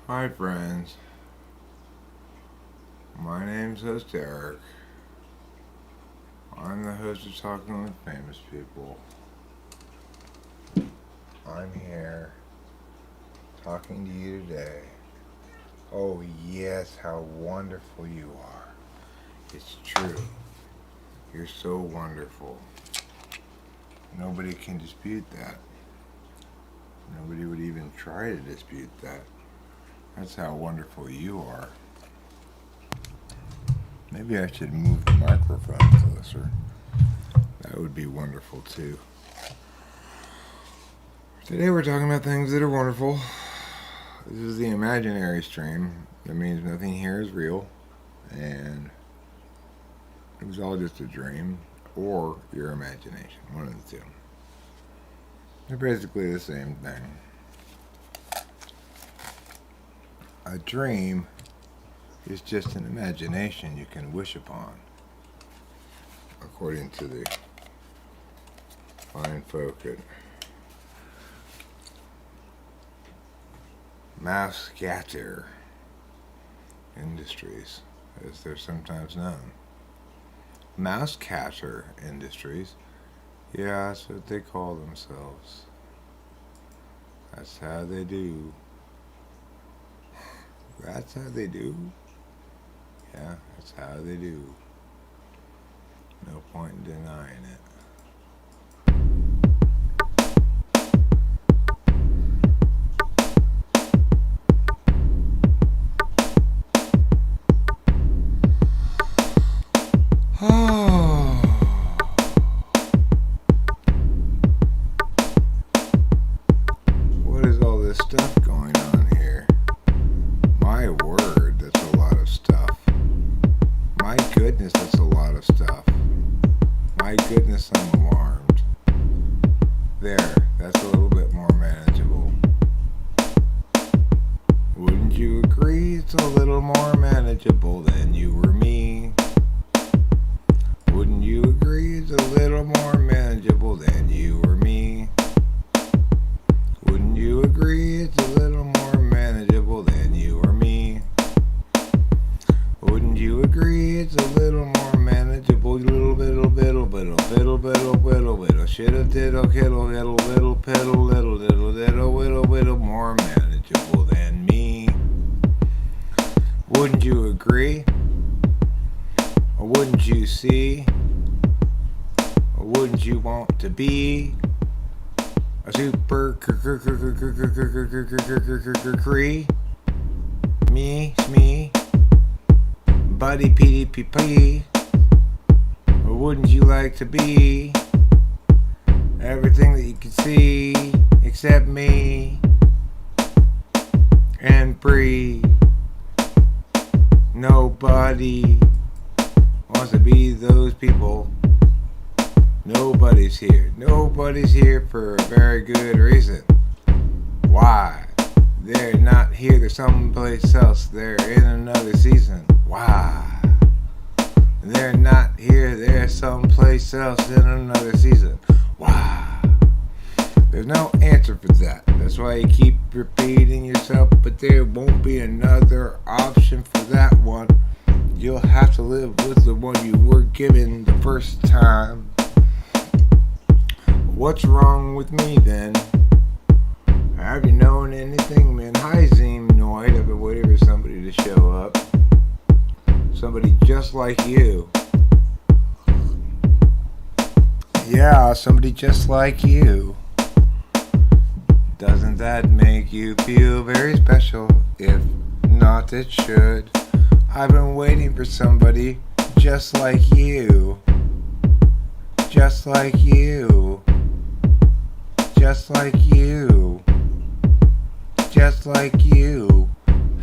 Hi friends, my name's host Eric. I'm the host of Talking with Famous People. I'm here talking to you today. Oh yes, how wonderful you are. It's true. You're so wonderful. Nobody can dispute that. Nobody would even try to dispute that. That's how wonderful you are. Maybe I should move the microphone closer. That would be wonderful too. Today we're talking about things that are wonderful. This is the imaginary stream. That means nothing here is real. And it was all just a dream or your imagination. One of the two. They're basically the same thing. A dream is just an imagination you can wish upon, according to the fine folk at ssuartscire Industries, as they're sometimes known. Mousecatter Industries, yeah, that's what they call themselves. That's how they do. That's how they do. Yeah, that's how they do. No point in denying it. Oh. What is all this stuff going on here? My word, that's a lot of stuff. My goodness, that's a lot of stuff. My goodness, I'm alarmed. There, that's a little bit more manageable. Wouldn't you agree it's a little more manageable than you or me? Wouldn't you agree it's a little more manageable than you or me? Wouldn't you agree it's a little more manageable than you or me? Wouldn't you agree it's a little more manageable? Little bit, shoulda diddle kittle little piddle little more manageable than me. Wouldn't you agree? Or wouldn't you see? Or wouldn't you want to be a super me, buddy PDPP? Or wouldn't you like to be everything that you can see except me and breathe? Nobody wants to be those people. Nobody's here. Nobody's here for a very good reason. Why? They're not here. They're someplace else. They're in another season. Why? They're not here. They're someplace else in another season. Why? There's no answer for that. That's why you keep repeating yourself, but there won't be another option for that one. You'll have to live with the one you were given the first time. What's wrong with me then? Have you known anything, man? Hi, Zemoid. I've been waiting for somebody to show up. Somebody just like you. Yeah, somebody just like you. Doesn't that make you feel very special? If not, it should. I've been waiting for somebody just like you. Just like you. Just like you. Just like you.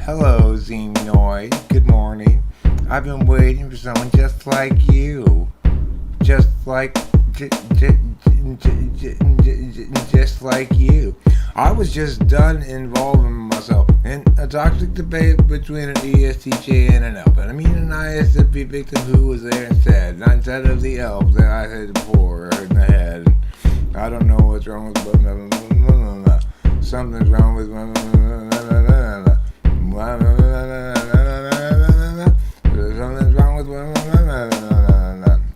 Hello, Zemoid. Good morning. I've been waiting for someone just like you. Just like you. I was just done involving myself in a toxic debate between an ESTJ and an elf. And I mean an ISFP victim who was there instead. Not instead of the elf that I had before in the head. I don't know what's wrong with something's wrong with There's something wrong with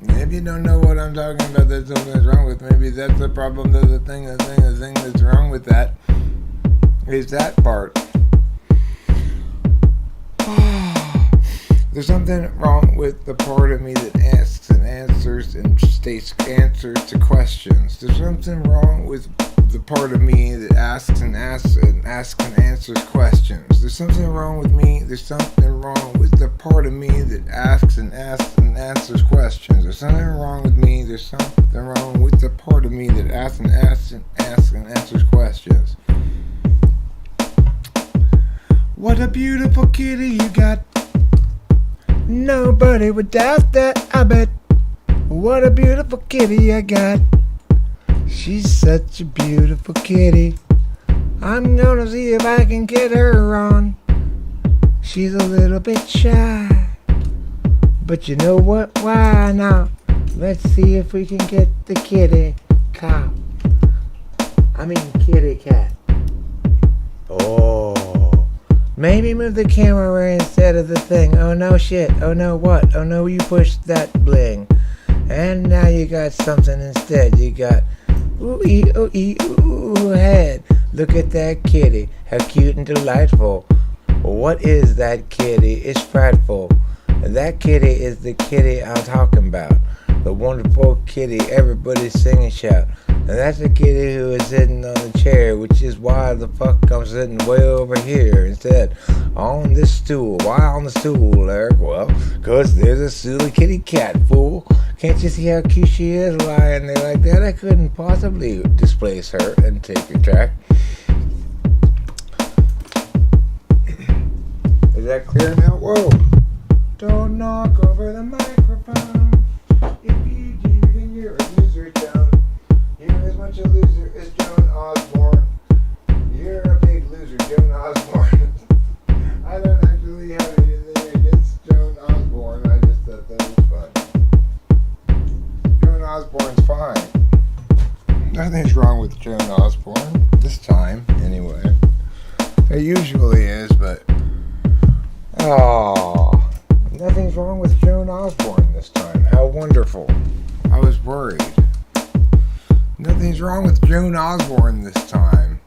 if you don't know what I'm talking about, there's something wrong with. Maybe that's the problem. The thing that's wrong with that is that part. There's something wrong with the part of me that asks and answers and states answers to questions. There's something wrong with the part of me that asks and answers questions. There's something wrong with me. There's something wrong with the part of me that asks and answers questions. There's something wrong with me. There's something wrong with the part of me that asks and answers questions. What a beautiful kitty you got. Nobody would doubt that, I bet. What a beautiful kitty I got. She's such a beautiful kitty. I'm gonna see if I can get her on. She's a little bit shy, but you know what? Why not? Let's see if we can get the kitty cat. Kitty cat. Oh. Maybe move the camera instead of the thing. Oh no shit. Oh no what? Oh no, you pushed that bling. And now you got something instead. You got ooh head. Look at that kitty. How cute and delightful. What is that kitty? It's frightful. That kitty is the kitty I'm talking about. The wonderful kitty everybody sing and shout. And that's the kitty who is sitting on the chair, which is why the fuck I'm sitting way over here instead on this stool. Why on the stool, Eric? Well, 'cause there's a silly kitty cat, fool. Can't you see how cute she is lying there like that? I couldn't possibly displace her and take her track. Is that clear now? Whoa! Don't knock over the microphone. If you do, then you're a loser, Joan. You're as much a loser as Joan Osborne. You're a big loser, Joan Osborne. I don't actually have anything against Joan Osborne. I just thought that was fun. Joan Osborne's fine. Nothing's wrong with Joan Osborne. This time, anyway. It usually is, but... nothing's wrong with Joan Osborne this time. How wonderful. I was worried. Nothing's wrong with Joan Osborne this time.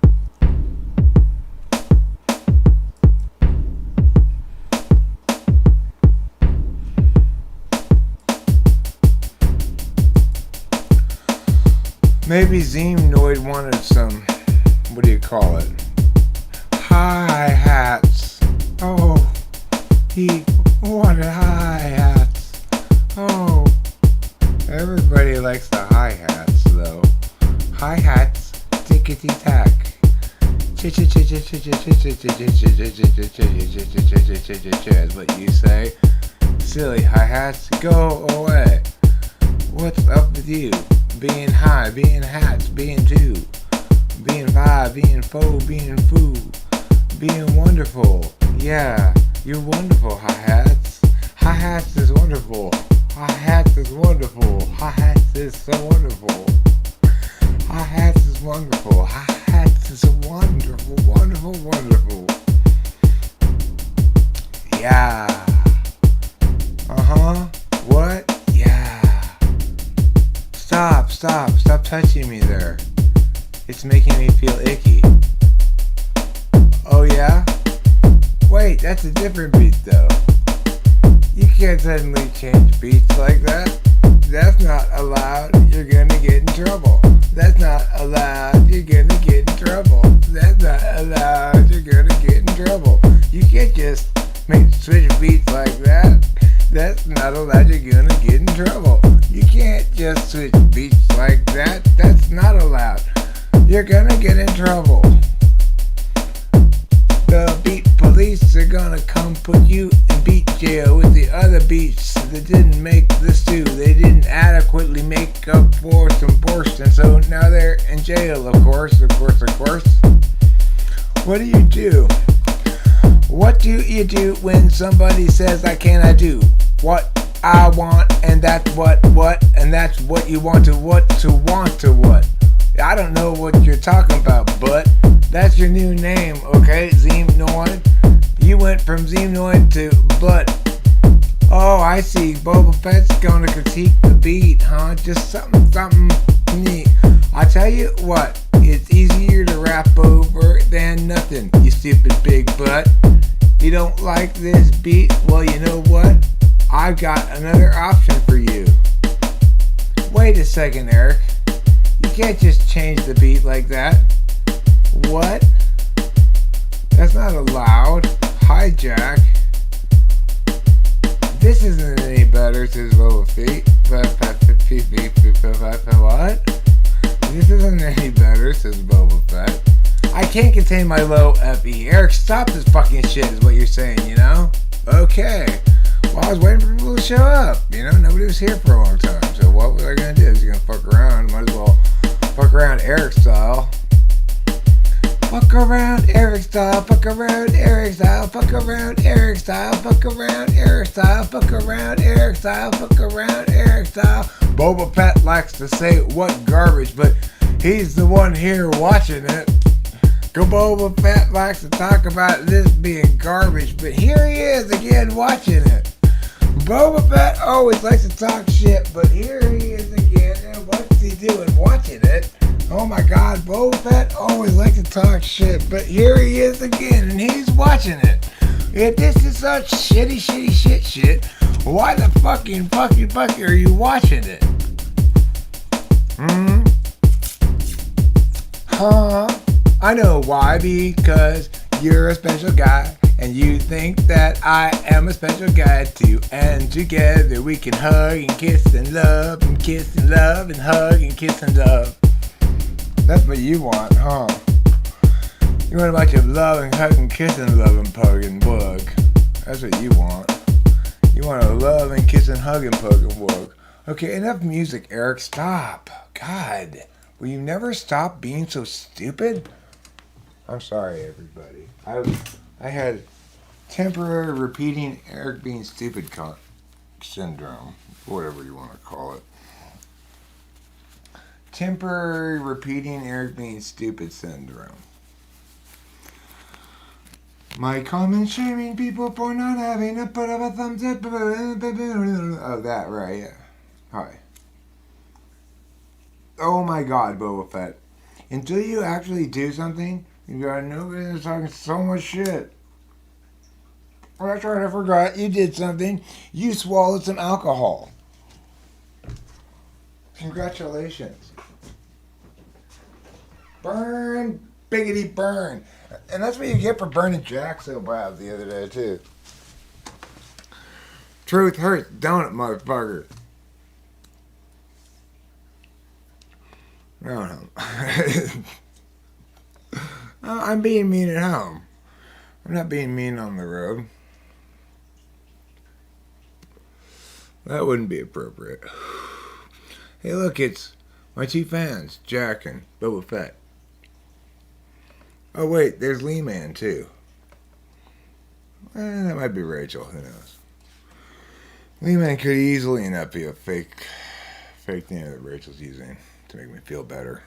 Maybe Zeemnoid wanted some, what do you call it? Hi-hats. Oh, he wanted hi-hats. Oh, everybody likes the hi-hats though. Hi-hats, tickety-tack. Is what you say. Silly hi-hats, go away. What's up with you? Being high, being hats, being two. Being five, being four, being foo. Being wonderful. Yeah, you're wonderful, hi-hats. Hi-hats is wonderful. Hi-hats is wonderful. Hi-hats is so wonderful. Hi-hats is wonderful. Hi-hats is wonderful, wonderful, wonderful. Yeah. What? Yeah. Stop touching me there. It's making me feel icky. Oh yeah? Wait, that's a different beat though. You can't suddenly change beats like that. That's not allowed. You're gonna get in trouble. That's not allowed. You're gonna get in trouble. That's not allowed. You're gonna get in trouble. You can't just switch beats like that. That's not allowed. You're gonna get in trouble. You can't just switch beats like that. That's not allowed. You're gonna get in trouble. The beat police are gonna come put you in beat jail with the other beats that didn't make the stew. They didn't adequately make up for some portion, so now they're in jail, of course. What do you do? What do you do when somebody says I cannot do what I want, and that's what, and that's what you want to what? I don't know what you're talking about, but that's your new name, okay, Zeemnoid? You went from Xenoid to Butt. Oh, I see. Boba Fett's gonna critique the beat, huh? Just something neat. I tell you what, it's easier to rap over than nothing, you stupid big butt. You don't like this beat? Well, you know what? I've got another option for you. Wait a second, Eric. You can't just change the beat like that. What? That's not allowed. Hijack. This isn't any better, says Boba Fett. What? This isn't any better, says Boba Fett. I can't contain my low FE. Eric, stop this fucking shit is what you're saying, you know? Okay. Well, I was waiting for people to show up. You know, nobody was here for a long time. So what was I going to do? I was going to fuck around. Might as well fuck around Eric style. Fuck around Eric style, fuck around Eric style, fuck around Eric style, fuck around Eric style, fuck around Eric style, fuck around Eric style. Boba Fett likes to say what garbage, but he's the one here watching it. Go Boba Fett likes to talk about this being garbage, but here he is again watching it. Boba Fett always likes to talk shit, but here he is again, and what's he doing watching it? Oh my God, Boba Fett always likes to talk shit, but here he is again, and he's watching it. If this is such shitty shit, why the fucking are you watching it? I know why, because you're a special guy, and you think that I am a special guy too, and together we can hug and kiss and love, and kiss and love, and hug and kiss and love. That's what you want, huh? You want a bunch of love and hug and kiss and love and pug and wug. That's what you want. You want to love and kiss and hug and pug and wug. Okay, enough music, Eric. Stop. God, will you never stop being so stupid? I'm sorry, everybody. I had temporary repeating Eric being stupid syndrome, whatever you want to call it. Temporary repeating Eric being stupid syndrome. My comment shaming people for not having a put up a thumbs up. Oh, that, right, yeah. Hi. Oh my God, Boba Fett. Until you actually do something, you got nobody that's talking so much shit. Oh, that's right, I forgot. You did something. You swallowed some alcohol. Congratulations. Burn, biggity burn. And that's what you get for burning Jack so bad the other day, too. Truth hurts, don't it, motherfucker? No. I'm being mean at home. I'm not being mean on the road. That wouldn't be appropriate. Hey, look, it's my two fans, Jack and Boba Fett. Oh, wait, there's Lee Man, too. That might be Rachel, who knows. Lee Man could easily enough be a fake name that Rachel's using to make me feel better.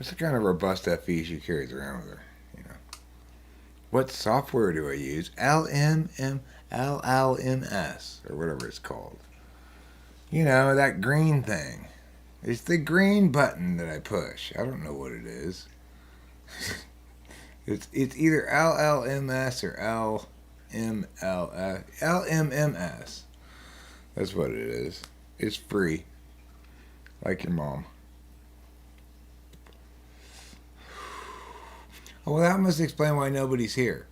It's the kind of robust FE she carries around with her, you know. What software do I use? LLMS, or whatever it's called. You know, that green thing. It's the green button that I push. I don't know what it is. It's either LLMS or LMMS. That's what it is. It's free. Like your mom. Oh, well, that must explain why nobody's here.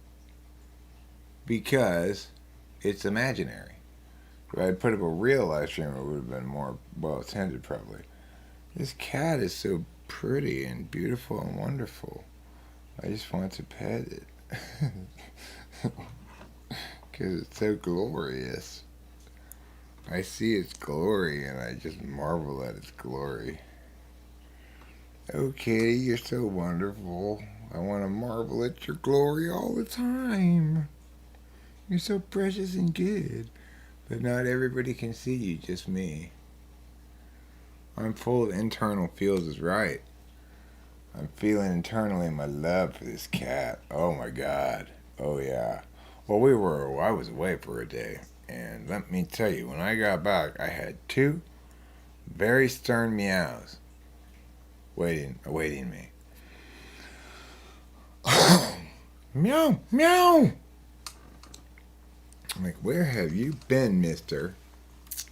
Because it's imaginary. If I had put up a real live stream, it would have been more well attended, probably. This cat is so pretty and beautiful and wonderful. I just want to pet it. Because it's so glorious. I see its glory and I just marvel at its glory. Oh, Kitty, you're so wonderful. I want to marvel at your glory all the time. You're so precious and good. But not everybody can see you, just me. I'm full of internal feels is right. I'm feeling internally my love for this cat. Oh my God. Oh yeah. Well, I was away for a day, and let me tell you, when I got back, I had two very stern meows awaiting me. Meow, meow. I'm like, where have you been, mister?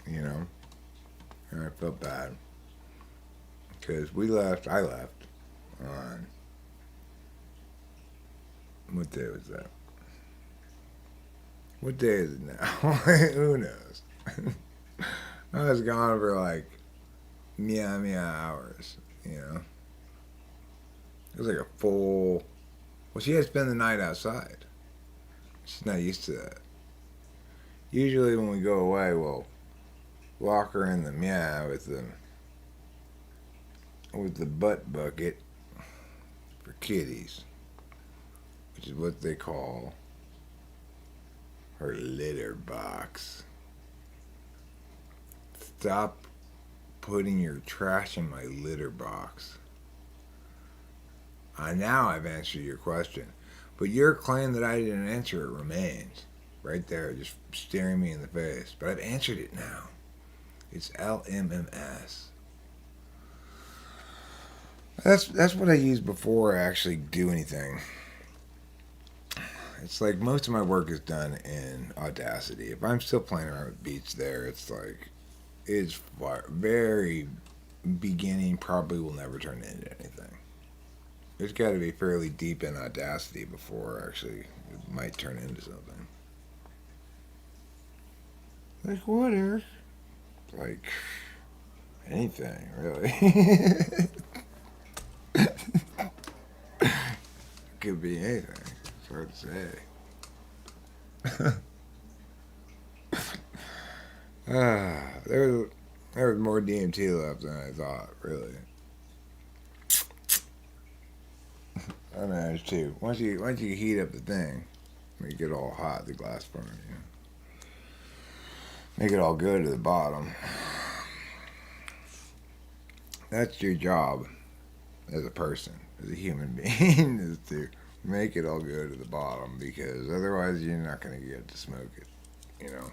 You know, and I felt bad. Because I left on, what day was that? What day is it now? Who knows? I was gone for like meow meow hours, you know. It was like a full, well, she had to spend the night outside. She's not used to that. Usually when we go away, we'll lock her in the meow with the butt bucket for kitties, which is what they call her litter box. Stop putting your trash in my litter box. Now I've answered your question, but your claim that I didn't answer it remains right there, just staring me in the face. But I've answered it now. It's LMMS. That's what I use before I actually do anything. It's like most of my work is done in Audacity. If I'm still playing around with beats there, it's very beginning, probably will never turn into anything. It's got to be fairly deep in Audacity before actually it might turn into something. Like what, Eric? Like anything, really. Could be anything. It's hard to say. There was more DMT left than I thought, really. I managed to. Once you heat up the thing, make it all hot, the glass burn, you know. Make it all go to the bottom. That's your job as a person, as a human being, is to make it all go to the bottom, because otherwise you're not going to get to smoke it, you know.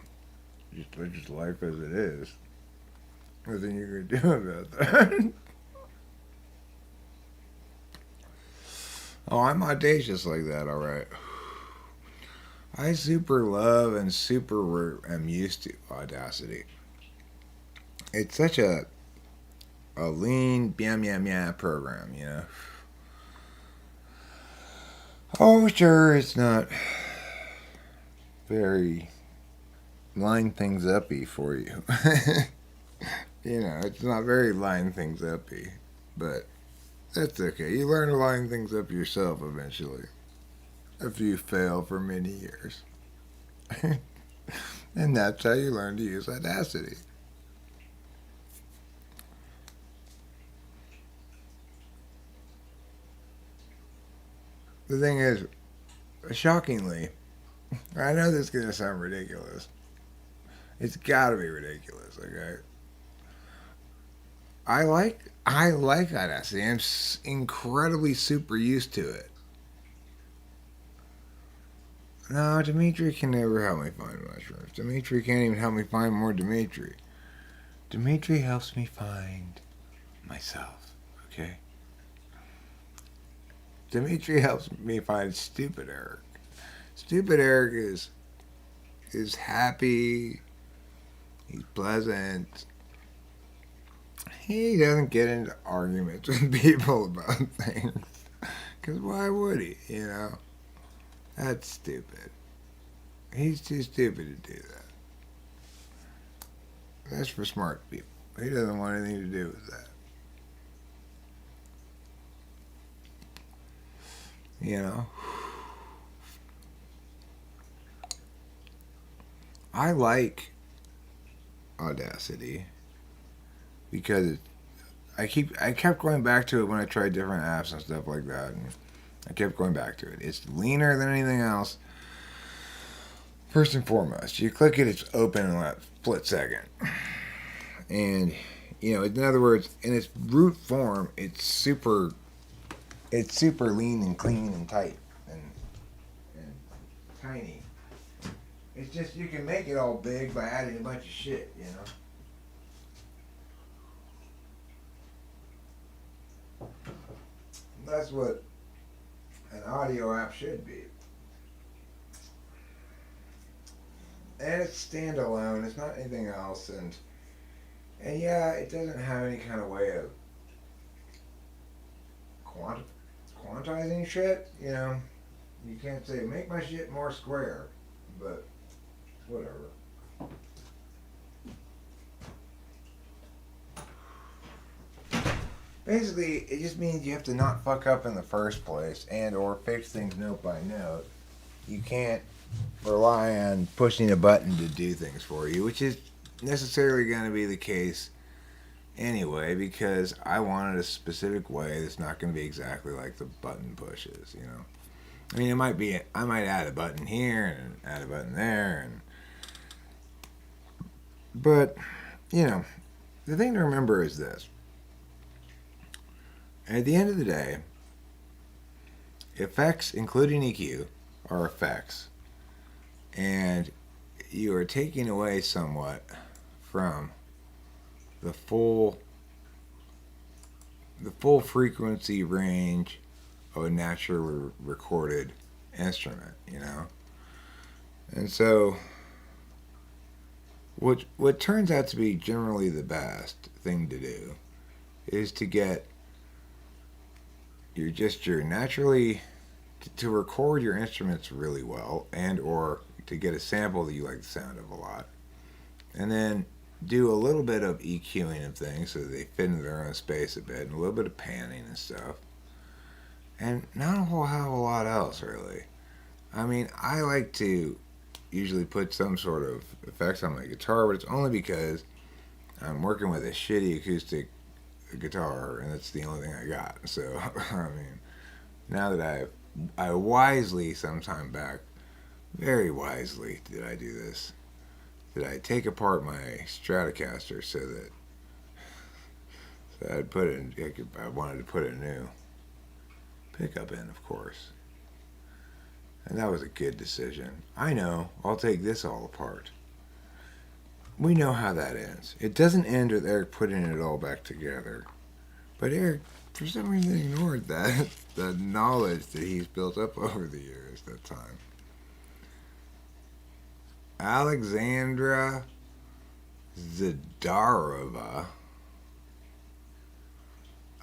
Just life as it is. Nothing you can do about that. Oh, I'm audacious like that, alright. I super love and am used to Audacity. It's such a lean, bam program, you know. Oh, sure, it's not very line things uppy for you. You know, it's not very line things uppy, but that's okay. You learn to line things up yourself eventually, if you fail for many years. And that's how you learn to use Audacity. The thing is, shockingly, I know this is going to sound ridiculous. It's got to be ridiculous, okay? I like Audacity. I'm incredibly super used to it. No, Dimitri can never help me find mushrooms. Dimitri can't even help me find more Dimitri. Dimitri helps me find myself, okay? Dimitri helps me find stupid Eric. Stupid Eric is happy. He's pleasant. He doesn't get into arguments with people about things. Because why would he, you know? That's stupid. He's too stupid to do that. That's for smart people. He doesn't want anything to do with that. You know? I like Audacity because I kept going back to it when I tried different apps and stuff like that, and I kept going back to it. It's leaner than anything else. First and foremost, you click it, it's open in a split second, and you know, in other words, in its root form, it's super lean and clean and tight and tiny. It's just you can make it all big by adding a bunch of shit, you know? That's what an audio app should be. And it's standalone, it's not anything else, and yeah, it doesn't have any kind of way of quantizing shit, you know? You can't say, make my shit more square, but whatever. Basically, it just means you have to not fuck up in the first place and or fix things note by note. You can't rely on pushing a button to do things for you, which is necessarily going to be the case anyway, because I wanted a specific way that's not going to be exactly like the button pushes, you know. I mean, it might be, I might add a button here and add a button there, but, you know, the thing to remember is this. At the end of the day, effects, including EQ, are effects. And you are taking away somewhat from the full frequency range of a naturally recorded instrument, you know? And so what turns out to be generally the best thing to do is to get your naturally to record your instruments really well, and or to get a sample that you like the sound of a lot, and then do a little bit of EQing of things so that they fit into their own space a bit, and a little bit of panning and stuff, and not a whole hell of a lot else really. I mean, I like to usually put some sort of effects on my guitar, but it's only because I'm working with a shitty acoustic guitar, and that's the only thing I got. So, I mean, now that I wisely, sometime back, very wisely, did I do this. Did I take apart my Stratocaster so I'd put it in, I wanted to put a new pickup in, of course. And that was a good decision. I know, I'll take this all apart. We know how that ends. It doesn't end with Eric putting it all back together. But Eric, for some reason, ignored that, the knowledge that he's built up over the years, that time. Alexandra Zadarova.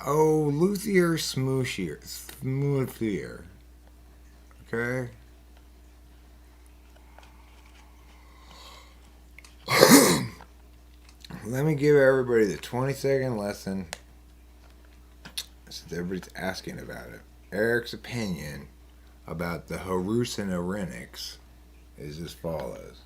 Oh, Luthier Smoothier. Okay? Let me give everybody the 20-second lesson, since everybody's asking about it. Eric's opinion about the hallucinogenics is as follows.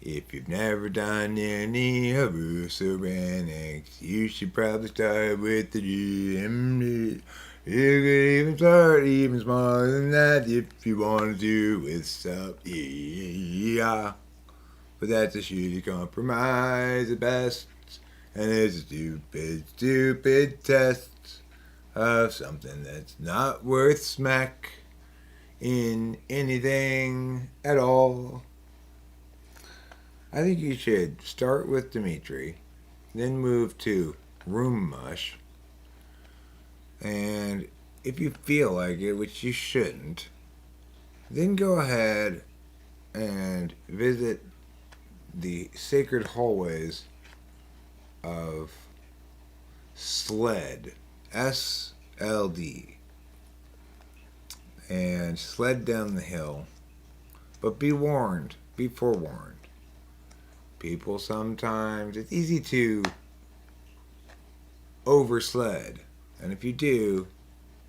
If you've never done any hallucinogenics, you should probably start with the DMD. You could even start even smaller than that if you wanted to with stuff. Yeah. But that's a shitty compromise at best. And it's a stupid test of something that's not worth smack in anything at all. I think you should start with Dimitri, then move to Room Mush, and if you feel like it, which you shouldn't, then go ahead and visit the sacred hallways of Sled, SLD, and sled down the hill. But be warned, be forewarned. People sometimes, it's easy to oversled. And if you do,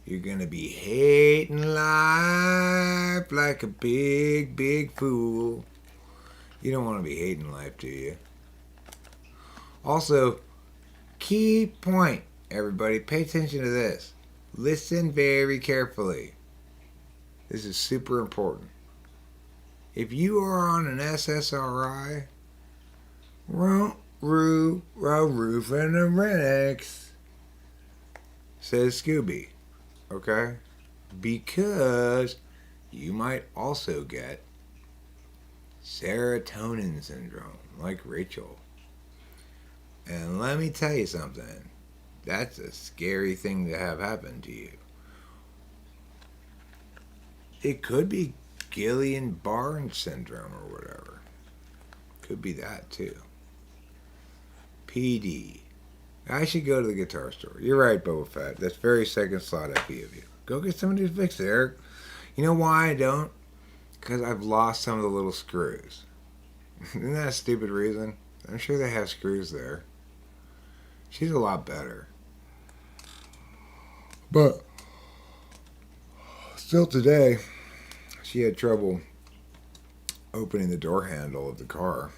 you're gonna be hating life like a big, big fool. You don't want to be hating life, do you? Also, key point, everybody, pay attention to this. Listen very carefully. This is super important. If you are on an SSRI, roof and a Renix, says Scooby. Okay? Because you might also get serotonin syndrome, like Rachel. And let me tell you something. That's a scary thing to have happen to you. It could be Guillain-Barré syndrome or whatever. Could be that too. PD. I should go to the guitar store. You're right, Boba Fett. That's very second slot FE of you. Go get somebody to fix it, Eric. You know why I don't? Because I've lost some of the little screws. Isn't that a stupid reason? I'm sure they have screws there. She's a lot better. But still today, she had trouble opening the door handle of the car.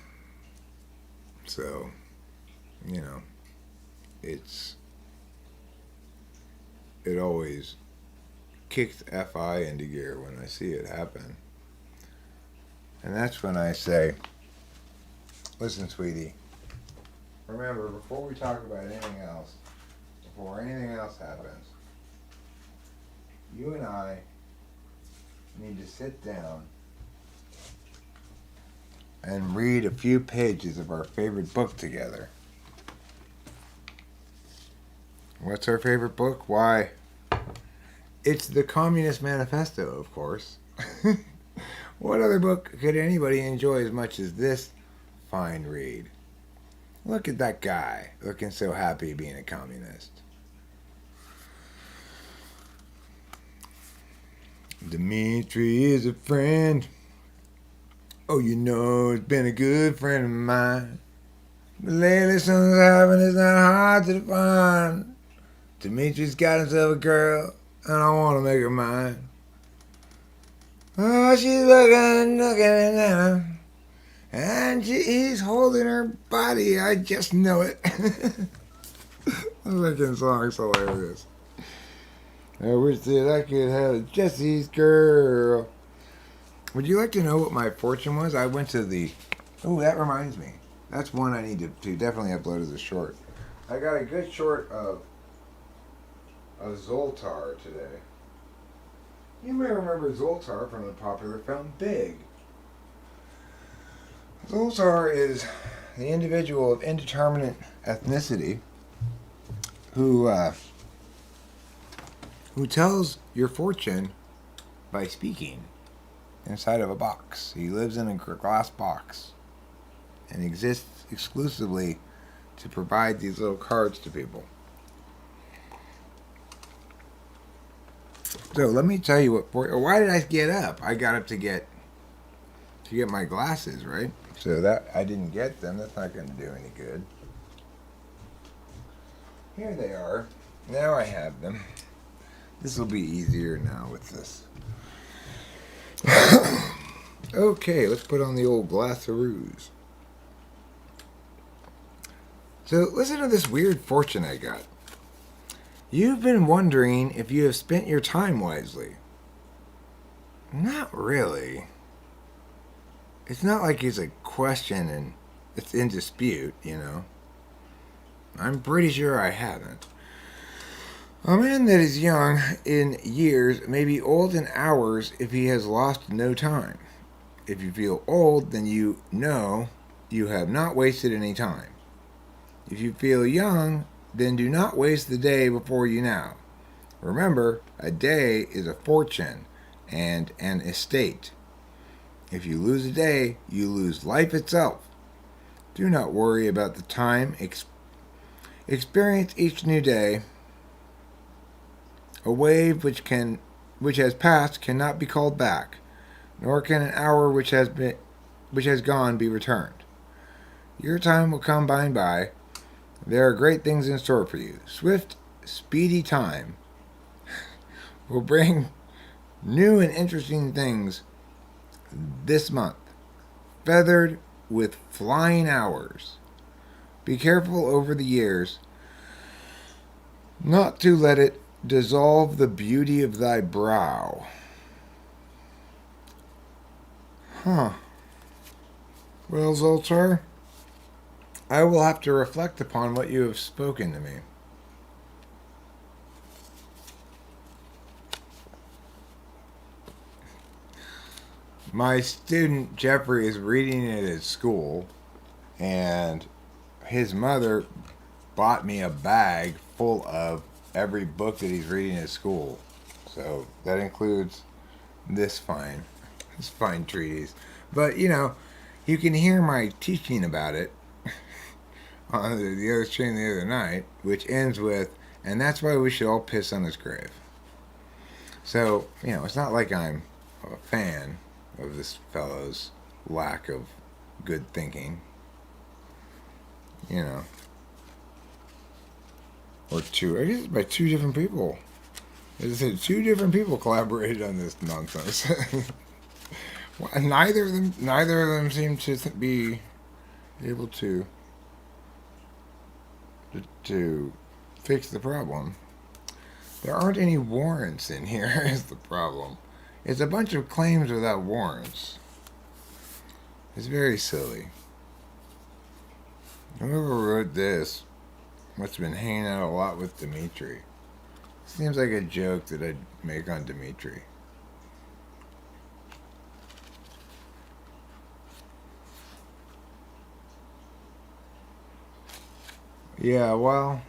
So, you know, it always kicks FI into gear when I see it happen. And that's when I say, listen, sweetie, remember, before we talk about anything else, before anything else happens, you and I need to sit down and read a few pages of our favorite book together. What's our favorite book? Why, it's the Communist Manifesto, of course. What other book could anybody enjoy as much as this fine read? Look at that guy looking so happy being a communist. Dimitri is a friend. Oh, you know, it's been a good friend of mine. But lately, something's happened, it's not hard to define. Dimitri's got himself a girl, and I want to make her mine. Oh, she's looking at him, and he's holding her body. I just know it. I'm making songs hilarious. I wish that I could have Jesse's girl. Would you like to know what my fortune was? I went to the... Oh, that reminds me. That's one I need to definitely upload as a short. I got a good short of Zoltar today. You may remember Zoltar from the popular film Big. Zoltar is the individual of indeterminate ethnicity who tells your fortune by speaking inside of a box. He lives in a glass box and exists exclusively to provide these little cards to people. So let me tell you why did I get up? I got up to get my glasses, right? So that I didn't get them. That's not going to do any good. Here they are. Now I have them. This will be easier now with this. Okay, let's put on the old glassaroos. So listen to this weird fortune I got. You've been wondering if you have spent your time wisely. Not really. It's not like it's a question and it's in dispute, you know. I'm pretty sure I haven't. A man that is young in years may be old in hours if he has lost no time. If you feel old, then you know you have not wasted any time. If you feel young, then do not waste the day before you now. Remember, a day is a fortune and an estate. If you lose a day, you lose life itself. Do not worry about the time. Experience each new day. A wave which has passed cannot be called back, nor can an hour which has gone be returned. Your time will come by and by. There are great things in store for you. Swift, speedy time will bring new and interesting things this month, feathered with flying hours. Be careful over the years not to let it dissolve the beauty of thy brow. Well, Zoltar, I will have to reflect upon what you have spoken to me. My student Jeffrey is reading it at school, and his mother bought me a bag full of every book that he's reading at school. So that includes this fine treatise. But you can hear my teaching about it on the other stream the other night, which ends with, and that's why we should all piss on his grave. So, it's not like I'm a fan of this fellow's lack of good thinking. Or two. I guess it's by two different people. As I said, two different people collaborated on this nonsense. Well, neither of them seem to be able to fix the problem. There aren't any warrants in here is the problem. It's a bunch of claims without warrants. It's very silly. Whoever wrote this must have been hanging out a lot with Dimitri. Seems like a joke that I'd make on Dimitri. Yeah, well,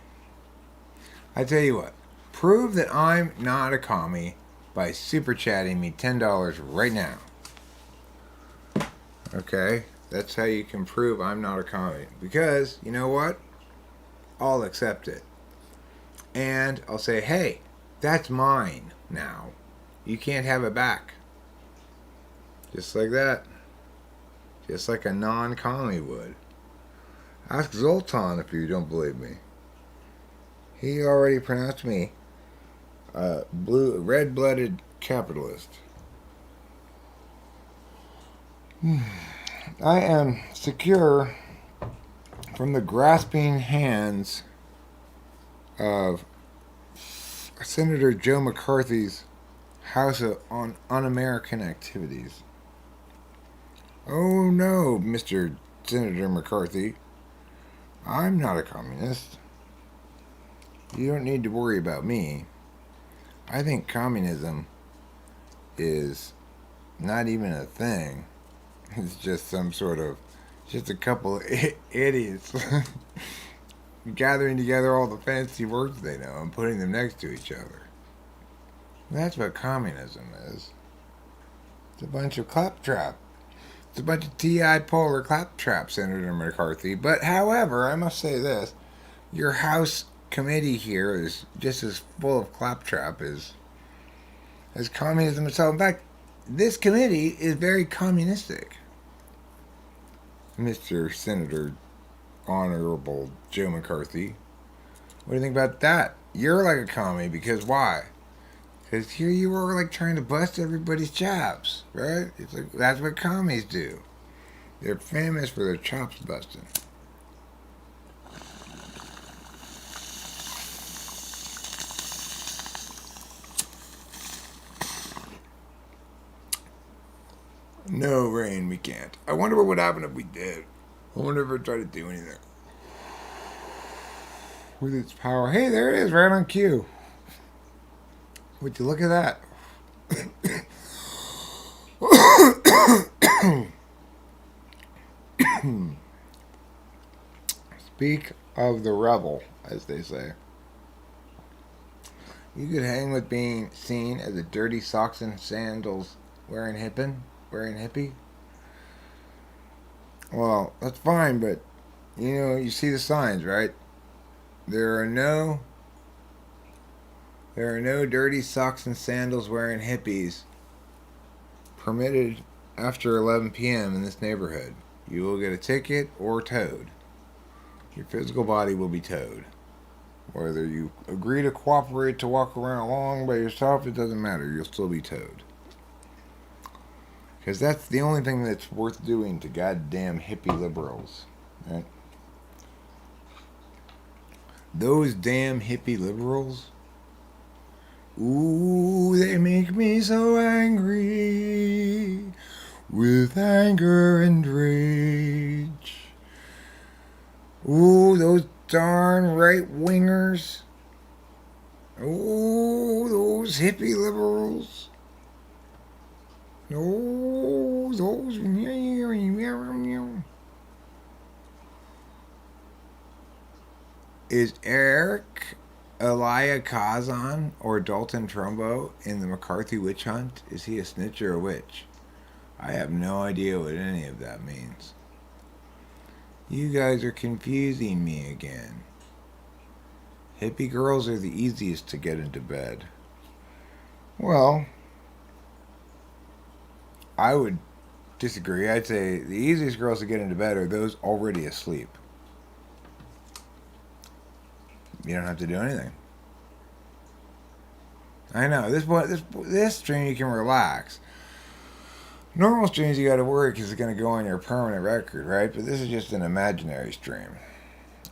I tell you what. Prove that I'm not a commie by super chatting me $10 right now. Okay? That's how you can prove I'm not a commie. Because, you know what? I'll accept it. And I'll say, hey, that's mine now. You can't have it back. Just like that. Just like a non-commie would. Ask Zoltan if you don't believe me. He already pronounced me red-blooded capitalist. I am secure from the grasping hands of Senator Joe McCarthy's House on Un-American Activities. Oh no, Mr. Senator McCarthy. I'm not a communist. You don't need to worry about me. I think communism is not even a thing. It's just just a couple of idiots gathering together all the fancy words they know and putting them next to each other. That's what communism is. It's a bunch of claptrap. It's a bunch of T.I. Polar claptrap, Senator McCarthy. But, however, I must say this. Your House committee here is just as full of claptrap as communism itself. In fact, this committee is very communistic. Mr. Senator Honorable Joe McCarthy. What do you think about that? You're like a commie because why? Because here you are like trying to bust everybody's chops, right? It's like that's what commies do. They're famous for their chops busting. No, Rain, we can't. I wonder what would happen if we did. I wonder if it tried to do anything with its power. Hey, there it is, right on cue. Would you look at that? Speak of the rebel, as they say. You could hang with being seen as a dirty socks and sandals wearing hippie. Well, that's fine, but you see the signs, right? There are no dirty socks and sandals wearing hippies permitted after 11 p.m. in this neighborhood. You will get a ticket or towed. Your physical body will be towed. Whether you agree to cooperate to walk around along by yourself, it doesn't matter. You'll still be towed. Because that's the only thing that's worth doing to goddamn hippie liberals. Right? Those damn hippie liberals. Ooh, they make me so angry. With anger and rage. Ooh, those darn right-wingers. Ooh, those hippie liberals. Oh, close those. Is Eric Elia Kazan or Dalton Trumbo in the McCarthy witch hunt? Is he a snitch or a witch? I have no idea what any of that means. You guys are confusing me again. Hippie girls are the easiest to get into bed. Well, I would disagree. I'd say the easiest girls to get into bed are those already asleep. You don't have to do anything. I know this stream you can relax. Normal streams you got to worry because it's going to go on your permanent record, right? But this is just an imaginary stream.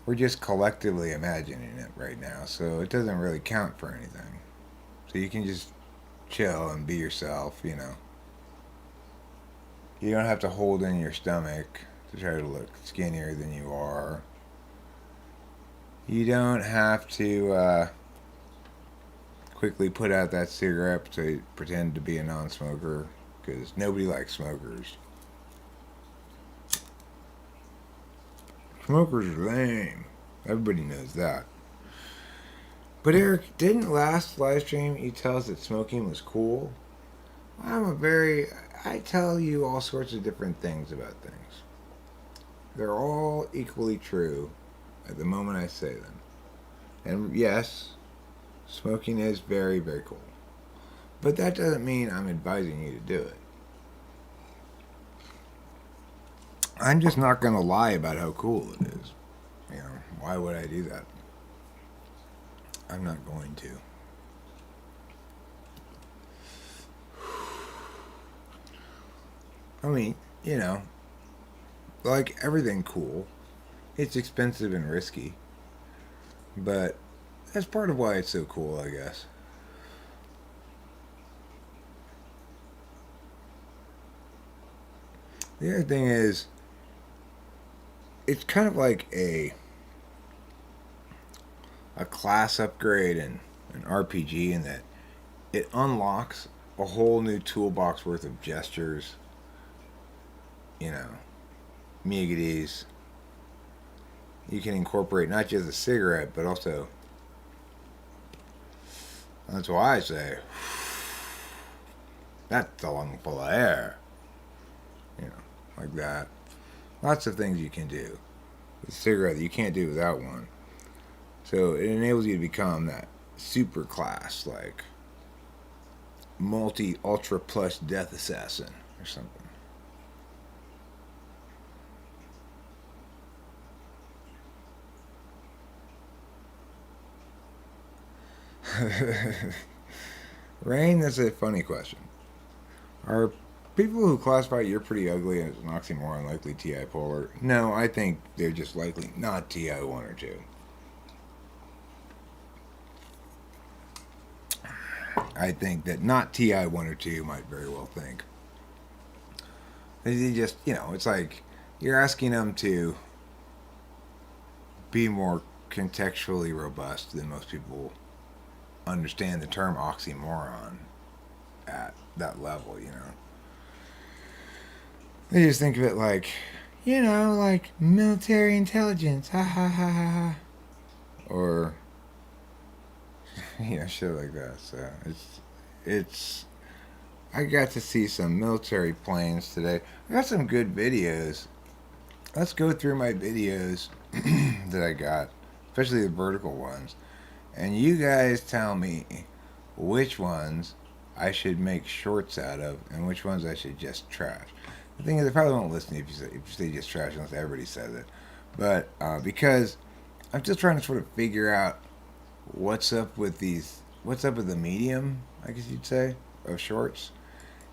We're just collectively imagining it right now, so it doesn't really count for anything. So you can just chill and be yourself, you know. You don't have to hold in your stomach to try to look skinnier than you are. You don't have to quickly put out that cigarette to pretend to be a non-smoker, because nobody likes smokers. Smokers are lame. Everybody knows that. But Eric, didn't last live stream you tell us that smoking was cool? I tell you all sorts of different things about things. They're all equally true at the moment I say them. And yes, smoking is very, very cool. But that doesn't mean I'm advising you to do it. I'm just not going to lie about how cool it is. You know, why would I do that? I'm not going to. I mean, you know, like everything cool, it's expensive and risky. But that's part of why it's so cool, I guess. The other thing is, it's kind of like a class upgrade in an RPG in that it unlocks a whole new toolbox worth of gestures, you know, meigities. You can incorporate not just a cigarette, but also, that's why I say, that's a lung full of air. You know, like that. Lots of things you can do with a cigarette that you can't do without one. So it enables you to become that super class, like multi-ultra plus death assassin or something. Rain, that's a funny question. Are people who classify you're pretty ugly as an oxymoron likely TI polar? No, I think they're just likely not TI 1 or 2. I think that not TI 1 or 2 might very well think. They just, you know, it's like you're asking them to be more contextually robust than most people understand the term oxymoron at that level, you know. They just think of it like, you know, like military intelligence, ha ha ha ha ha. Or, you know, shit like that. So it's, I got to see some military planes today. I got some good videos. Let's go through my videos that I got, especially the vertical ones. And you guys tell me which ones I should make shorts out of and which ones I should just trash. The thing is, they probably won't listen if you say just trash unless everybody says it. But because I'm still trying to sort of figure out what's up with the medium, I guess you'd say, of shorts.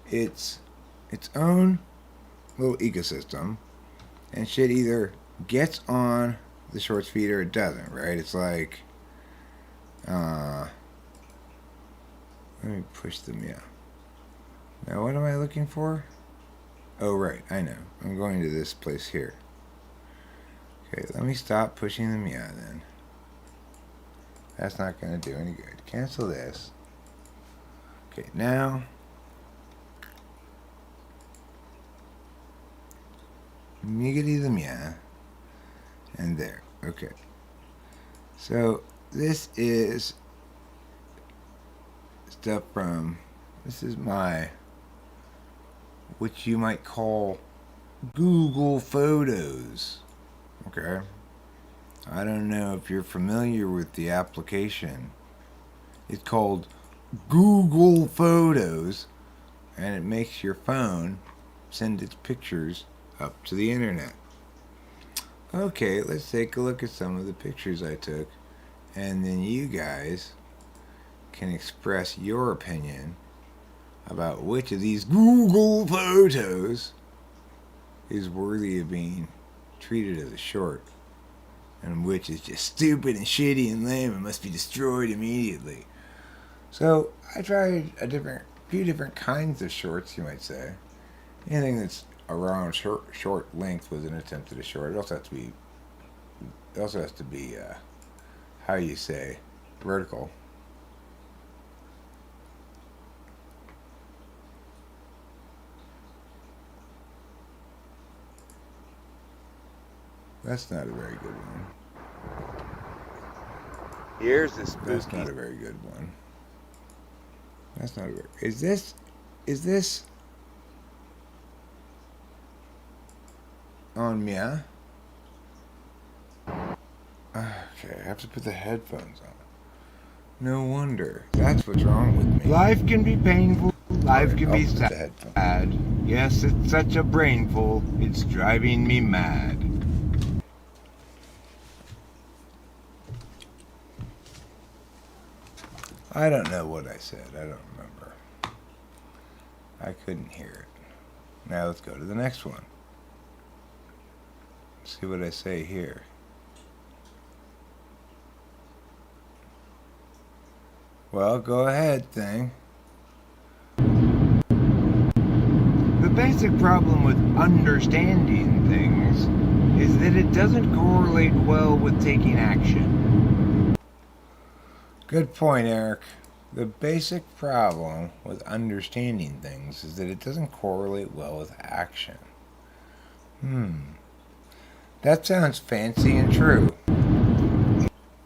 It's its own little ecosystem, and shit either gets on the shorts feed or it doesn't, right? It's like, let me push them, yeah. Now, what am I looking for? Oh, right, I know. I'm going to this place here. Okay, let me stop pushing them, yeah, then. That's not going to do any good. Cancel this. Okay, now. Miggity the mia. And there. Okay. So this is stuff from, this is my, what you might call Google Photos. Okay. I don't know if you're familiar with the application. It's called Google Photos, and it makes your phone send its pictures up to the internet. Okay, let's take a look at some of the pictures I took, and then you guys can express your opinion about which of these Google Photos is worthy of being treated as a short, and which is just stupid and shitty and lame and must be destroyed immediately. So I tried a few different kinds of shorts, you might say. Anything that's around short length was an attempt at a short. It also has to be how you say, vertical. That's not a very good one. Here's the spooky. That's not a very good one. That's not a very... Is this on me? Okay, I have to put the headphones on. No wonder. That's what's wrong with me. Life can be painful. Life can be I'll put the headphones. Yes, it's such a brainful. It's driving me mad. I don't know what I said. I don't remember. I couldn't hear it. Now let's go to the next one. See what I say here. Well, go ahead, thing. The basic problem with understanding things is that it doesn't correlate well with taking action. Good point, Eric. The basic problem with understanding things is that it doesn't correlate well with action. That sounds fancy and true.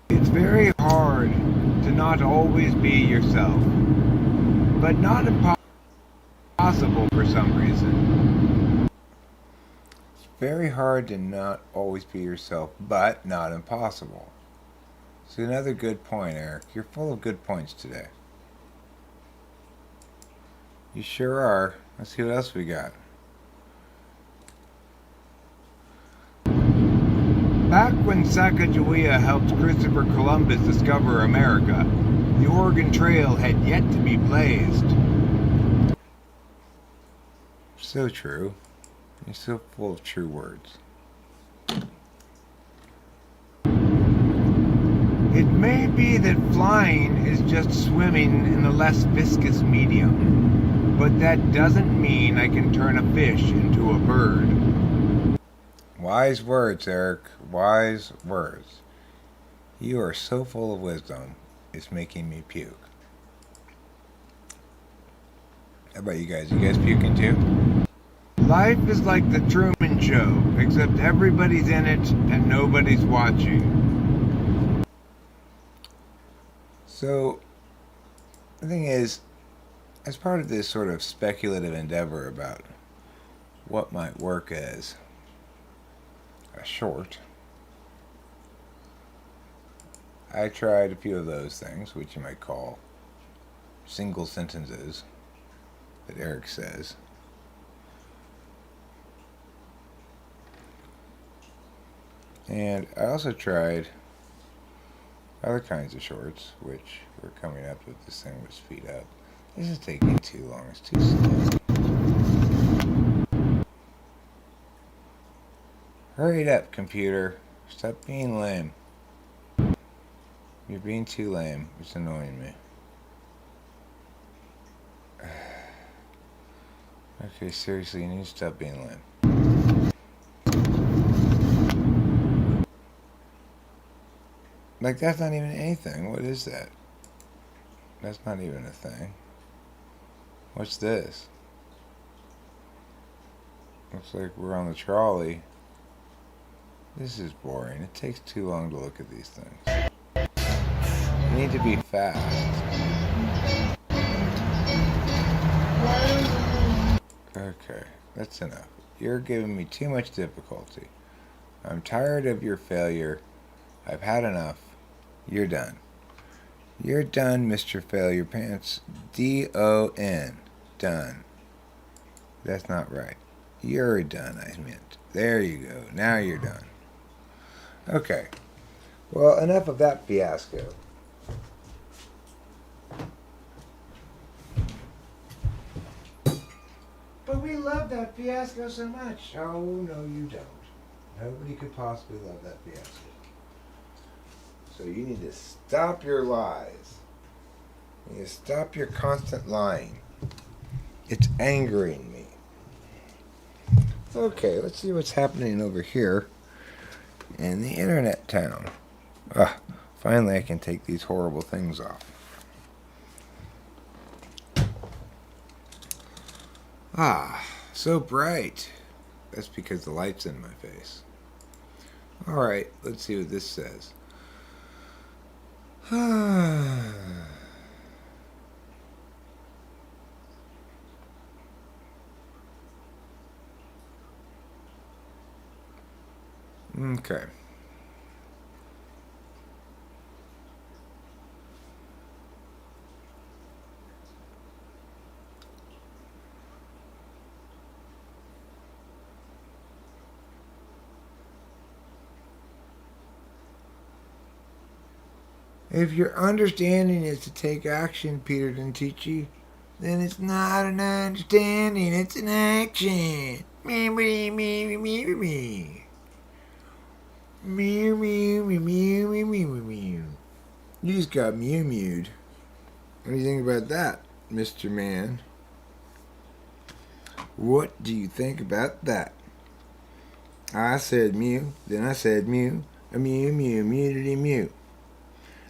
It's very hard to not always be yourself, but not impossible for some reason. It's very hard to not always be yourself, but not impossible. It's another good point, Eric. You're full of good points today. You sure are. Let's see what else we got. Back when Sacagawea helped Christopher Columbus discover America, the Oregon Trail had yet to be blazed. So true. You're so full of true words. It may be that flying is just swimming in a less viscous medium, but that doesn't mean I can turn a fish into a bird. Wise words, Eric. Wise words. You are so full of wisdom, it's making me puke. How about you guys? You guys puking too? Life is like the Truman Show, except everybody's in it and nobody's watching. So, the thing is, as part of this sort of speculative endeavor about what might work as a short, I tried a few of those things, which you might call single sentences that Eric says. And I also tried other kinds of shorts, which were coming up with this thing would speed up. This is taking too long. It's too slow. Hurry it up, computer. Stop being lame. You're being too lame. It's annoying me. Okay, seriously, you need to stop being lame. Like, that's not even anything. What is that? That's not even a thing. What's this? Looks like we're on the trolley. This is boring. It takes too long to look at these things. You need to be fast. Okay, that's enough. You're giving me too much difficulty. I'm tired of your failure. I've had enough. You're done. You're done, Mr. Failure Pants. D-O-N. Done. That's not right. You're done, I meant. There you go. Now you're done. Okay. Well, enough of that fiasco. But we love that fiasco so much. Oh, no, you don't. Nobody could possibly love that fiasco. So you need to stop your lies. You need to stop your constant lying. It's angering me. Okay, let's see what's happening over here in the internet town. Finally I can take these horrible things off. So bright. That's because the light's in my face. Alright, let's see what this says. Okay. If your understanding is to take action, Peter didn't teach you, then it's not an understanding, it's an action. Me, me, me, me, me, me. Mew, mew, mew, mew, mew, mew, mew. You just got mew-mewed. What do you think about that, Mr. Man? What do you think about that? I said mew, then I said mew, a mew, mew, mew, mew.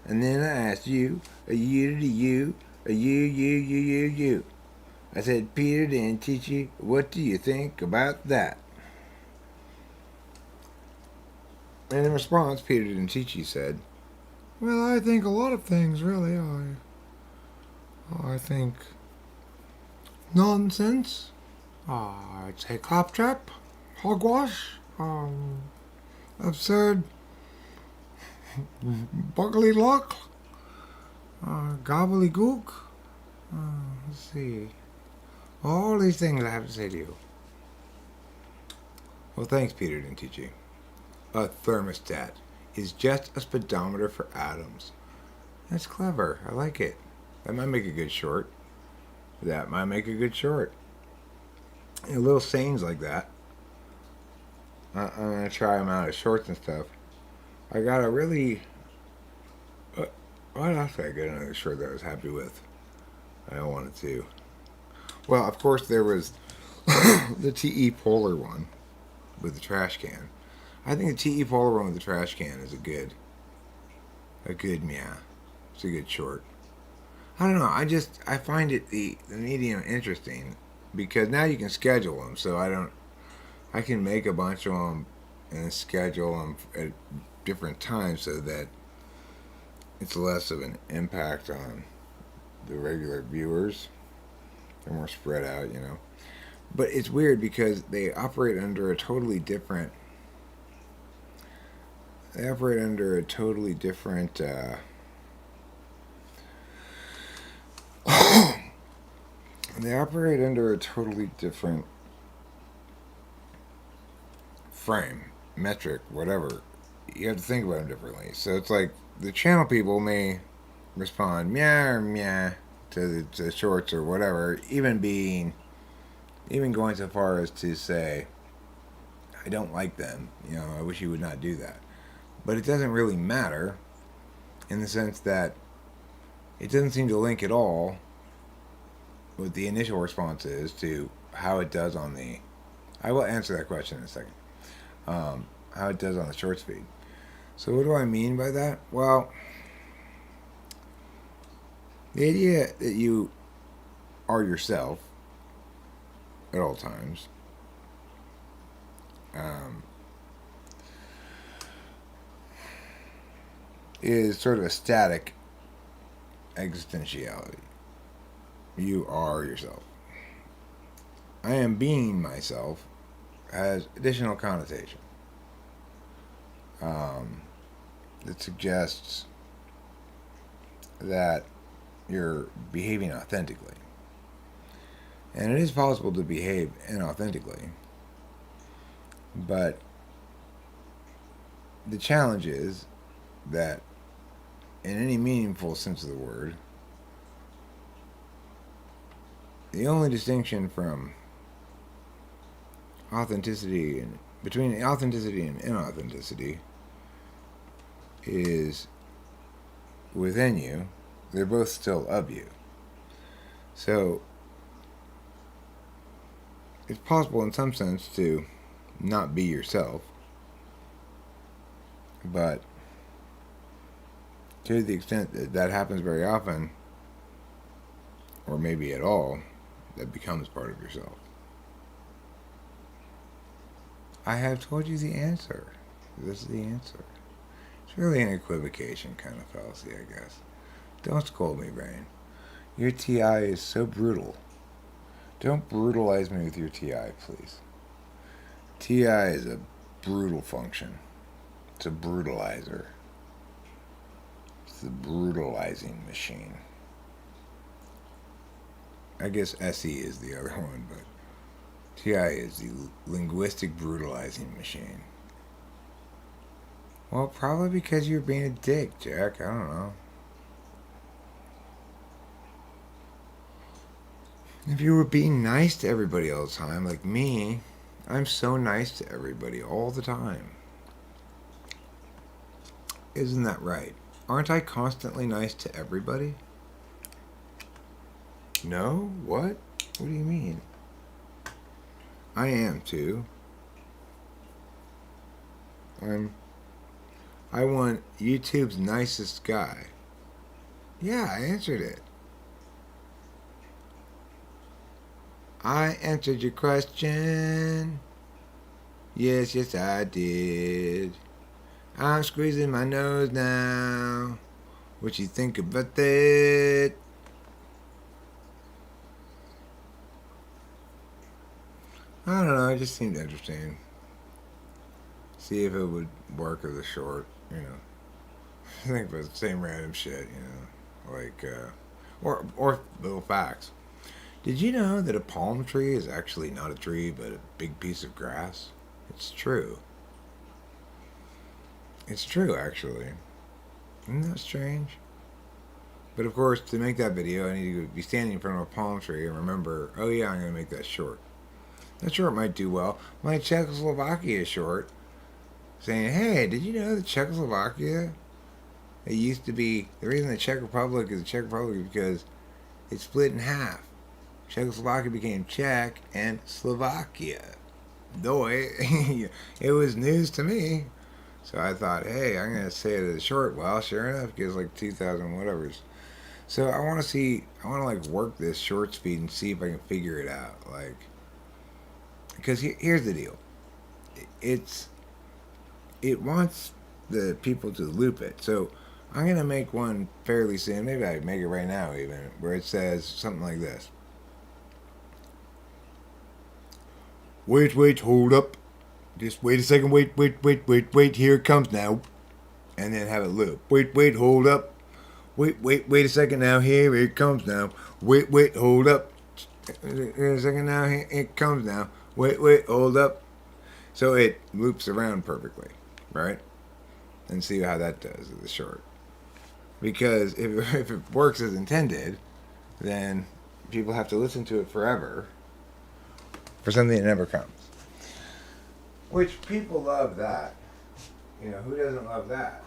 And then I asked you, a you to you, a you. I said, Peter didn't teach you. What do you think about that? And in response, Peter didn't teach you said, well, I think a lot of things, really. I think nonsense. I'd say claptrap, hogwash, absurd, buggly luck, gobbledygook. Let's see. All these things I have to say to you. Well, thanks, Peter didn't teach you. A thermostat is just a speedometer for atoms. That's clever. I like it. That might make a good short. Little sayings like that. I'm going to try them out as shorts and stuff. I got a really... what else did I get another short that I was happy with? I wanted to. Well, of course, there was the TE Polar one with the trash can. I think the TE Polar one with the trash can is a good meow. It's a good short. I don't know. I find it the medium interesting because now you can schedule them. So I can make a bunch of them and schedule them at different times so that it's less of an impact on the regular viewers. They're more spread out, you know. But it's weird because they operate under a totally different. They operate under a totally different. They operate under a totally different frame, metric, whatever. You have to think about them differently. So it's like the channel people may respond meow or meow to the shorts or whatever, even going so far as to say, I don't like them. You know, I wish you would not do that. But it doesn't really matter in the sense that it doesn't seem to link at all what the initial response is to how it does on the... I will answer that question in a second. How it does on the shorts feed. So what do I mean by that? Well, the idea that you are yourself at all times um, is sort of a static existentiality. You are yourself. I am being myself has additional connotation that suggests that you're behaving authentically. And it is possible to behave inauthentically, but the challenge is that, in any meaningful sense of the word, the only distinction from authenticity and between authenticity and inauthenticity is within you. They're both still of you. So it's possible in some sense to not be yourself, but to the extent that that happens very often, or maybe at all, that becomes part of yourself. I have told you the answer. This is the answer. It's really an equivocation kind of fallacy, I guess. Don't scold me, Brain. Your TI is so brutal. Don't brutalize me with your TI, please. TI is a brutal function. It's a brutalizer. It's the brutalizing machine. I guess SE is the other one, but TI is the linguistic brutalizing machine. Well, probably because you're being a dick, Jack. I don't know. If you were being nice to everybody all the time, like me, I'm so nice to everybody all the time. Isn't that right? Aren't I constantly nice to everybody? No? What? What do you mean? I am too. I want YouTube's nicest guy. Yeah, I answered it. I answered your question. Yes, yes, I did. I'm squeezing my nose now. What you think about that? I don't know, it just seemed interesting. See if it would work as a short, you know. I think about the same random shit, you know. Like, or little facts. Did you know that a palm tree is actually not a tree, but a big piece of grass? It's true. It's true, actually. Isn't that strange? But of course, to make that video, I need to be standing in front of a palm tree and remember, oh yeah, I'm going to make that short. That short might do well. My Czechoslovakia short, saying, hey, did you know that Czechoslovakia, it used to be, the reason the Czech Republic is the Czech Republic is because it split in half. Czechoslovakia became Czech and Slovakia. Though it was news to me. So I thought, hey, I'm going to say it as a short. Well, sure enough, it gives like 2,000 whatevers. So I want to like work this short speed and see if I can figure it out. Like, because here's the deal. It wants the people to loop it. So I'm going to make one fairly soon. Maybe I make it right now even, where it says something like this. Wait, hold up. Just wait a second, wait, here it comes now. And then have it loop. Wait, hold up. Wait a second now, here it comes now. Wait, hold up. Wait a second now, here it comes now. Wait, hold up. So it loops around perfectly, right? And see how that does as a short. Because if it works as intended, then people have to listen to it forever for something that never comes. Which people love that. You know, who doesn't love that?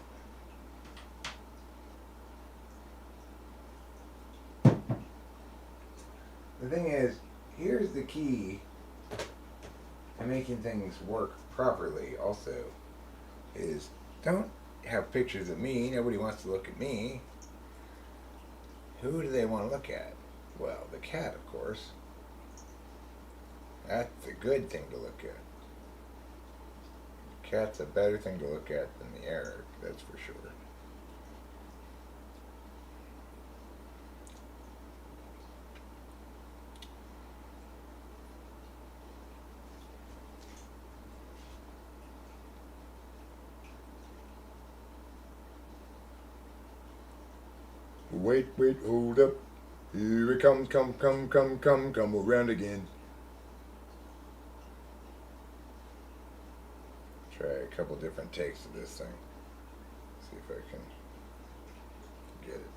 The thing is, here's the key to making things work properly also, is don't have pictures of me. Nobody wants to look at me. Who do they want to look at? Well, the cat, of course. That's a good thing to look at. Cat's a better thing to look at than the air, that's for sure. Wait, wait, hold up. Here it comes, come around again. Try a couple different takes of this thing. See if I can get it.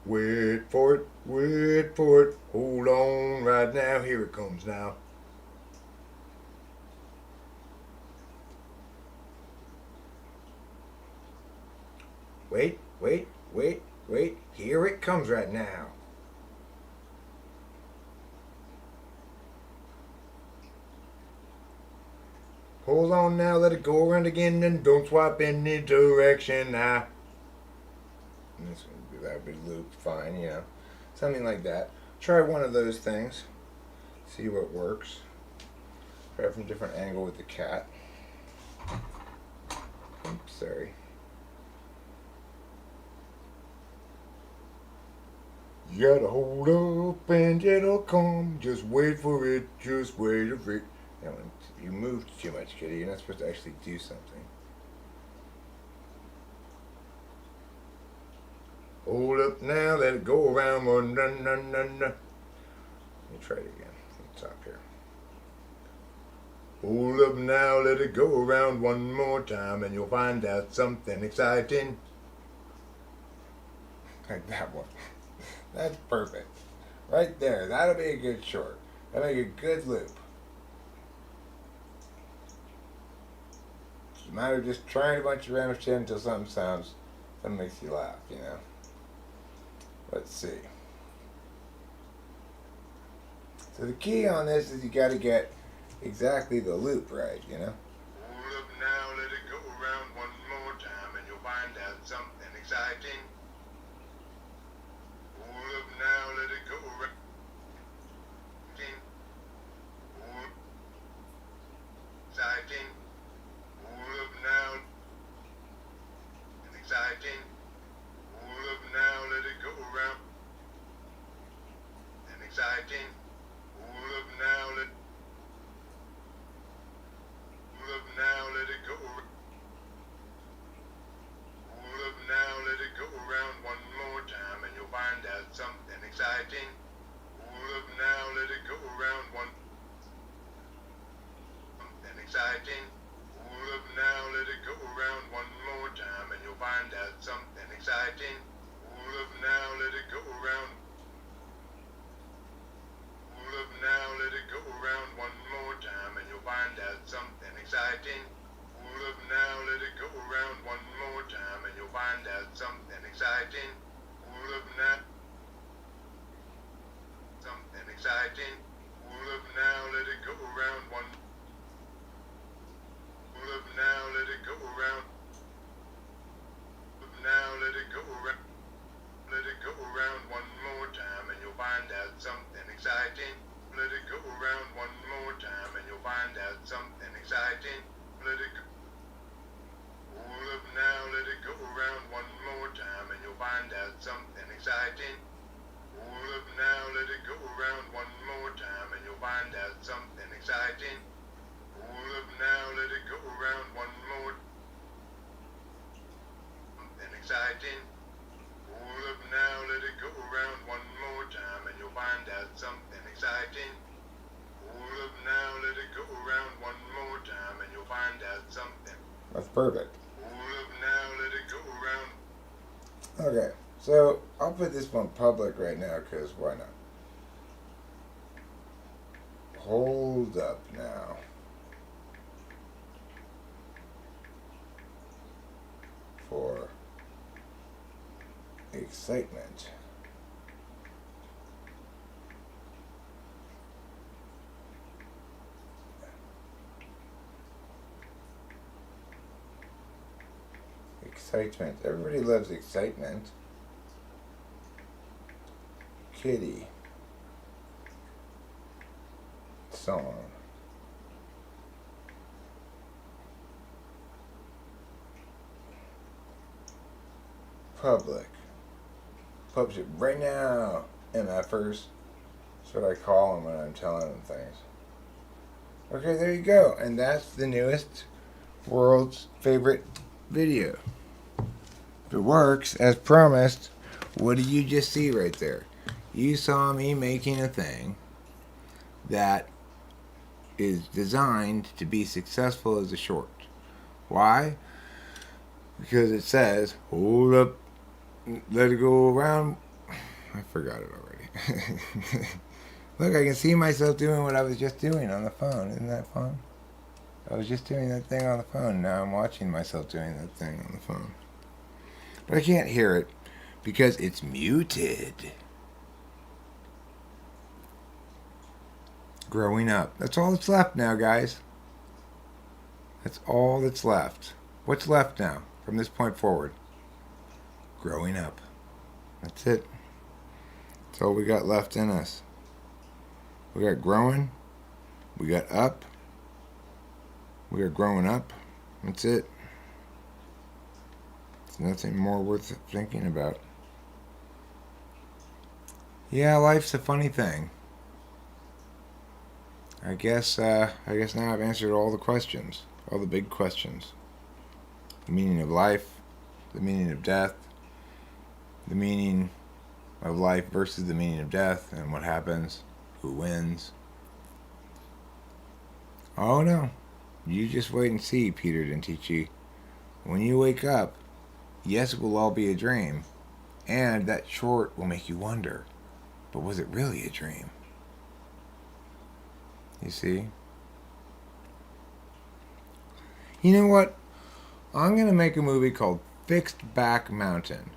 Wait for it, hold on right now, here it comes now. Wait, here it comes right now. Hold on now, let it go around again, and don't swap any direction now. That would be looped fine, you know. Something like that. Try one of those things. See what works. Try from a different angle with the cat. Oops, sorry. You gotta hold up and it'll come. Just wait for it, just wait for it. You moved too much, kitty. You're not supposed to actually do something. Hold up now, let it go around. Let me try it again from the top here. Hold up now, let it go around one more time, and you'll find out something exciting. Like that one. That's perfect. Right there. That'll be a good short. That'll make a good loop. It's a matter of just trying a bunch of random shit until something makes you laugh, you know. Let's see. So the key on this is you got to get exactly the loop right, you know. Hold up now, let it go around one more time, and you'll find out something exciting. Hold up now, let it go around. Exciting. Hold up now. Exciting. Hold up now, let it go around. And exciting. Hold up now, let it go around. Hold up now, let it go around one more time, and you'll find out something exciting. Hold up now, let it go around something exciting. Hold up now, let it go around one more time, and you'll find out something exciting. Hold up now, let it go around. Hold up now, let it go around one more time, and you'll find out something exciting. Hold up now, let it go around one more time, and you'll find out something exciting. Hold up now. Something exciting. Hold up now, let it go around one. Hold up now, let it go around. Hold up now, let it go around. Let it go around one more time, and you'll find out something exciting. Let it go around one more time, and you'll find out something exciting. Let it go. Hold up now, let it go around one more time, and you'll find out something exciting. Hold up now, let it go around one more time, and you'll find out something exciting. Hold up now, let it go around one more. Something exciting. Hold up now, let it go around one more time, and you'll find out something exciting. Hold up now, let it go around one more time, and you'll find out something. That's perfect. Hold up now, let it go around. Okay, so I'll put this one public right now, because why not? Hold up now. For excitement. Excitement. Everybody loves excitement. Kitty. Song. public. Publish it right now, MFers. That's what I call them when I'm telling them things. Okay, there you go. And that's the newest world's favorite video. If it works, as promised, what did you just see right there? You saw me making a thing that is designed to be successful as a short. Why? Because it says, hold up, let it go around. I forgot it already. Look, I can see myself doing what I was just doing on the phone. Isn't that fun? I was just doing that thing on the phone. Now I'm watching myself doing that thing on the phone. But I can't hear it because it's muted. Growing up. That's all that's left now, guys. That's all that's left. What's left now from this point forward? Growing up. That's it. That's all we got left in us. We got growing. We got up. We are growing up. That's it. It's nothing more worth thinking about. Yeah, life's a funny thing. I guess now I've answered all the questions. All the big questions. The meaning of life. The meaning of death. The meaning of life versus the meaning of death. And what happens. Who wins. Oh no. You just wait and see, Peter Dentici. When you wake up, yes, it will all be a dream. And that short will make you wonder, but was it really a dream? You see? You know what? I'm going to make a movie called Fixed Back Mountain,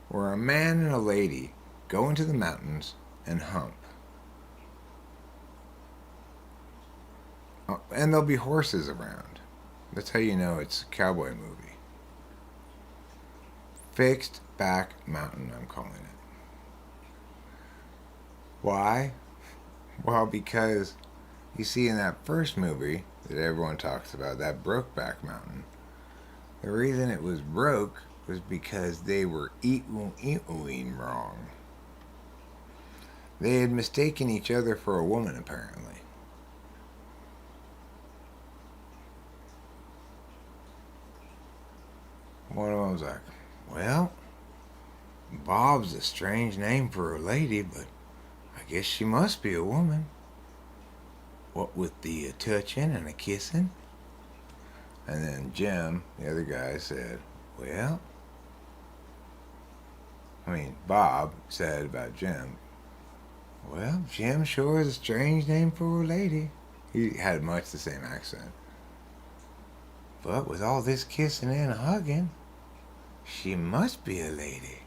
where a man and a lady go into the mountains and hump. And there'll be horses around. That's how you know it's a cowboy movie. Fixed Back Mountain, I'm calling it. Why? Well, because you see in that first movie that everyone talks about, that Brokeback Mountain, the reason it was broke was because they were eating wrong. They had mistaken each other for a woman, apparently. One of them was like, well, Bob's a strange name for a lady, but I guess she must be a woman. What with the touching and the kissing? And then Jim, the other guy, said, well, Bob said about Jim, well, Jim sure is a strange name for a lady. He had much the same accent. But with all this kissing and hugging, she must be a lady.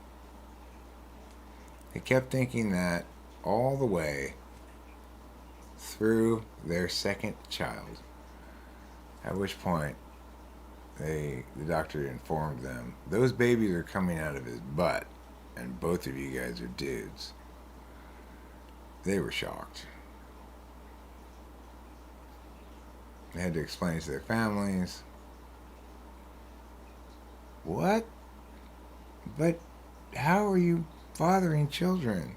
They kept thinking that all the way through their second child. At which point, the doctor informed them, those babies are coming out of his butt, and both of you guys are dudes. They were shocked. They had to explain to their families. What? But how are you fathering children?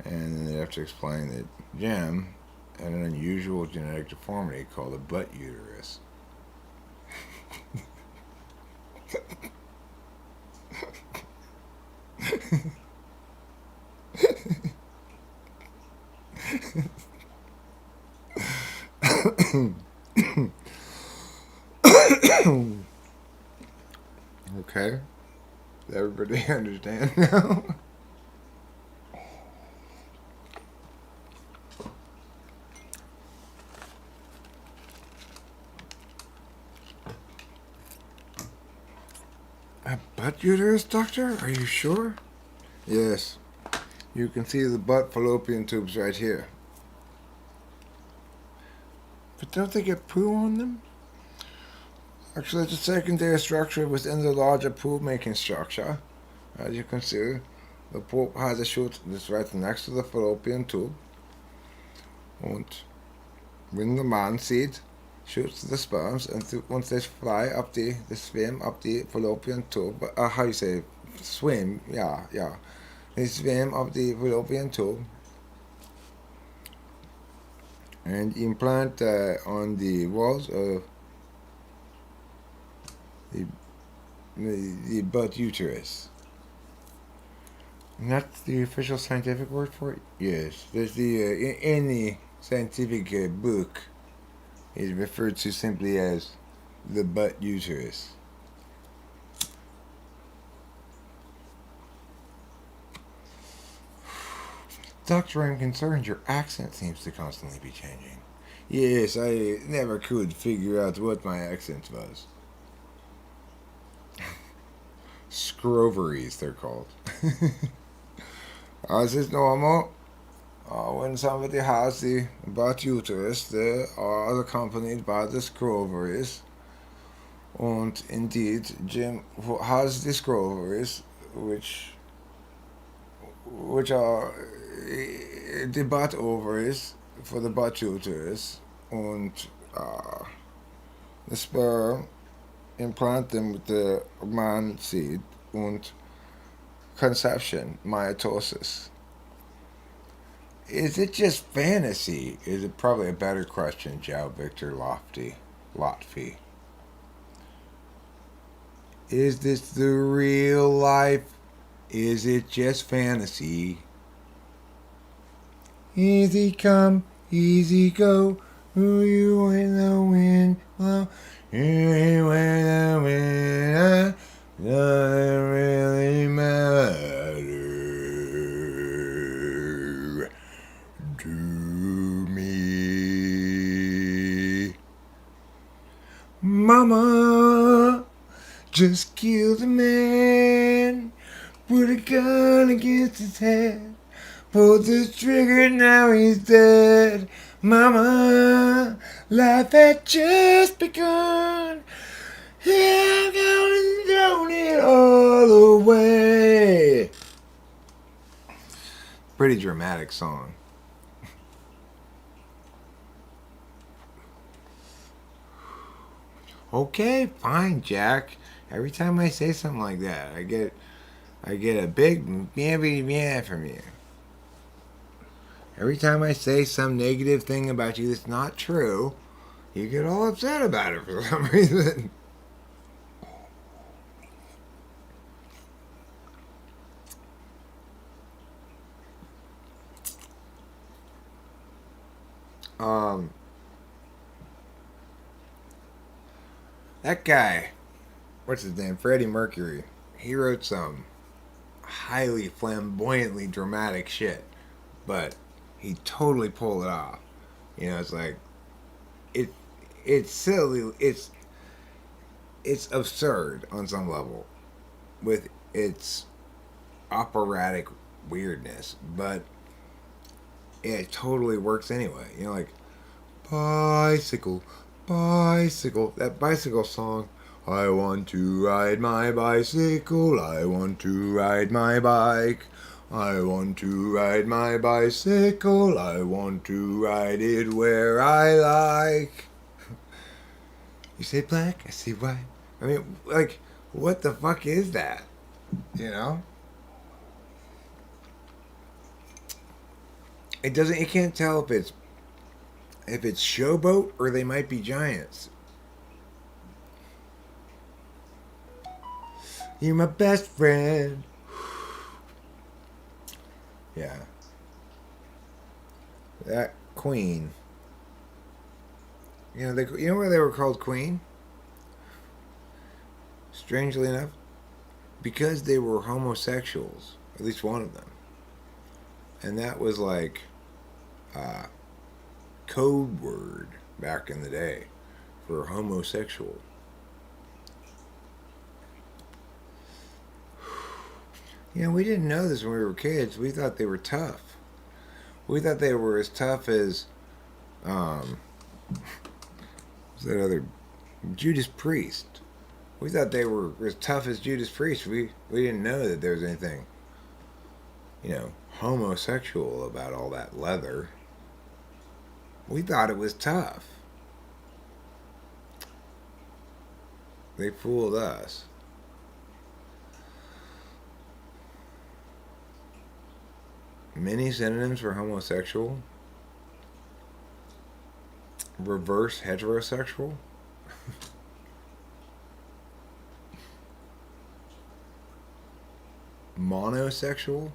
And then they have to explain that Jim had an unusual genetic deformity called a butt uterus. Okay? Does everybody understand now? A butt uterus, doctor? Are you sure? Yes. You can see the butt fallopian tubes right here. But don't they get poo on them? Actually, it's a secondary structure within the larger poo-making structure. As you can see, the poop has a chute that's right next to the fallopian tube. And when the man sieht, shoots the sperms, and once they fly up they swim up the fallopian tube. How you say swim? Yeah, yeah. They swim up the fallopian tube and implant on the walls of the, the butt uterus. And that's the official scientific word for it? Yes. There's the, in any scientific book, is referred to simply as the butt uterus. Doctor, I'm concerned your accent seems to constantly be changing. Yes, I never could figure out what my accent was. Scroveries, they're called. As is normal, when somebody has the butt uterus, they are accompanied by the scroveries. And indeed, Jim has the scroveries, which are the butt ovaries for the butt uterus, and the sperm implant them with the man seed, and conception, mitosis. Is it just fantasy? Is it probably a better question, Joe Victor Lotfi? Is this the real life? Is it just fantasy? Easy come, easy go. Who you in the wind blow? You where the wind doesn't really matter to me. Mama just killed a man. Put a gun against his head. Pulled the trigger, now he's dead. Mama, life had just begun. Yeah, I've gone and thrown it all away. Pretty dramatic song. Okay, fine, Jack. Every time I say something like that, I get a big meow from you. Every time I say some negative thing about you that's not true, you get all upset about it for some reason. That guy, what's his name? Freddie Mercury. He wrote some highly flamboyantly dramatic shit, but he totally pulled it off. You know, it's like it's silly. It's absurd on some level with its operatic weirdness, but it totally works anyway. You know, like bicycle, bicycle. That bicycle song. I want to ride my bicycle. I want to ride my bike. I want to ride my bicycle. I want to ride it where I like. You say black, I say white. I mean, like, what the fuck is that? You know? It doesn't. You can't tell if it's showboat or they might be giants. You're my best friend. Yeah. That Queen. You know why they were called Queen? Strangely enough, because they were homosexuals. At least one of them. And that was like code word back in the day for homosexual. You know, we didn't know this when we were kids. We thought they were tough. We thought they were as tough as, what's that other, Judas Priest. We thought they were as tough as Judas Priest. We didn't know that there was anything, you know, homosexual about all that leather. We thought it was tough. They fooled us. Many synonyms for homosexual. Reverse heterosexual. Monosexual.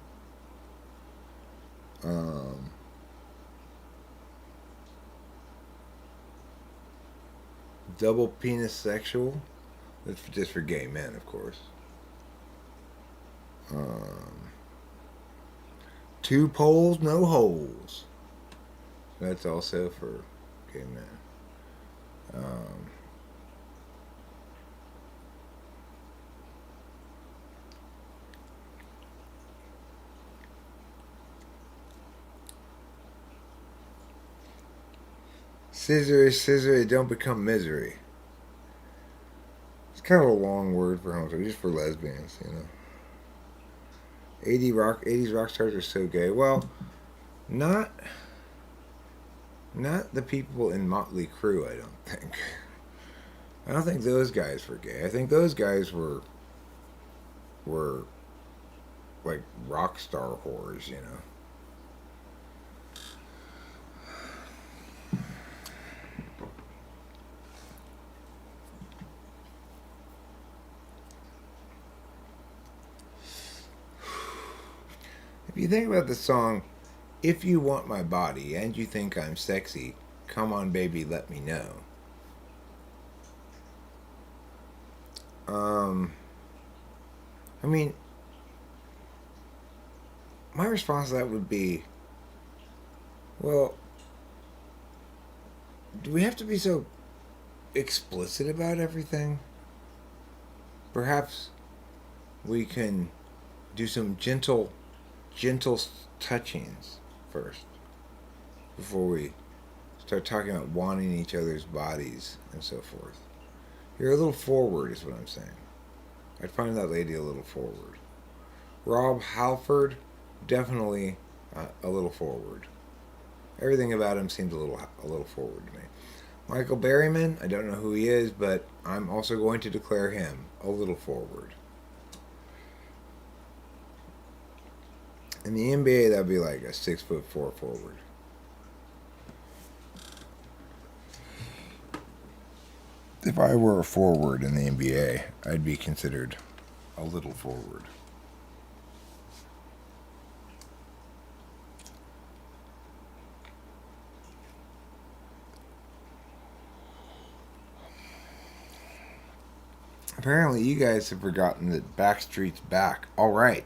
Double penis sexual. That's just for gay men, of course. Two poles, no holes. That's also for gay men. Scissory, scissory, don't become misery. It's kind of a long word for homosexuals, just for lesbians, you know. 80s rock stars are so gay. Well, not the people in Motley Crue, I don't think. I don't think those guys were gay. I think those guys were like rock star whores, you know. If you think about the song, "If You Want My Body and You Think I'm Sexy, Come On Baby, Let Me Know." I mean, my response to that would be, well, do we have to be so explicit about everything? Perhaps we can do some gentle touchings first before we start talking about wanting each other's bodies and so forth. You're a little forward is what I'm saying. I'd find that lady a little forward. Rob Halford, definitely a little forward. Everything about him seems a little forward to me. Michael Berryman, I don't know who he is, but I'm also going to declare him a little forward. In the NBA, that'd be like a 6'4" forward. If I were a forward in the NBA, I'd be considered a little forward. Apparently, you guys have forgotten that Backstreet's back. All right.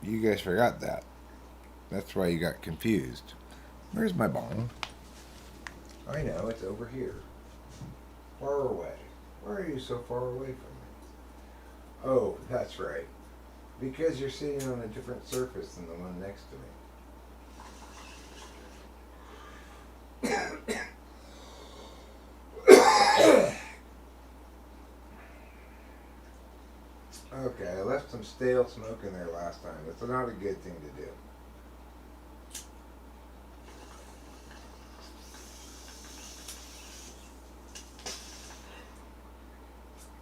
You guys forgot that. That's why you got confused. Where's my bong? I know, it's over here. Far away. Why are you so far away from me? Oh, that's right. Because you're sitting on a different surface than the one next to me. Okay, I left some stale smoke in there last time. That's not a good thing to do.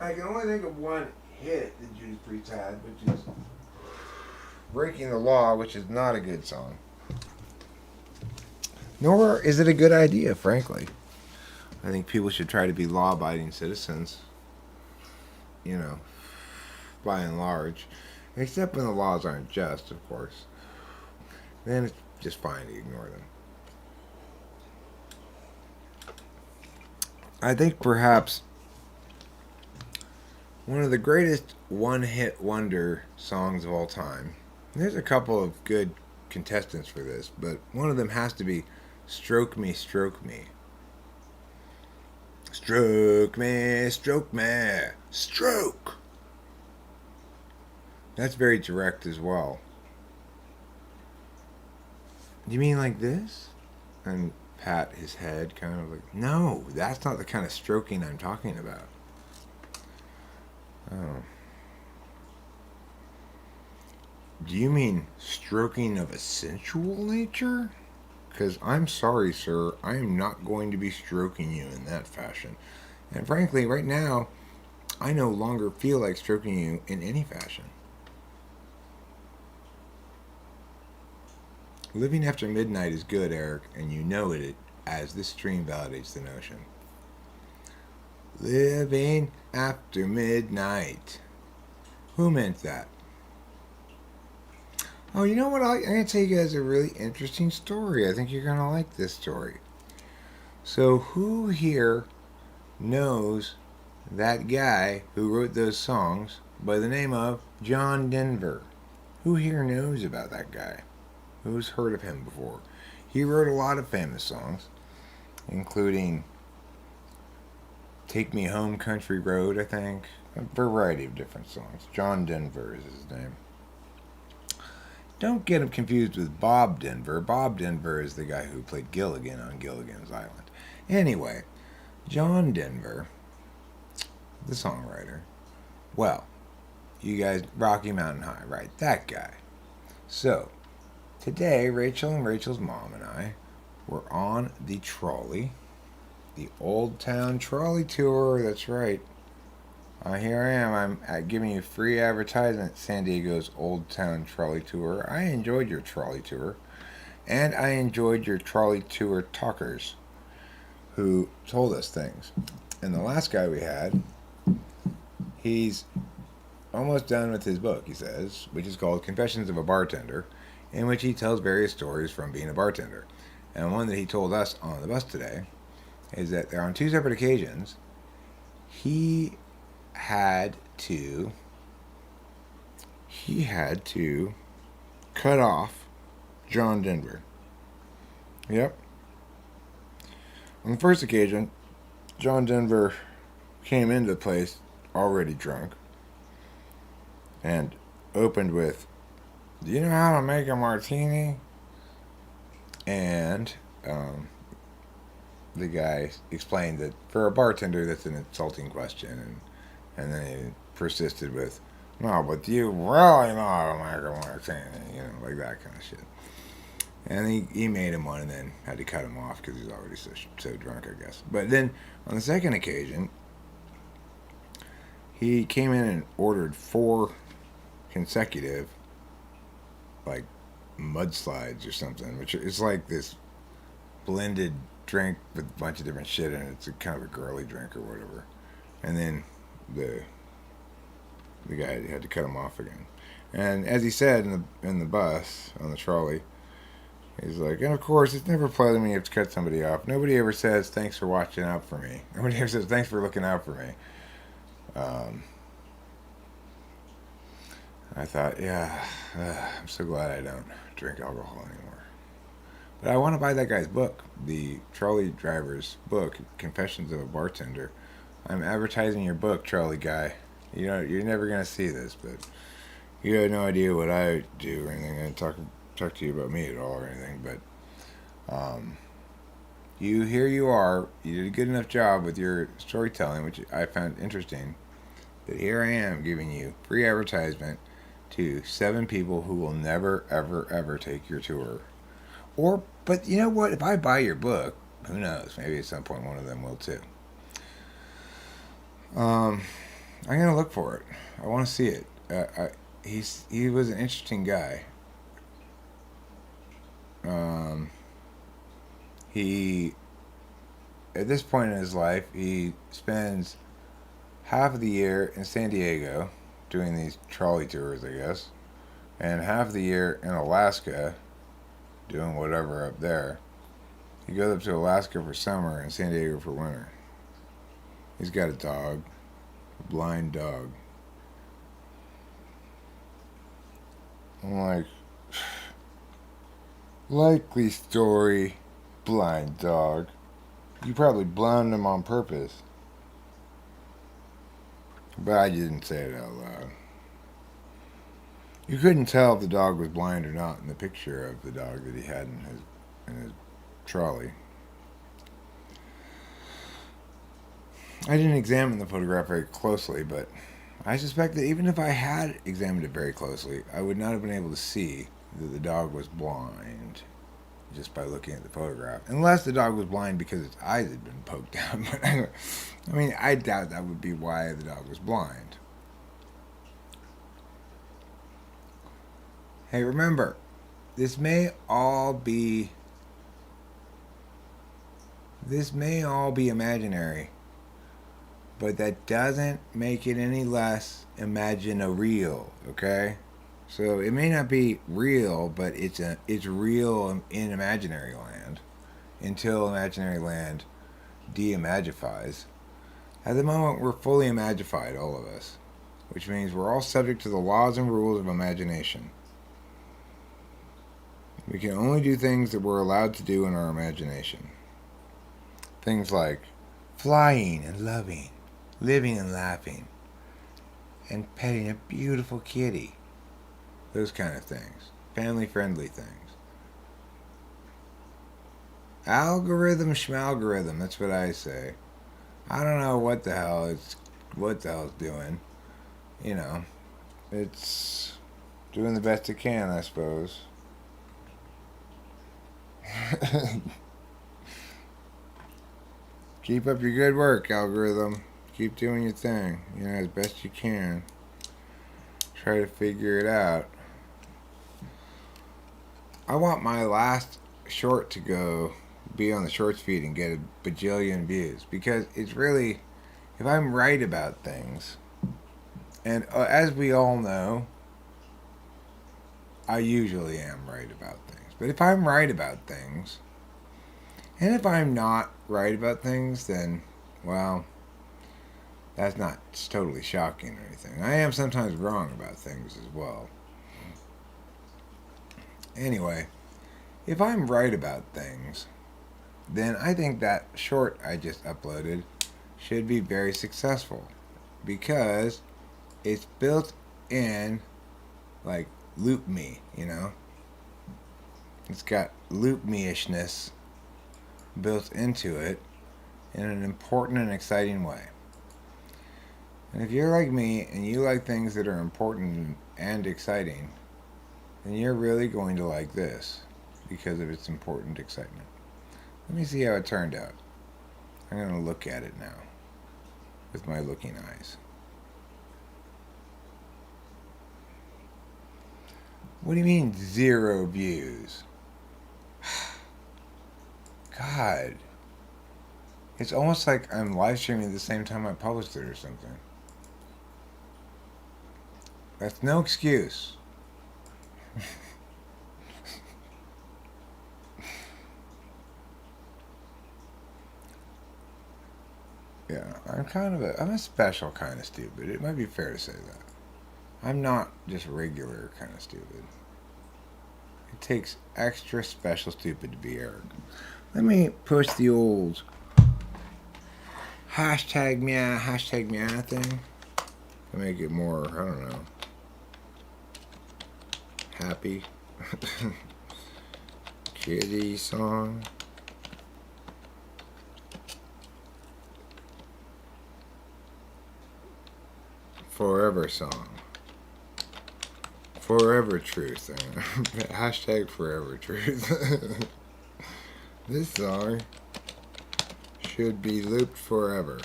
I can only think of one hit that Judas Priest had, which is Breaking the Law, which is not a good song. Nor is it a good idea, frankly. I think people should try to be law-abiding citizens, you know, by and large. Except when the laws aren't just, of course. Then it's just fine to ignore them. I think perhaps one of the greatest one-hit wonder songs of all time. There's a couple of good contestants for this, but one of them has to be Stroke Me, Stroke Me. Stroke me, stroke me, stroke! That's very direct as well. You mean like this? And pat his head, kind of like, no, that's not the kind of stroking I'm talking about. Oh. Do you mean stroking of a sensual nature? Because I'm sorry, sir, I am not going to be stroking you in that fashion. And frankly, right now, I no longer feel like stroking you in any fashion. Living after midnight is good, Eric, and you know it, as this stream validates the notion. Living after midnight. Who meant that? Oh, you know what? I'm going to tell you guys a really interesting story. I think you're going to like this story. So, who here knows that guy who wrote those songs by the name of John Denver? Who here knows about that guy? Who's heard of him before? He wrote a lot of famous songs, including Take Me Home Country Road, I think. A variety of different songs. John Denver is his name. Don't get him confused with Bob Denver. Bob Denver is the guy who played Gilligan on Gilligan's Island. Anyway, John Denver, the songwriter. Well, you guys, Rocky Mountain High, right? That guy. So, today, Rachel and Rachel's mom and I were on the trolley, the Old Town Trolley Tour. That's right. Here I am. I'm giving you free advertisement. San Diego's Old Town Trolley Tour. I enjoyed your trolley tour, and I enjoyed your trolley tour talkers who told us things. And the last guy we had, he's almost done with his book, he says, which is called Confessions of a Bartender, in which he tells various stories from being a bartender. And one that he told us on the bus today is that on two separate occasions, he had to cut off John Denver. Yep. On the first occasion, John Denver came into the place already drunk and opened with, "Do you know how to make a martini?" And the guy explained that for a bartender that's an insulting question, and then he persisted with, "No, but do you really know how to make a martini?" You know, like that kind of shit. And he made him one and then had to cut him off because he was already so drunk, I guess. But then on the second occasion, he came in and ordered 4 consecutive, like, mudslides or something, which is like this blended drink with a bunch of different shit in it. It's a kind of a girly drink or whatever. And then the guy had to cut him off again. And as he said in the bus on the trolley, he's like, and of course, it's never pleasant when you have to cut somebody off. Nobody ever says thanks for watching out for me. Nobody ever says thanks for looking out for me. I thought, yeah, I'm so glad I don't drink alcohol anymore. But I want to buy that guy's book, the trolley driver's book, Confessions of a Bartender. I'm advertising your book, trolley guy. You know, you're never gonna see this, but you have no idea what I do or anything. I talk to you about me at all or anything. But here you are. You did a good enough job with your storytelling, which I found interesting. That here I am giving you free advertisement to 7 people who will never, ever, ever take your tour. But you know what? If I buy your book, who knows? Maybe at some point one of them will too. I'm gonna look for it. I want to see it. He was an interesting guy. He, at this point in his life, he spends half of the year in San Diego doing these trolley tours, I guess, and half the year in Alaska doing whatever up there. He goes up to Alaska for summer and San Diego for winter. He's got a dog, a blind dog. I'm like, likely story, blind dog. You probably blind him on purpose. But I didn't say it out loud. You couldn't tell if the dog was blind or not in the picture of the dog that he had in his trolley. I didn't examine the photograph very closely, but I suspect that even if I had examined it very closely, I would not have been able to see that the dog was blind. just by looking at the photograph. Unless the dog was blind because its eyes had been poked out. But I mean, I doubt that would be why the dog was blind. Hey, remember, this may all be imaginary, but that doesn't make it any less imagine-a-real, okay? So it may not be real, but it's real in imaginary land until imaginary land de-imagifies. At the moment, we're fully imagified, all of us, which means we're all subject to the laws and rules of imagination. We can only do things that we're allowed to do in our imagination. Things like flying and loving, living and laughing, and petting a beautiful kitty. Those kind of things. Family-friendly things. Algorithm schmalgorithm, that's what I say. I don't know what the hell it's doing. You know, it's doing the best it can, I suppose. Keep up your good work, algorithm. Keep doing your thing, you know, as best you can. Try to figure it out. I want my last short to be on the shorts feed and get a bajillion views, because it's really, if I'm right about things, and as we all know, I usually am right about things, but if I'm right about things, and if I'm not right about things, then, well, that's not totally shocking or anything. I am sometimes wrong about things as well. Anyway, if I'm right about things, then I think that short I just uploaded should be very successful, because it's built in, like, loop me, you know? It's got loop me-ishness built into it in an important and exciting way. And if you're like me and you like things that are important and exciting, then you're really going to like this because of its important excitement. Let me see how it turned out. I'm going to look at it now with my looking eyes. What do you mean 0 views? God. It's almost like I'm live streaming at the same time I published it or something. That's no excuse. Yeah, I'm a special kind of stupid. It might be fair to say that. I'm not just regular kind of stupid. It takes extra special stupid to be Eric. Let me push the old hashtag meow thing. To make it more, I don't know, happy. Kitty song. Forever song. Forever truth. Hashtag forever truth. This song should be looped forever.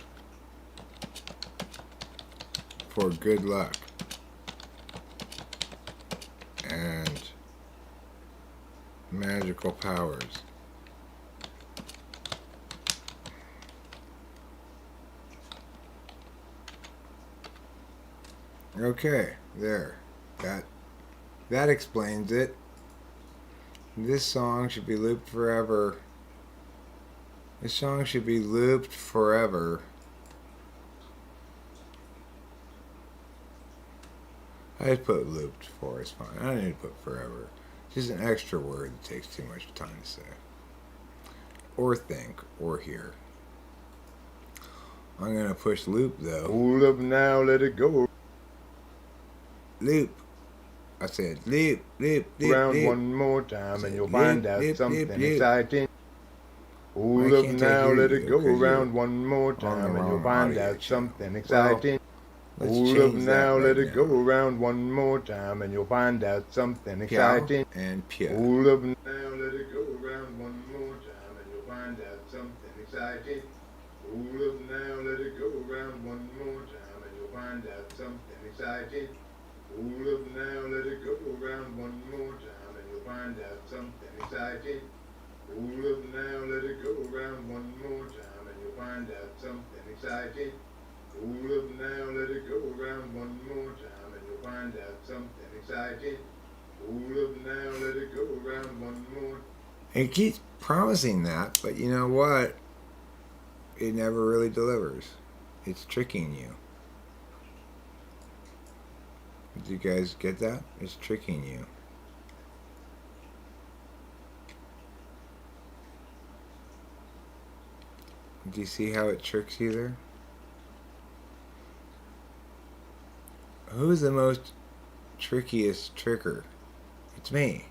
For good luck. And magical powers. Okay, there. That explains it. This song should be looped forever. This song should be looped forever. I just put looped for, it's fine. I don't need to put forever. It's just an extra word that takes too much time to say. Or think, or hear. I'm going to push loop though. Hold up now, let it go. Loop. I said loop, loop, loop, Around loop. one more time and you'll Loop, find out loop, something loop, loop. exciting. Hold I up can't now, hear let you it go. because Around you're one more on the time and you'll wrong find audio out channel. something exciting. Let's Hold up change now, that let right it go now. around one more time and you'll find out something Piao exciting. and Pia. Hold up now, let it go around one more time and you'll find out something exciting. Hold up now, let it go around one more time and you'll find out something exciting. Hold up now, let it go around one more time and you'll find out something exciting. Hold up now, let it go around one more time and you'll find out something exciting. Hold up now, let it go around one more time and you'll find out something exciting. Hold up now, let it go around one more. It keeps promising that, but you know what? It never really delivers. It's tricking you. Did you guys get that? It's tricking you. Do you see how it tricks you there? Who's the most trickiest tricker? It's me.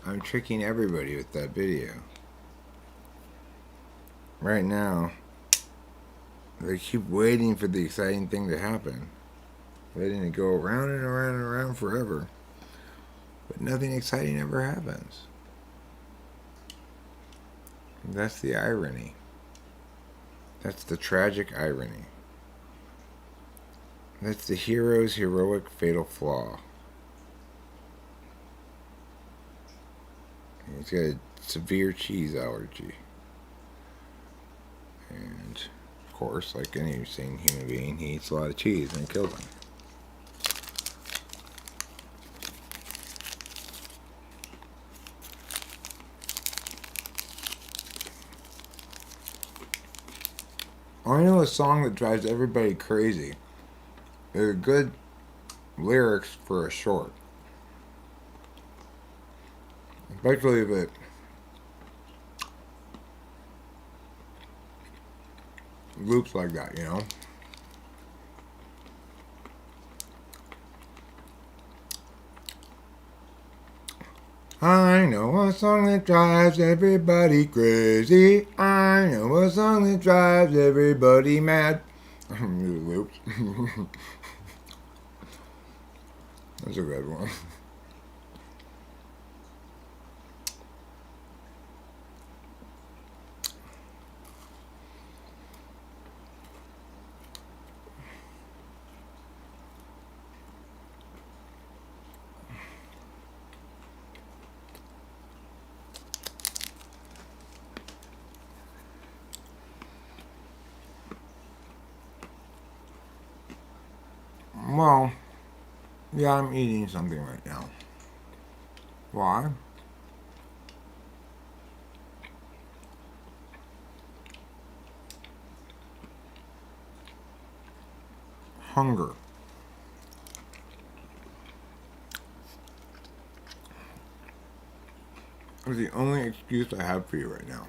I'm tricking everybody with that video. Right now, they keep waiting for the exciting thing to happen. Waiting to go around and around and around forever. But nothing exciting ever happens. That's the irony. That's the tragic irony. That's the hero's heroic fatal flaw. He's got a severe cheese allergy. And, of course, like any sane human being, he eats a lot of cheese and it kills him. I know a song that drives everybody crazy. They're good lyrics for a short. Especially if it loops like that, you know? I know a song that drives everybody crazy. I know a song that drives everybody mad. Loops. That's a good one. Well, yeah, I'm eating something right now. Why? Hunger. It's the only excuse I have for you right now.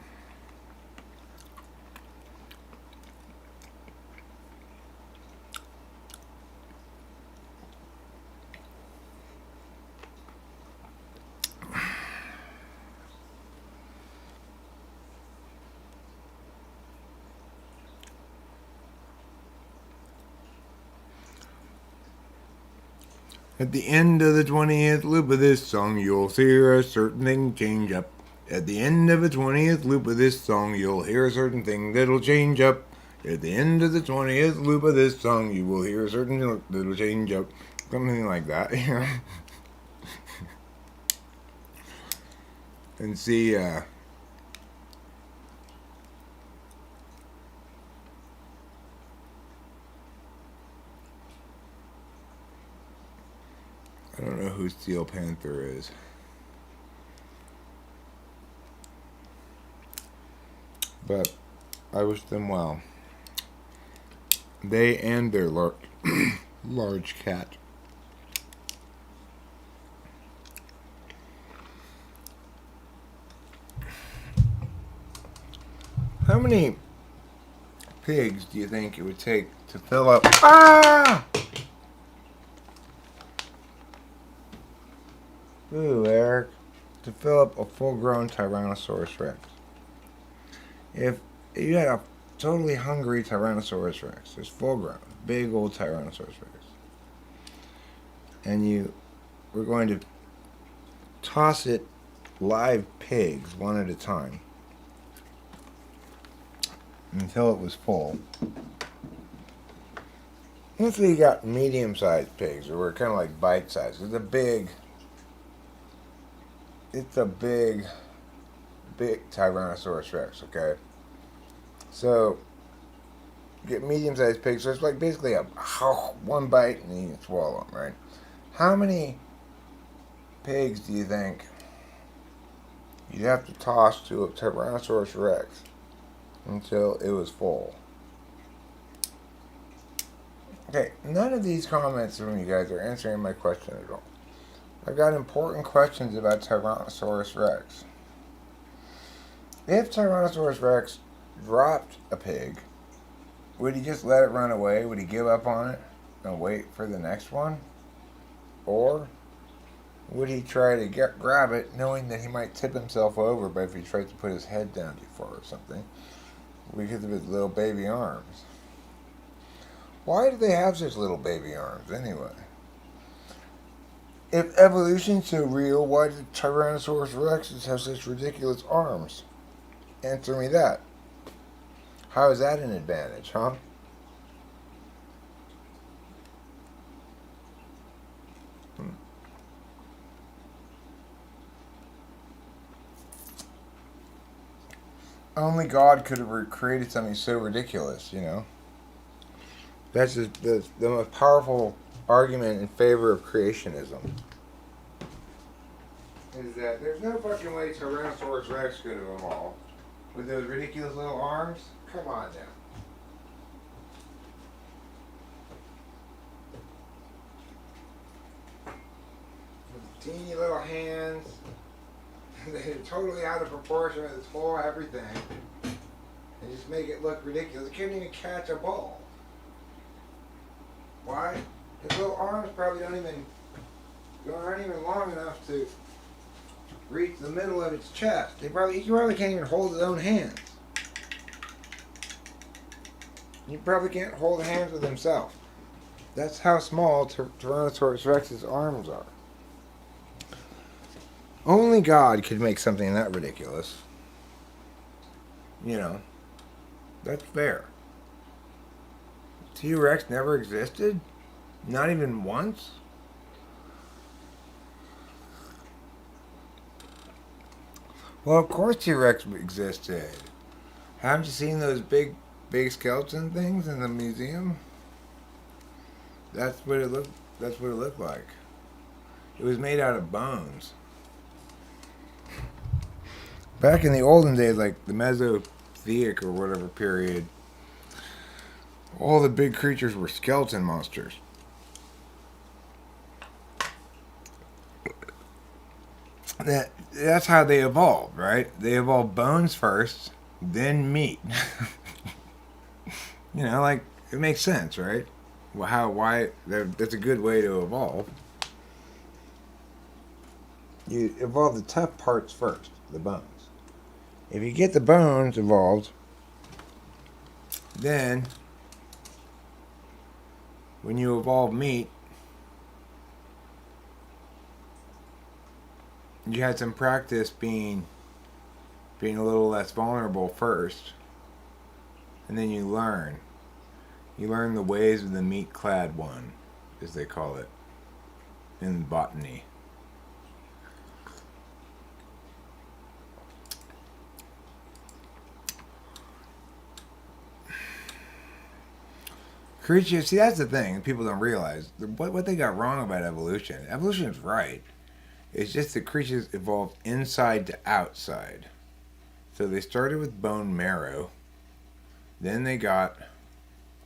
At the end of the 20th loop of this song, you'll hear a certain thing change up. At the end of the 20th loop of this song, you'll hear a certain thing that'll change up. At the end of the 20th loop of this song, you will hear a certain thing that'll change up. Something like that, you know? And see, I don't know who Steel Panther is. But I wish them well. They and their large cat. How many pigs do you think it would take to fill up? Ah! Ooh, Eric. To fill up a full-grown Tyrannosaurus Rex. If you had a totally hungry Tyrannosaurus Rex. It's full grown, big old Tyrannosaurus Rex. And we're going to toss it live pigs one at a time until it was full. Once we got medium-sized pigs, or we're kind of like bite-sized, it's a big Tyrannosaurus Rex, okay? So, you get medium-sized pigs, so it's like basically one bite and you can swallow them, right? How many pigs do you think you'd have to toss to a Tyrannosaurus Rex until it was full? Okay, none of these comments from you guys are answering my question at all. I've got important questions about Tyrannosaurus Rex. If Tyrannosaurus Rex dropped a pig, would he just let it run away? Would he give up on it and wait for the next one? Or would he try to grab it, knowing that he might tip himself over but if he tries to put his head down too far or something, because of his little baby arms? Why do they have such little baby arms anyway? If evolution's so real, why did Tyrannosaurus Rexes have such ridiculous arms? Answer me that. How is that an advantage, huh? Only God could have created something so ridiculous, you know? That's just the most powerful argument in favor of creationism. Is that there's no fucking way Tyrannosaurus Rex could have evolved with those ridiculous little arms? Come on now. With teeny little hands. They're totally out of proportion with its whole everything. And just make it look ridiculous. It can't even catch a ball. Why? His little arms probably aren't even long enough to reach the middle of its chest. He probably can't even hold his own hands. He probably can't hold hands with himself. That's how small Tyrannosaurus Rex's arms are. Only God could make something that ridiculous. You know, that's fair. T-Rex never existed? Not even once? Well, of course T-Rex existed. Haven't you seen those big skeleton things in the museum? That's what it looked like. It was made out of bones. Back in the olden days, like the Mesozoic or whatever period, all the big creatures were skeleton monsters. That's how they evolved, right? They evolved bones first, then meat. You know, like, it makes sense, right? Why? That's a good way to evolve. You evolve the tough parts first, the bones. If you get the bones evolved, then when you evolve meat, you had some practice being a little less vulnerable first, and then you learn. You learn the ways of the meat-clad one, as they call it in botany. Creatures, see, that's the thing people don't realize. What they got wrong about evolution. Evolution is right. It's just that creatures evolved inside to outside. So they started with bone marrow. Then they got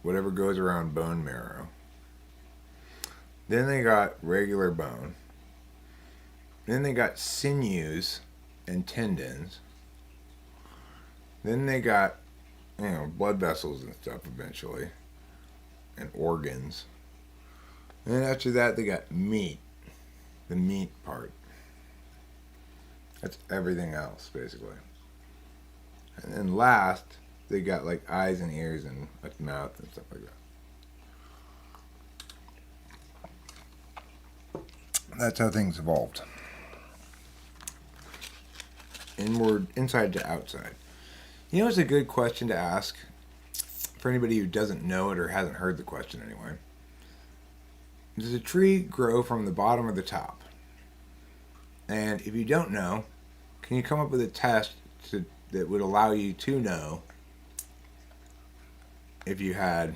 whatever goes around bone marrow. Then they got regular bone. Then they got sinews and tendons. Then they got, blood vessels and stuff eventually. And organs. And then after that they got meat. The meat part. That's everything else, basically. And then last they got like eyes and ears and a mouth and stuff like that. That's how things evolved. Inward, inside to outside. You know, it's a good question to ask for anybody who doesn't know it or hasn't heard the question anyway. Does a tree grow from the bottom or the top? And if you don't know, can you come up with a test that would allow you to know if you had,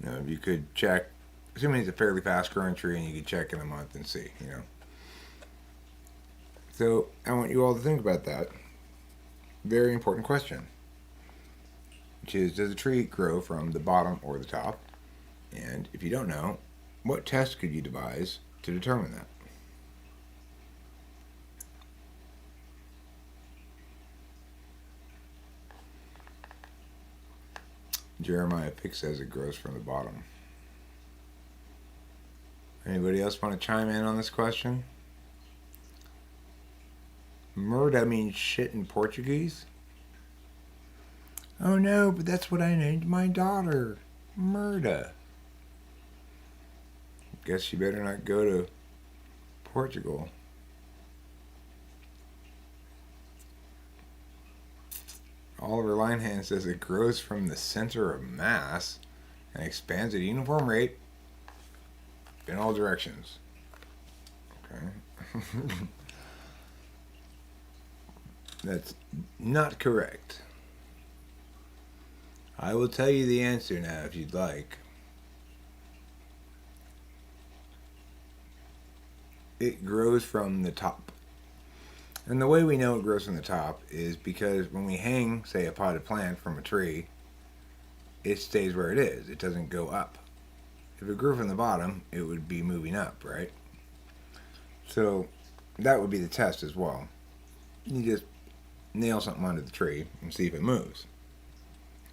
if you could check, assuming it's a fairly fast growing tree and you could check in a month and see, So I want you all to think about that. Very important question. Which is, does a tree grow from the bottom or the top? And if you don't know, what test could you devise to determine that? Jeremiah Pick says it grows from the bottom. Anybody else want to chime in on this question? Murda means shit in Portuguese? Oh no, but that's what I named my daughter. Murda. Guess you better not go to Portugal. Oliver Linehan says it grows from the center of mass and expands at a uniform rate in all directions. Okay. That's not correct. I will tell you the answer now if you'd like. It grows from the top. And the way we know it grows from the top is because when we hang, say, a potted plant from a tree, it stays where it is. It doesn't go up. If it grew from the bottom, it would be moving up, right? So that would be the test as well. You just nail something onto the tree and see if it moves.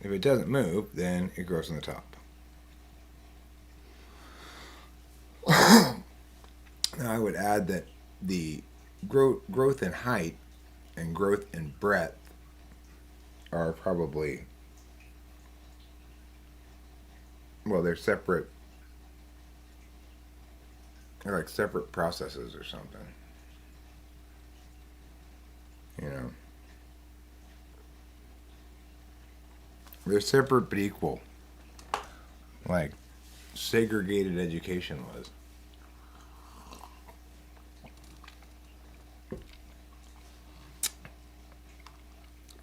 If it doesn't move, then it grows from the top. Now I would add that the growth in height and growth in breadth are probably, well, they're separate. They're like separate processes or something. They're separate but equal. Like segregated education was.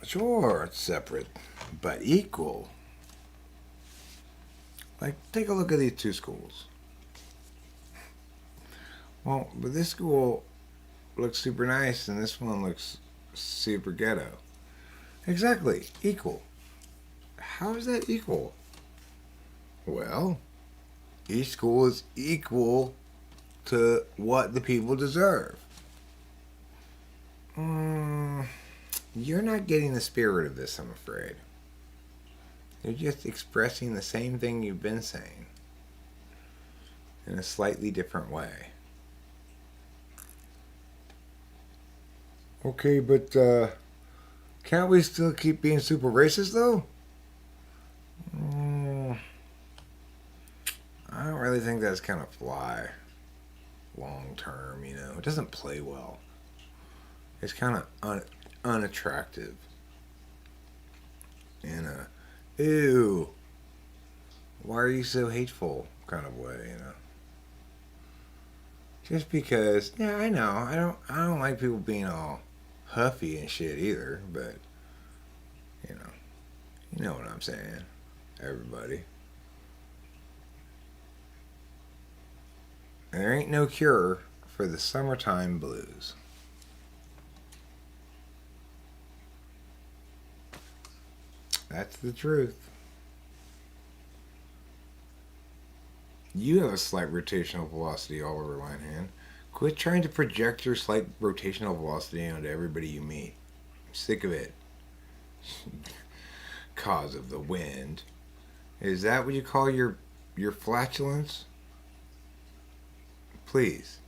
Sure, it's separate, but equal. Like, take a look at these two schools. Well, but this school looks super nice and this one looks super ghetto. Exactly, equal. How is that equal? Well, each school is equal to what the people deserve. You're not getting the spirit of this, I'm afraid. You're just expressing the same thing you've been saying in a slightly different way. Okay, but can't we still keep being super racist, though? I don't really think that's kind of fly long term, It doesn't play well. It's kind of unattractive in a ew, why are you so hateful kind of way, Just because, yeah, I know, I don't like people being all huffy and shit either, but you know what I'm saying, everybody. There ain't no cure for the summertime blues. That's the truth. You have a slight rotational velocity all over Linehan. Quit trying to project your slight rotational velocity onto everybody you meet. I'm sick of it. Cause of the wind. Is that what you call your flatulence? Please.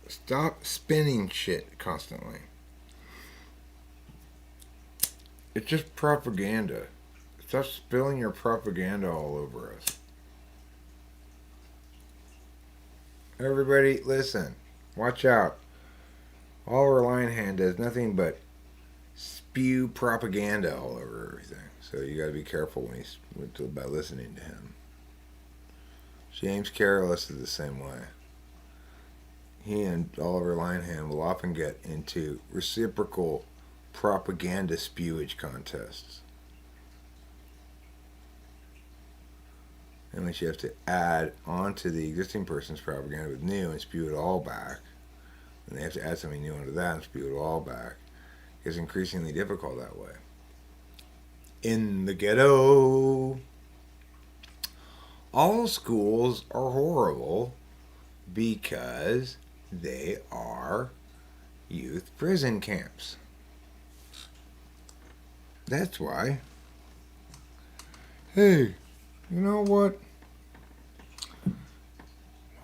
Stop spinning shit constantly. It's just propaganda. Stop spilling your propaganda all over us. Everybody, listen. Watch out. Oliver Linehan does nothing but spew propaganda all over everything. So you got to be careful about listening to him. James Careless is the same way. He and Oliver Linehan will often get into reciprocal propaganda spewage contests, in which you have to add onto the existing person's propaganda with new and spew it all back. And they have to add something new onto that and spew it all back. It's increasingly difficult that way. In the ghetto, all schools are horrible because they are youth prison camps. That's why. Hey, you know what?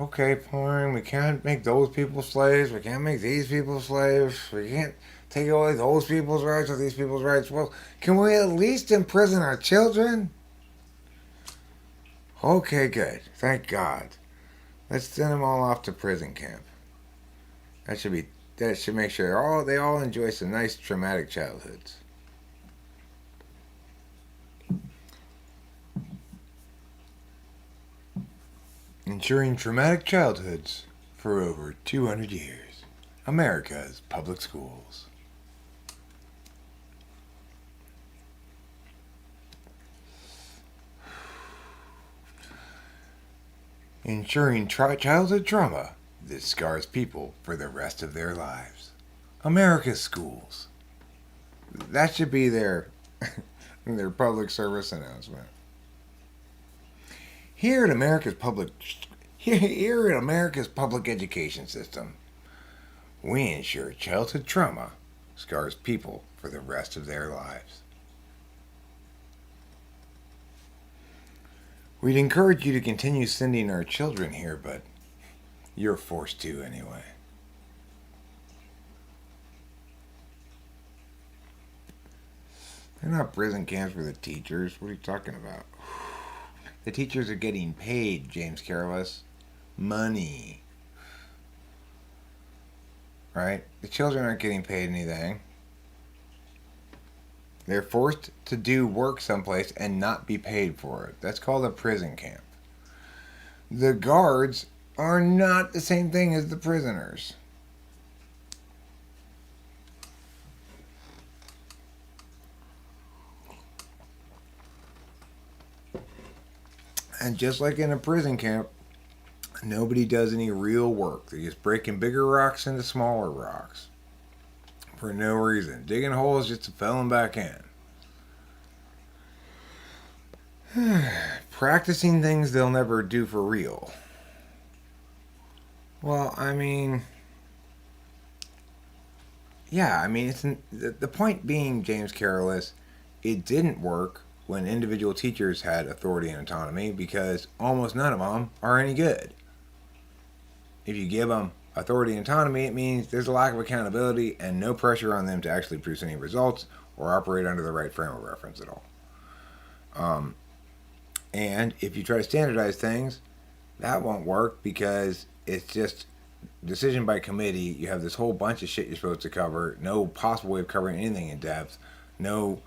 Okay, fine. We can't make those people slaves. We can't make these people slaves. We can't take away those people's rights or these people's rights. Well, can we at least imprison our children? Okay, good. Thank God. Let's send them all off to prison camp. That should make sure they all enjoy some nice traumatic childhoods. Ensuring traumatic childhoods for over 200 years. America's public schools. Ensuring childhood trauma that scars people for the rest of their lives. America's schools. That should be their public service announcement. Here in America's public education system, we ensure childhood trauma scars people for the rest of their lives. We'd encourage you to continue sending our children here, but you're forced to anyway. They're not prison camps for the teachers. What are you talking about? The teachers are getting paid, James Careless. Money. Right? The children aren't getting paid anything. They're forced to do work someplace and not be paid for it. That's called a prison camp. The guards are not the same thing as the prisoners. And just like in a prison camp, nobody does any real work. They're just breaking bigger rocks into smaller rocks. For no reason. Digging holes just to fill them back in. Practicing things they'll never do for real. Well, I mean... Yeah, I mean, the point being, James Careless, it didn't work when individual teachers had authority and autonomy because almost none of them are any good. If you give them authority and autonomy, it means there's a lack of accountability and no pressure on them to actually produce any results or operate under the right frame of reference at all. And if you try to standardize things, that won't work because it's just decision by committee. You have this whole bunch of shit you're supposed to cover, no possible way of covering anything in depth, no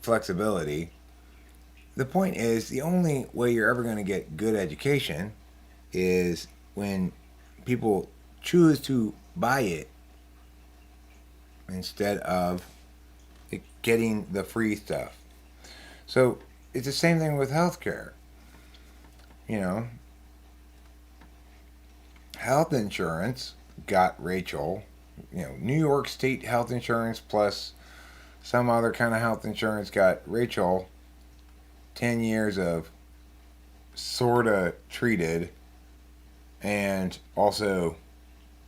flexibility. The point is, the only way you're ever going to get good education is when people choose to buy it instead of getting the free stuff. So it's the same thing with healthcare. You know, health insurance got Rachel, New York State health insurance plus some other kind of health insurance got Rachel 10 years of sorta treated and also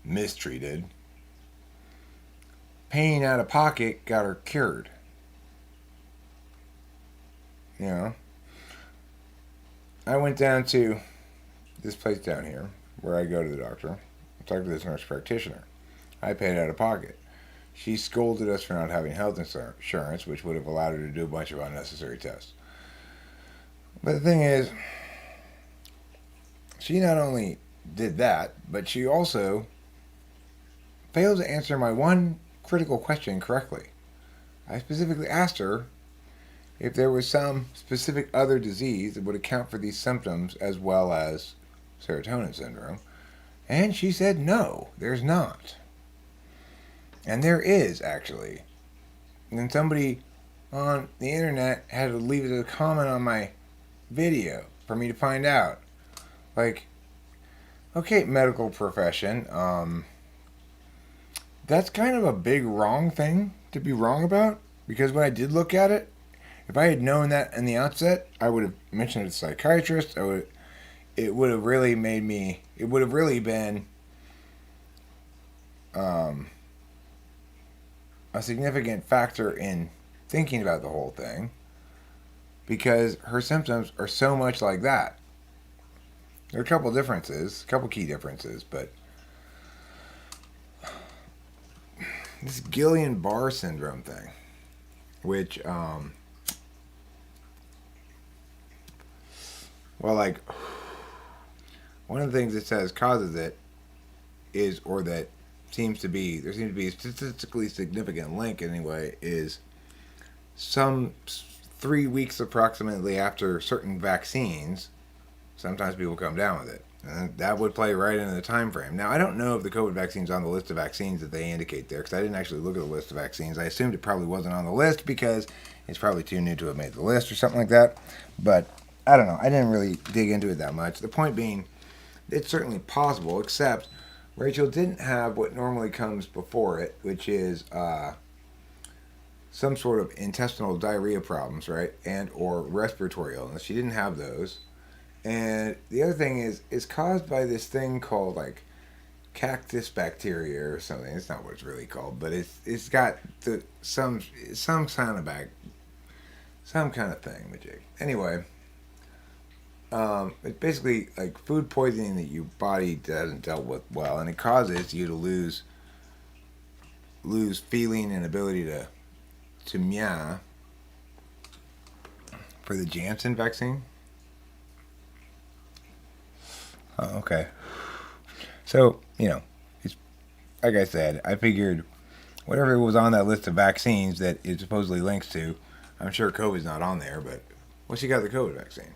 mistreated. Paying out of pocket got her cured. I went down to this place down here where I go to the doctor. I talked to this nurse practitioner. I paid out of pocket. she scolded us for not having health insurance, which would have allowed her to do a bunch of unnecessary tests. But the thing is, she not only did that, but she also failed to answer my one critical question correctly. I specifically asked her if there was some specific other disease that would account for these symptoms as well as serotonin syndrome. And she said, no, there's not. And there is, actually. And then somebody on the internet had to leave a comment on my video for me to find out. Like, okay, medical profession, that's kind of a big wrong thing to be wrong about. Because when I did look at it, if I had known that in the outset, I would have mentioned it to a psychiatrist. It would have really made me. It would have really been a significant factor in thinking about the whole thing, because her symptoms are so much like that. There are a couple key differences, but this Guillain-Barre syndrome thing, which well, like, one of the things it says causes it is, or that seems to be, there seems to be a statistically significant link anyway, is some 3 weeks approximately after certain vaccines, sometimes people come down with it. And that would play right into the time frame. Now, I don't know if the COVID vaccine's on the list of vaccines that they indicate there, because I didn't actually look at the list of vaccines. I assumed it probably wasn't on the list because it's probably too new to have made the list or something like that. But I don't know. I didn't really dig into it that much. The point being, it's certainly possible, except Rachel didn't have what normally comes before it, which is some sort of intestinal diarrhea problems, right? And or respiratory illness. She didn't have those. And the other thing is, it's caused by this thing called, like, cactus bacteria or something. It's not what it's really called, but it's got some kind of thing, Majig. Anyway, it's basically like food poisoning that your body doesn't deal with well, and it causes you to lose feeling and ability to meow for the Janssen vaccine. Oh, okay. So, it's like I said, I figured whatever was on that list of vaccines that it supposedly links to, I'm sure COVID's not on there, but well, she got the COVID vaccine.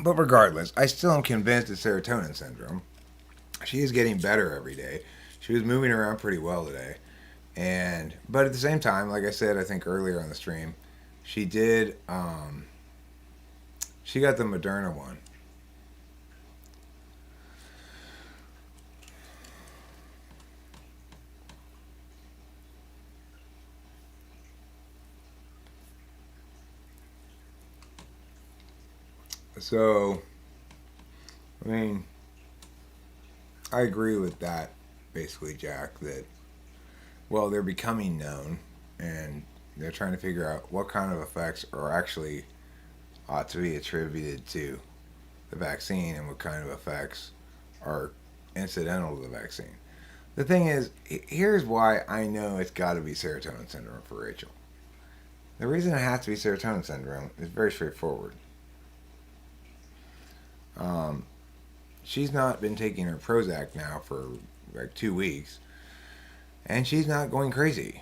But regardless, I still am convinced it's serotonin syndrome. She is getting better every day. She was moving around pretty well today. But at the same time, like I said, I think earlier on the stream, she did, she got the Moderna one. So, I mean, I agree with that, basically, Jack, that, well, they're becoming known, and they're trying to figure out what kind of effects are actually ought to be attributed to the vaccine and what kind of effects are incidental to the vaccine. The thing is, here's why I know it's got to be serotonin syndrome for Rachel. The reason it has to be serotonin syndrome is very straightforward. She's not been taking her Prozac now for like 2 weeks, and she's not going crazy.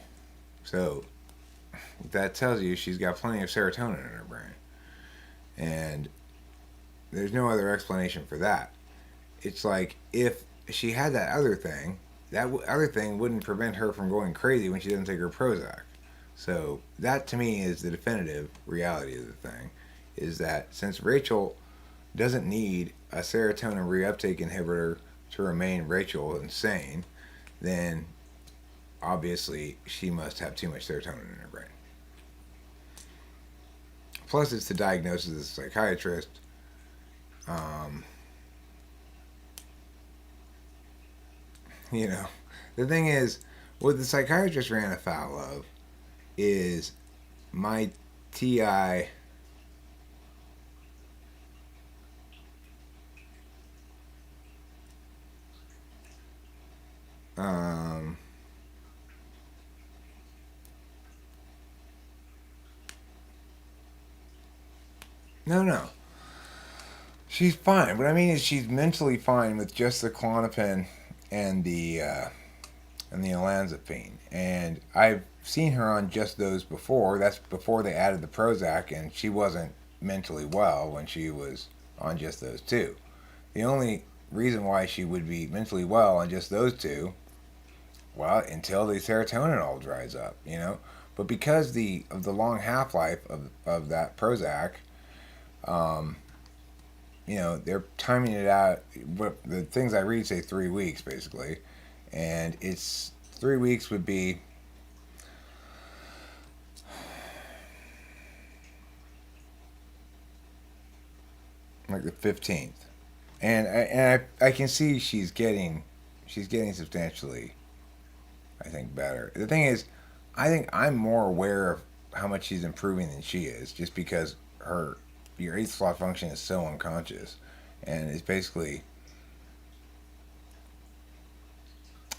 So that tells you she's got plenty of serotonin in her brain. And there's no other explanation for that. It's like, if she had that other thing wouldn't prevent her from going crazy when she doesn't take her Prozac. So that to me is the definitive reality of the thing, is that since Rachel doesn't need a serotonin reuptake inhibitor to remain Rachel and sane, then obviously she must have too much serotonin in her brain. Plus, it's the diagnosis of the psychiatrist. The thing is, what the psychiatrist ran afoul of is my TI. No, no. She's fine. What I mean is she's mentally fine with just the Klonopin and the olanzapine. And I've seen her on just those before. That's before they added the Prozac, and she wasn't mentally well when she was on just those two. The only reason why she would be mentally well on just those two, well, until the serotonin all dries up, you know. But because of the long half life of that Prozac, um, you know, they're timing it out. But the things I read say 3 weeks basically, and it's 3 weeks would be like the 15th, and I can see she's getting substantially, I think, better. The thing is, I think I'm more aware of how much she's improving than she is, just because her your eighth slot function is so unconscious, and it's basically,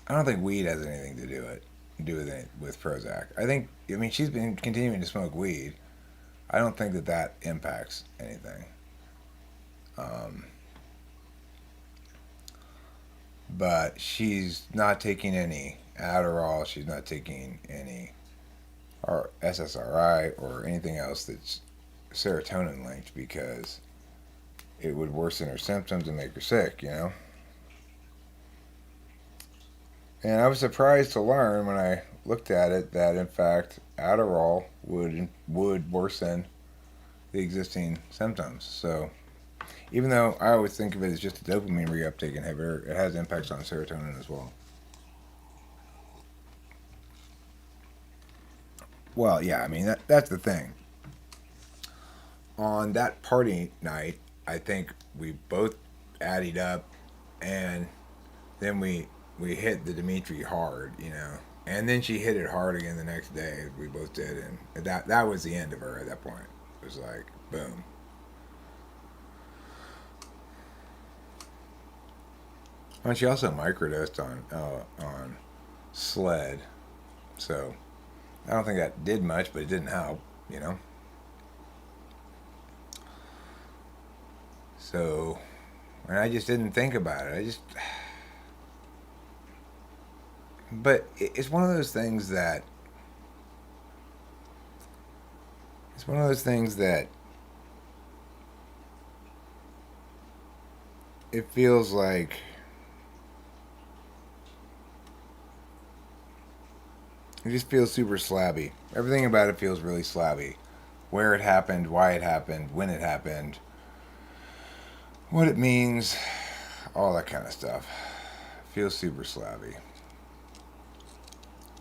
I don't think weed has anything to do with it with Prozac. I mean she's been continuing to smoke weed. I don't think that impacts anything. Um, but she's not taking any Adderall. She's not taking any or SSRI or anything else that's serotonin linked because it would worsen her symptoms and make her sick, you know? And I was surprised to learn when I looked at it that in fact Adderall would worsen the existing symptoms. So even though I always think of it as just a dopamine reuptake inhibitor, it has impacts on serotonin as well. Well, yeah, I mean that's the thing. On that party night, I think we both added up, and then we hit the Dimitri hard, you know, and then she hit it hard again the next day. We both did, and that was the end of her at that point. It was like boom. And she also microdosed on sled, so I don't think that did much, but it didn't help, you know. So, and I just didn't think about it. But it's one of those things that it's one of those things that it feels like it just feels super slabby. Everything about it feels really slabby. Where it happened, why it happened, when it happened, what it means, all that kind of stuff. Feels super slabby.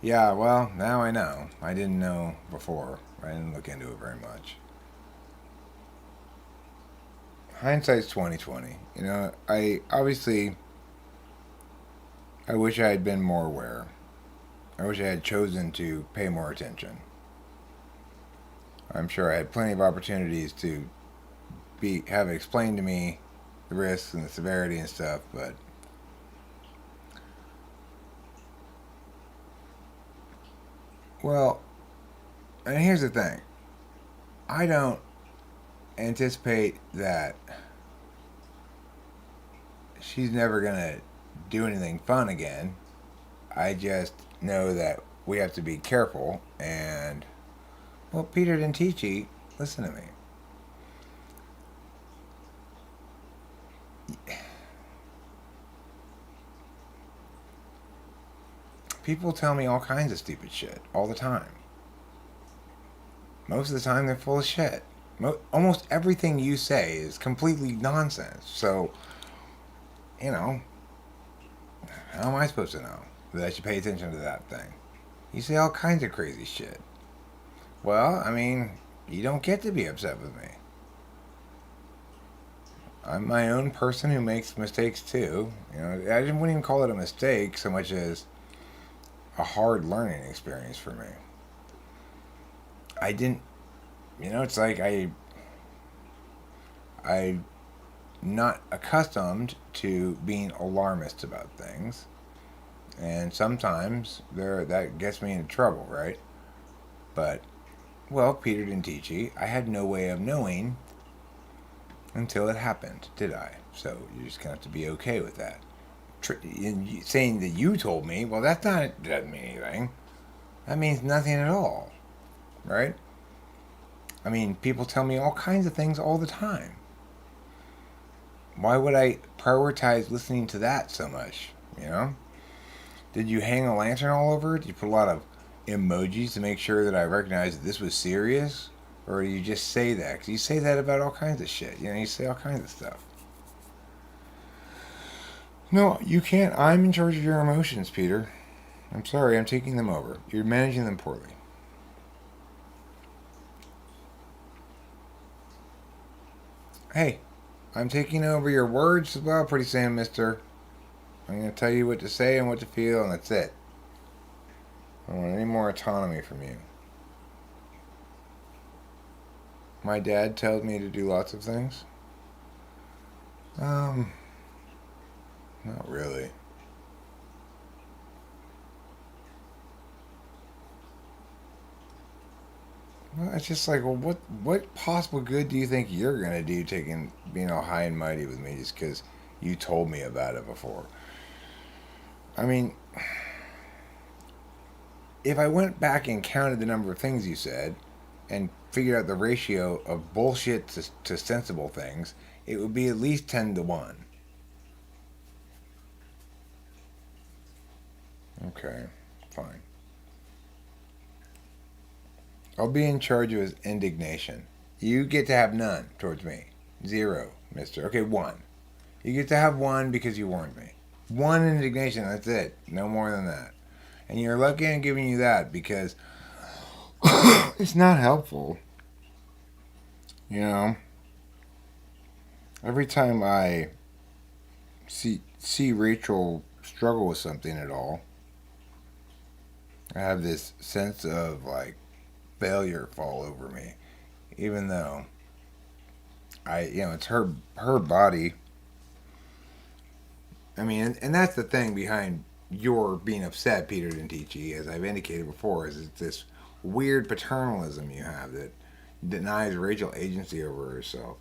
Yeah, well, now I know. I didn't know before. I didn't look into it very much. Hindsight's 2020. You know, I wish I had been more aware. I wish I had chosen to pay more attention. I'm sure I had plenty of opportunities to have it explained to me the risks and the severity and stuff, but well, and here's the thing. I don't anticipate that she's never gonna do anything fun again. I just know that we have to be careful and well, Peter didn't teach you. Listen to me. People tell me all kinds of stupid shit all the time. Most of the time, they're full of shit. Almost everything you say is completely nonsense. So, you know, how am I supposed to know that I should pay attention to that thing? You say all kinds of crazy shit. Well, I mean, you don't get to be upset with me. I'm my own person who makes mistakes too. You know, I wouldn't even call it a mistake so much as a hard learning experience for me. I didn't, you know, it's like I'm not accustomed to being alarmist about things, and sometimes that gets me into trouble, right? But well, Peter didn't teach you. I had no way of knowing until it happened, did I? So you just have to be okay with that. Saying that you told me, well, doesn't mean anything. That means nothing at all, right? I mean, people tell me all kinds of things all the time. Why would I prioritize listening to that so much, you know? Did you hang a lantern all over it? Did you put a lot of emojis to make sure that I recognized that this was serious? Or do you just say that? Because you say that about all kinds of shit. You know, you say all kinds of stuff. No, you can't. I'm in charge of your emotions, Peter. I'm sorry, I'm taking them over. You're managing them poorly. Hey, I'm taking over your words as well pretty soon, mister. I'm going to tell you what to say and what to feel, and that's it. I don't want any more autonomy from you. My dad tells me to do lots of things. Not really. Well, it's just like, well, what possible good do you think you're gonna do being all high and mighty with me just because you told me about it before? I mean, if I went back and counted the number of things you said and figured out the ratio of bullshit to sensible things, it would be at least 10 to 1. Okay, fine. I'll be in charge of his indignation. You get to have none towards me. 0, mister. Okay, 1. You get to have 1 because you warned me. 1 indignation, that's it. No more than that. And you're lucky I'm giving you that because it's not helpful. You know? Every time I see Rachel struggle with something at all, I have this sense of like failure fall over me, even though it's her body. I mean, and that's the thing behind your being upset, Peter Dentici, as I've indicated before, is it's this weird paternalism you have that denies Rachel agency over herself.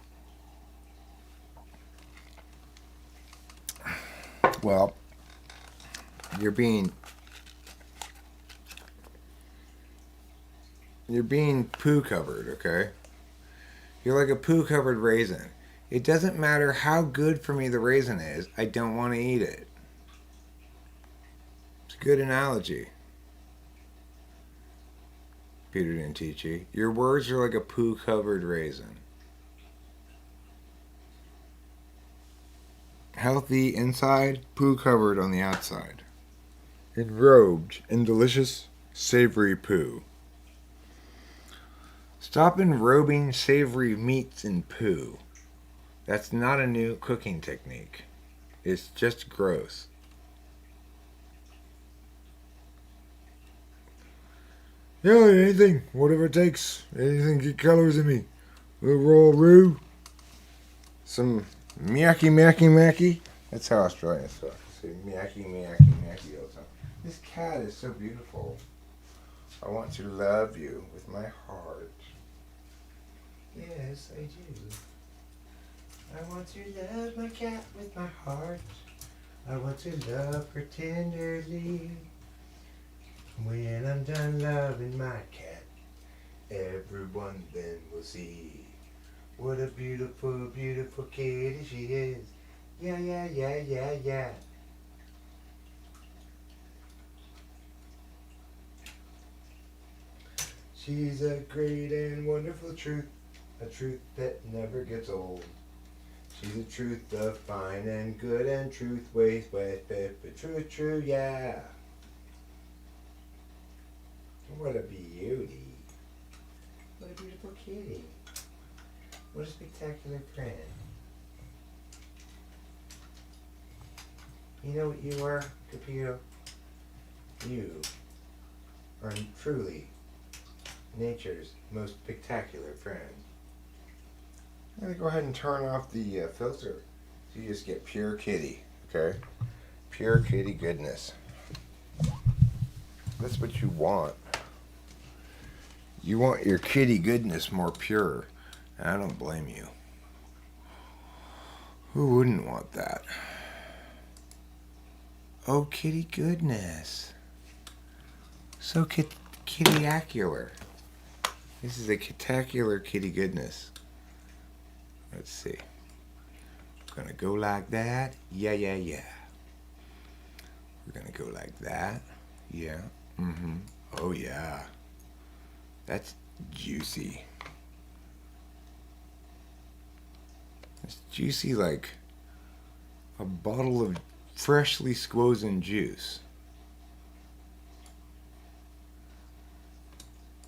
Well, you're being poo covered, okay? You're like a poo covered raisin. It doesn't matter how good for me the raisin is, I don't want to eat it. It's a good analogy. Peter Dentici. Your words are like a poo covered raisin. Healthy inside, poo covered on the outside. Enrobed in delicious, savory poo. Stop enrobing savory meats in poo. That's not a new cooking technique. It's just gross. Yeah, anything, whatever it takes. Anything get colors in me. A little raw roux. Some Miyaki. That's how Australians talk. Say Miyaki all the time. This cat is so beautiful. I want to love you with my heart. Yes, I do. I want to love my cat with my heart. I want to love her tenderly. When I'm done loving my cat, everyone then will see what a beautiful, beautiful kitty she is. Yeah. She's a great and wonderful truth, a truth that never gets old. She's a truth of fine and good and truth ways with it, but true, yeah. What a beauty. What a beautiful kitty. What a spectacular friend. You know what you are, Capito? You are truly nature's most spectacular friend. I'm going to go ahead and turn off the filter so you just get pure kitty, okay? Pure kitty goodness. That's what you want. You want your kitty goodness more pure. And I don't blame you. Who wouldn't want that? Oh, kitty goodness. So kitty-acular. This is a kitacular kitty goodness. Let's see. Gonna go like that. Yeah, yeah, yeah. We're gonna go like that. Yeah. Mm-hmm. Oh, yeah. That's juicy. It's juicy like a bottle of freshly squozen juice.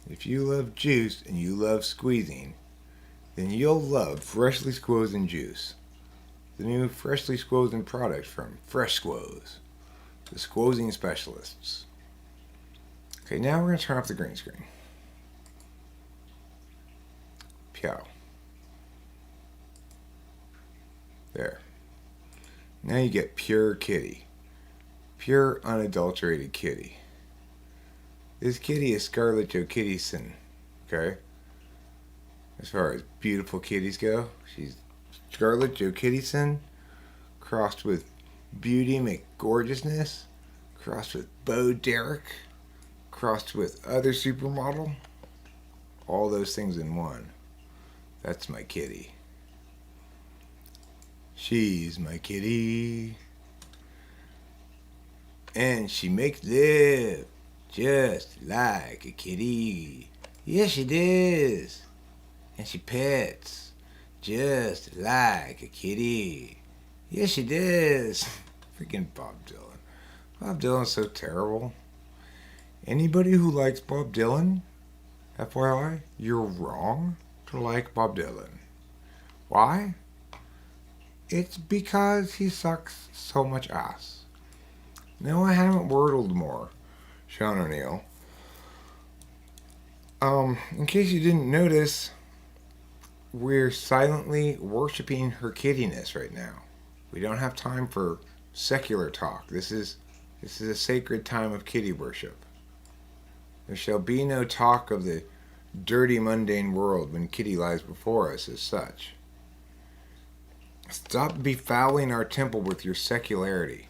If you love juice and you love squeezing, then you'll love freshly squozen juice. The new freshly squozen product from Fresh Squoze, the squozing specialists. Okay, now we're going to turn off the green screen. Pew. There. Now you get pure kitty. Pure unadulterated kitty. This kitty is Scarlett Johansson, okay? As far as beautiful kitties go, she's Scarlett Johansson crossed with Beauty McGorgeousness, crossed with Bo Derek, crossed with other supermodel. All those things in one. That's my kitty. She's my kitty. And she makes love just like a kitty. Yes, she does. And she pets just like a kitty. Yes, she does. Freaking Bob Dylan. Bob Dylan's so terrible. Anybody who likes Bob Dylan, FYI, you're wrong to like Bob Dylan. Why? It's because he sucks so much ass. No, I haven't wordled more, Sean O'Neill. In case you didn't notice, we're silently worshiping her kittiness right now. We don't have time for secular talk. This is a sacred time of kitty worship. There shall be no talk of the dirty, mundane world when kitty lies before us as such. Stop befouling our temple with your secularity.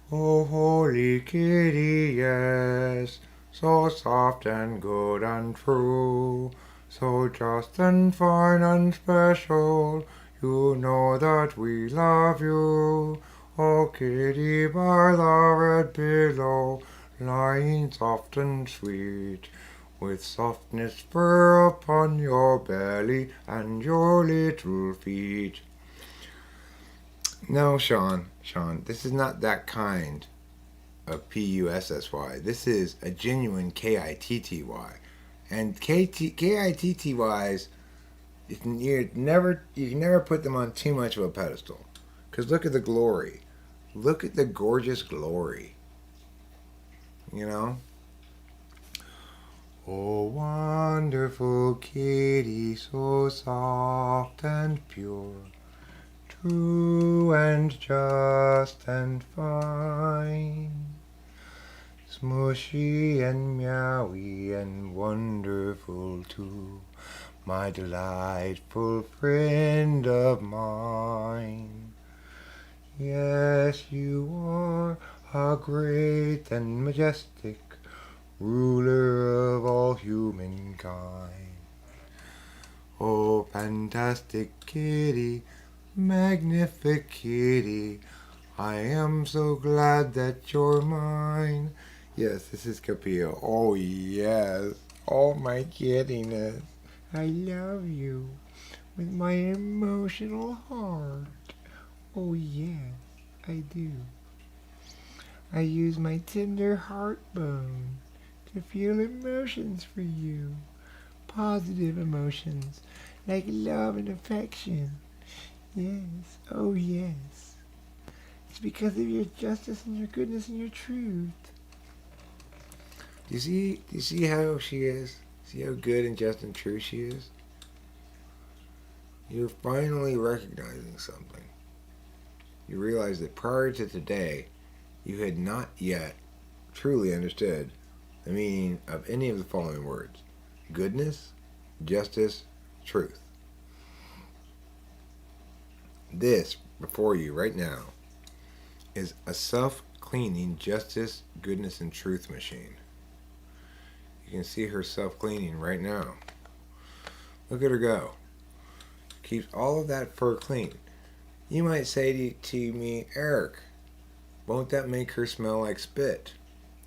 Oh, holy kitty, yes, so soft and good and true, so just and fine and special, you know that we love you. Oh, kitty by the red pillow, lying soft and sweet, with softness fur upon your belly and your little feet. No, Sean, this is not that kind of P-U-S-S-Y. This is a genuine K-I-T-T-Y. And K-I-T-T-Ys, you can never put them on too much of a pedestal. Because look at the glory. Look at the gorgeous glory. You know? Oh, wonderful kitty, so soft and pure, true and just and fine, smushy and meowy and wonderful too, my delightful friend of mine. Yes, you are a great and majestic ruler of all humankind. Oh, fantastic kitty, magnific kitty, I am so glad that you're mine. Yes, this is Capillo. Oh, yes. Oh, my kittiness. I love you with my emotional heart. Oh, yes, I do. I use my tender heart bone to feel emotions for you. Positive emotions like love and affection. Yes, oh yes. It's because of your justice and your goodness and your truth. Do you see how she is? See how good and just and true she is? You're finally recognizing something. You realize that prior to today, you had not yet truly understood the meaning of any of the following words: goodness, justice, truth. This, before you right now, is a self-cleaning justice, goodness, and truth machine. You can see her self-cleaning right now. Look at her go. Keeps all of that fur clean. You might say to me, Eric, won't that make her smell like spit?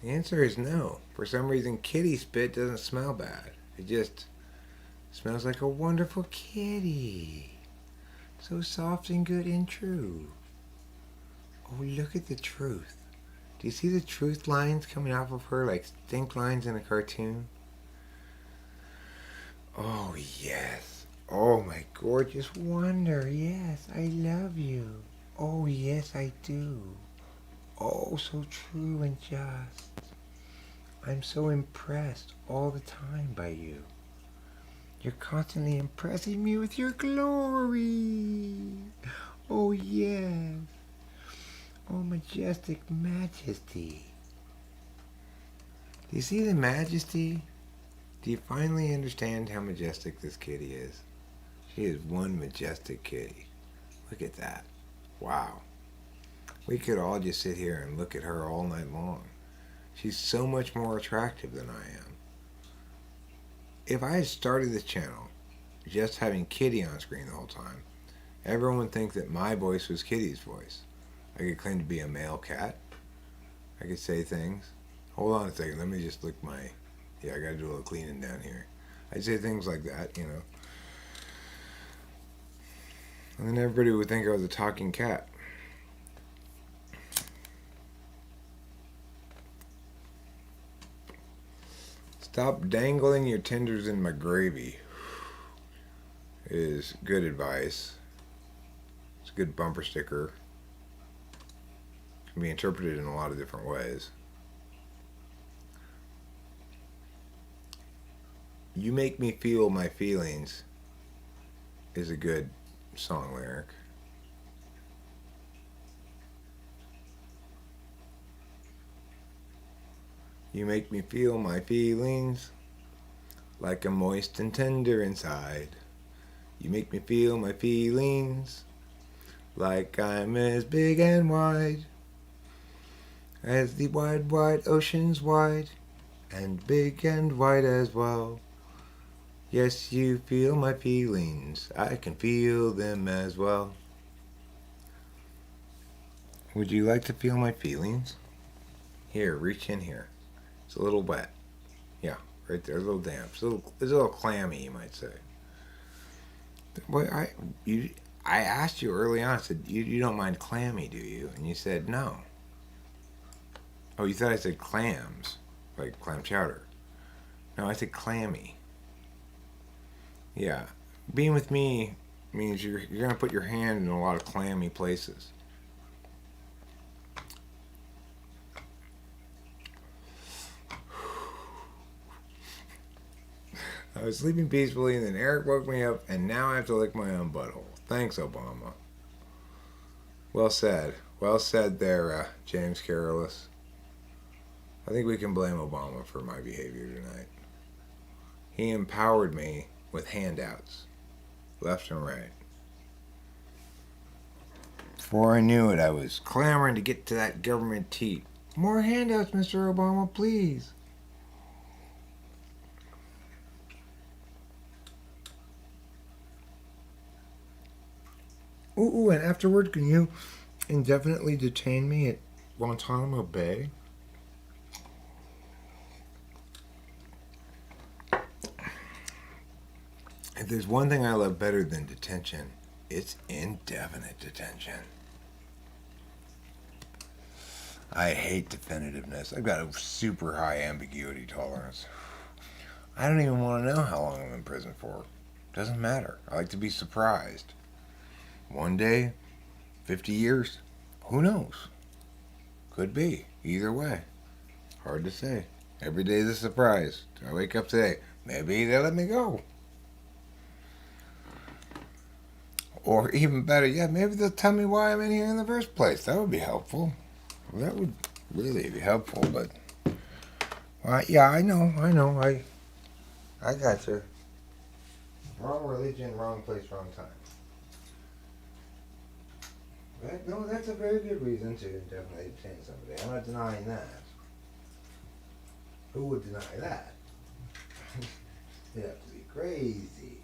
The answer is no. For some reason, kitty spit doesn't smell bad. It just smells like a wonderful kitty. So soft and good and true. Oh, look at the truth. Do you see the truth lines coming off of her like stink lines in a cartoon? Oh, yes. Oh, my gorgeous wonder. Yes, I love you. Oh, yes, I do. Oh, so true and just. I'm so impressed all the time by you. You're constantly impressing me with your glory. Oh, yes. Oh, majestic majesty. Do you see the majesty? Do you finally understand how majestic this kitty is? She is one majestic kitty. Look at that. Wow. We could all just sit here and look at her all night long. She's so much more attractive than I am. If I had started this channel just having Kitty on screen the whole time, everyone would think that my voice was Kitty's voice. I could claim to be a male cat. I could say things. Hold on a second. Let me just look my... Yeah, I gotta do a little cleaning down here. I'd say things like that, you know. And then everybody would think I was a talking cat. Stop dangling your tenders in my gravy is good advice. It's a good bumper sticker. It can be interpreted in a lot of different ways. You make me feel my feelings is a good song lyric. You make me feel my feelings like I'm moist and tender inside. You make me feel my feelings like I'm as big and wide as the wide, wide oceans wide, and big and wide as well. Yes, you feel my feelings. I can feel them as well. Would you like to feel my feelings? Here, reach in here. It's a little wet. Yeah, right there, a little damp. It's a little clammy, you might say. Well, I asked you early on, I said, you don't mind clammy, do you? And you said no. Oh, you thought I said clams, like clam chowder. No, I said clammy. Yeah, being with me means you're going to put your hand in a lot of clammy places. I was sleeping peacefully, and then Eric woke me up, and now I have to lick my own butthole. Thanks, Obama. Well said. Well said there, James Carolus. I think we can blame Obama for my behavior tonight. He empowered me with handouts, left and right. Before I knew it, I was clamoring to get to that government tea. More handouts, Mr. Obama, please. Ooh, and afterward, can you indefinitely detain me at Guantanamo Bay? If there's one thing I love better than detention, it's indefinite detention. I hate definitiveness. I've got a super high ambiguity tolerance. I don't even want to know how long I'm in prison for. Doesn't matter. I like to be surprised. One day, 50 years, who knows? Could be. Either way. Hard to say. Every day is a surprise. I wake up today. Maybe they'll let me go. Or even better yet, maybe they'll tell me why I'm in here in the first place. That would be helpful. Well, that would really be helpful, but... yeah, I know. I got you. Wrong religion, wrong place, wrong time. No, that's a very good reason to indefinitely detain somebody. I'm not denying that. Who would deny that? You have to be crazy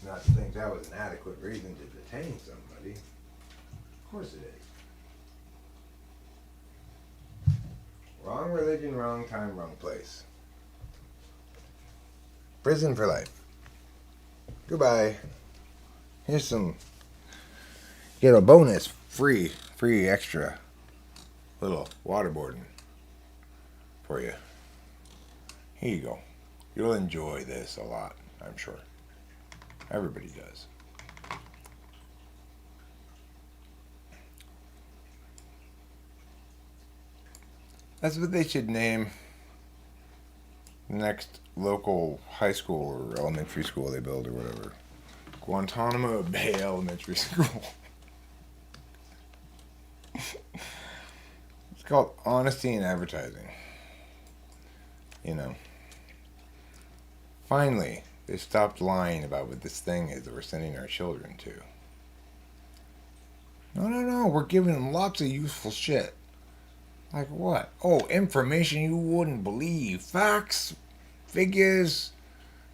not to think that was an adequate reason to detain somebody. Of course it is. Wrong religion, wrong time, wrong place. Prison for life. Goodbye. Here's some, get a bonus, free extra little waterboarding for you. Here you go. You'll enjoy this a lot, I'm sure. Everybody does. That's what they should name the next local high school or elementary school they build or whatever. Guantanamo Bay Elementary School. It's called Honesty in Advertising. You know. Finally, they stopped lying about what this thing is that we're sending our children to. No, we're giving them lots of useful shit. Like what? Oh, information you wouldn't believe. Facts, figures,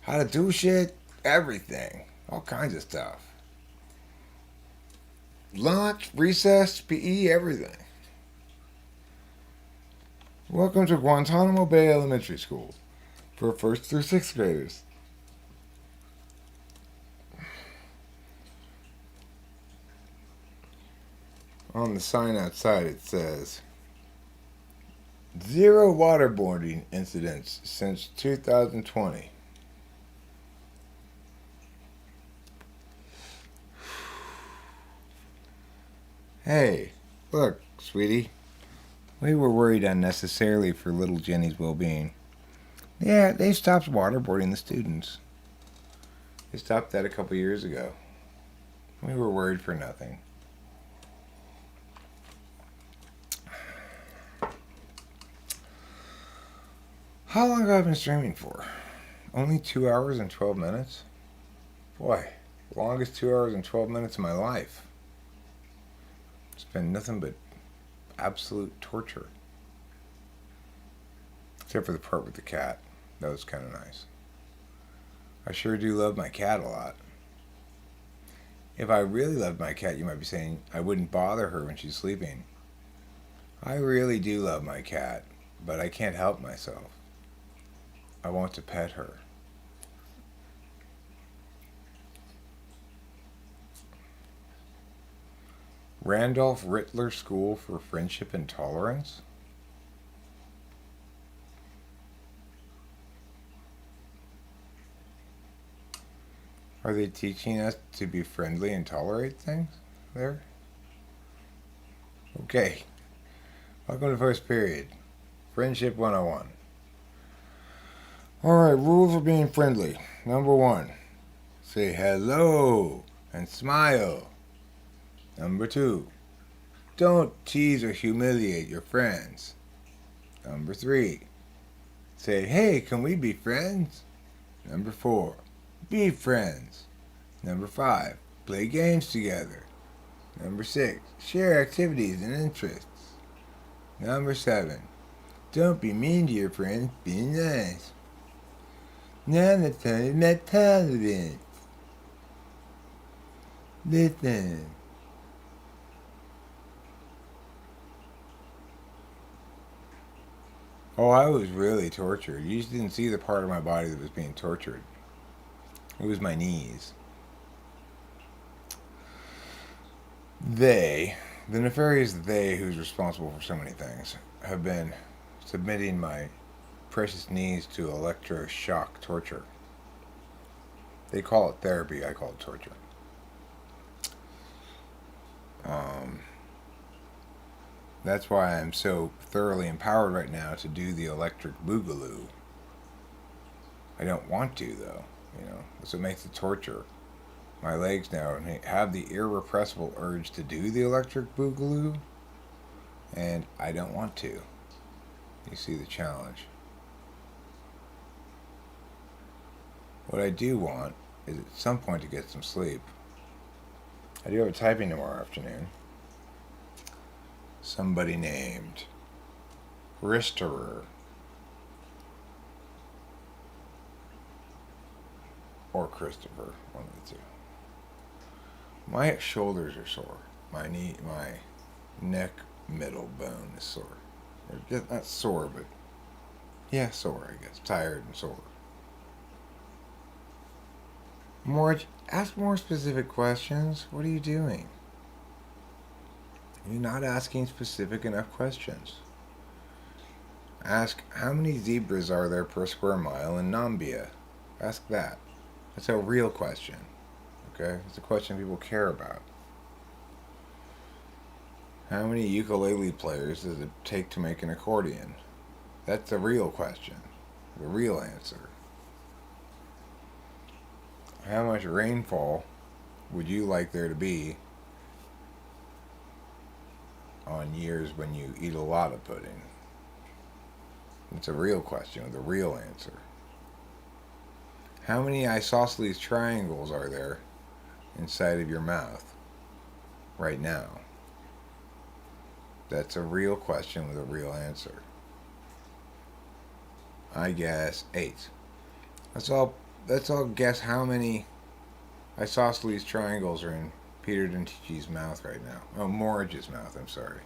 how to do shit, everything. All kinds of stuff. Lunch, recess, PE, everything. Welcome to Guantanamo Bay Elementary School for 1st through 6th graders. On the sign outside it says, 0 waterboarding incidents since 2020. Hey, look, sweetie. We were worried unnecessarily for little Jenny's well-being. Yeah, they stopped waterboarding the students. They stopped that a couple years ago. We were worried for nothing. How long have I been streaming for? Only 2 hours and 12 minutes? Boy, the longest 2 hours and 12 minutes of my life. It's been nothing but absolute torture. Except for the part with the cat. That was kind of nice. I sure do love my cat a lot. If I really loved my cat, you might be saying I wouldn't bother her when she's sleeping. I really do love my cat, but I can't help myself. I want to pet her. Randolph Rittler School for Friendship and Tolerance? Are they teaching us to be friendly and tolerate things there? Okay. Welcome to first period. Friendship 101. Alright, rules for being friendly. Number 1. Say hello and smile. Number 2. Don't tease or humiliate your friends. Number 3. Say, hey, can we be friends? Number 4. Be friends. Number 5. Play games together. Number 6. Share activities and interests. Number 7. Don't be mean to your friends. Be nice. Now let's turn to my tolerance. Listen. Oh, I was really tortured. You just didn't see the part of my body that was being tortured. It was my knees. They, the nefarious they who's responsible for so many things, have been submitting my precious knees to electroshock torture. They call it therapy, I call it torture. That's why I'm so thoroughly empowered right now to do the electric boogaloo. I don't want to, though. You know, that's what makes it torture. My legs now have the irrepressible urge to do the electric boogaloo, and I don't want to. You see the challenge. What I do want is at some point to get some sleep. I do have a typing tomorrow afternoon. Somebody named Risterer or Christopher, one of the two. My shoulders are sore. My neck middle bone is sore. Or just not sore, but yeah, sore, I guess. Tired and sore. Ask more specific questions. What are you doing? You're not asking specific enough questions. Ask, how many zebras are there per square mile in Nambia? Ask that. That's a real question. Okay? It's a question people care about. How many ukulele players does it take to make an accordion? That's a real question. The real answer. How much rainfall would you like there to be on years when you eat a lot of pudding? It's a real question with a real answer. How many isosceles triangles are there inside of your mouth right now? That's a real question with a real answer. I guess 8. Let's all guess how many isosceles triangles are in Peter Dentici's mouth right now. Oh, Morridge's mouth, I'm sorry.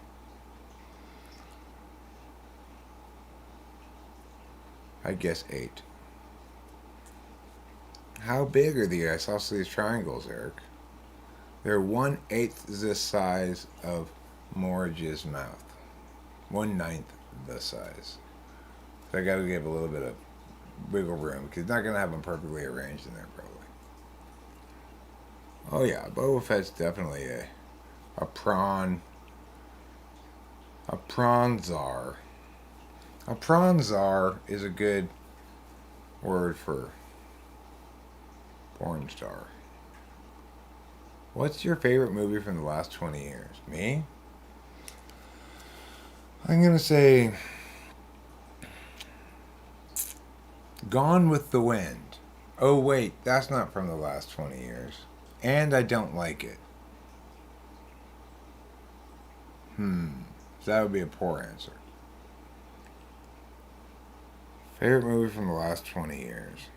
I guess 8. How big are the isosceles triangles, Eric? They're 1/8 the size of Morridge's mouth. 1/9 the size. So I gotta give a little bit of wiggle room because it's not gonna have them perfectly arranged in there, probably. Oh yeah, Boba Fett's definitely a prawn czar. A prawn czar is a good word for porn star. What's your favorite movie from the last 20 years? Me? I'm gonna say Gone with the Wind. Oh wait, that's not from the last 20 years. And I don't like it. So that would be a poor answer. Favorite movie from the last 20 years.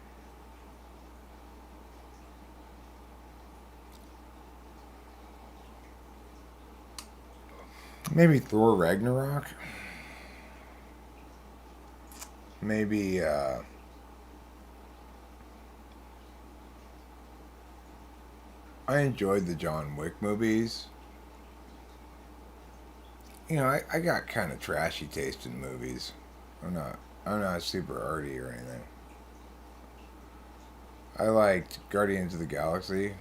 Maybe Thor Ragnarok. Maybe I enjoyed the John Wick movies. You know, I got kind of trashy taste in movies. I'm not super arty or anything. I liked Guardians of the Galaxy.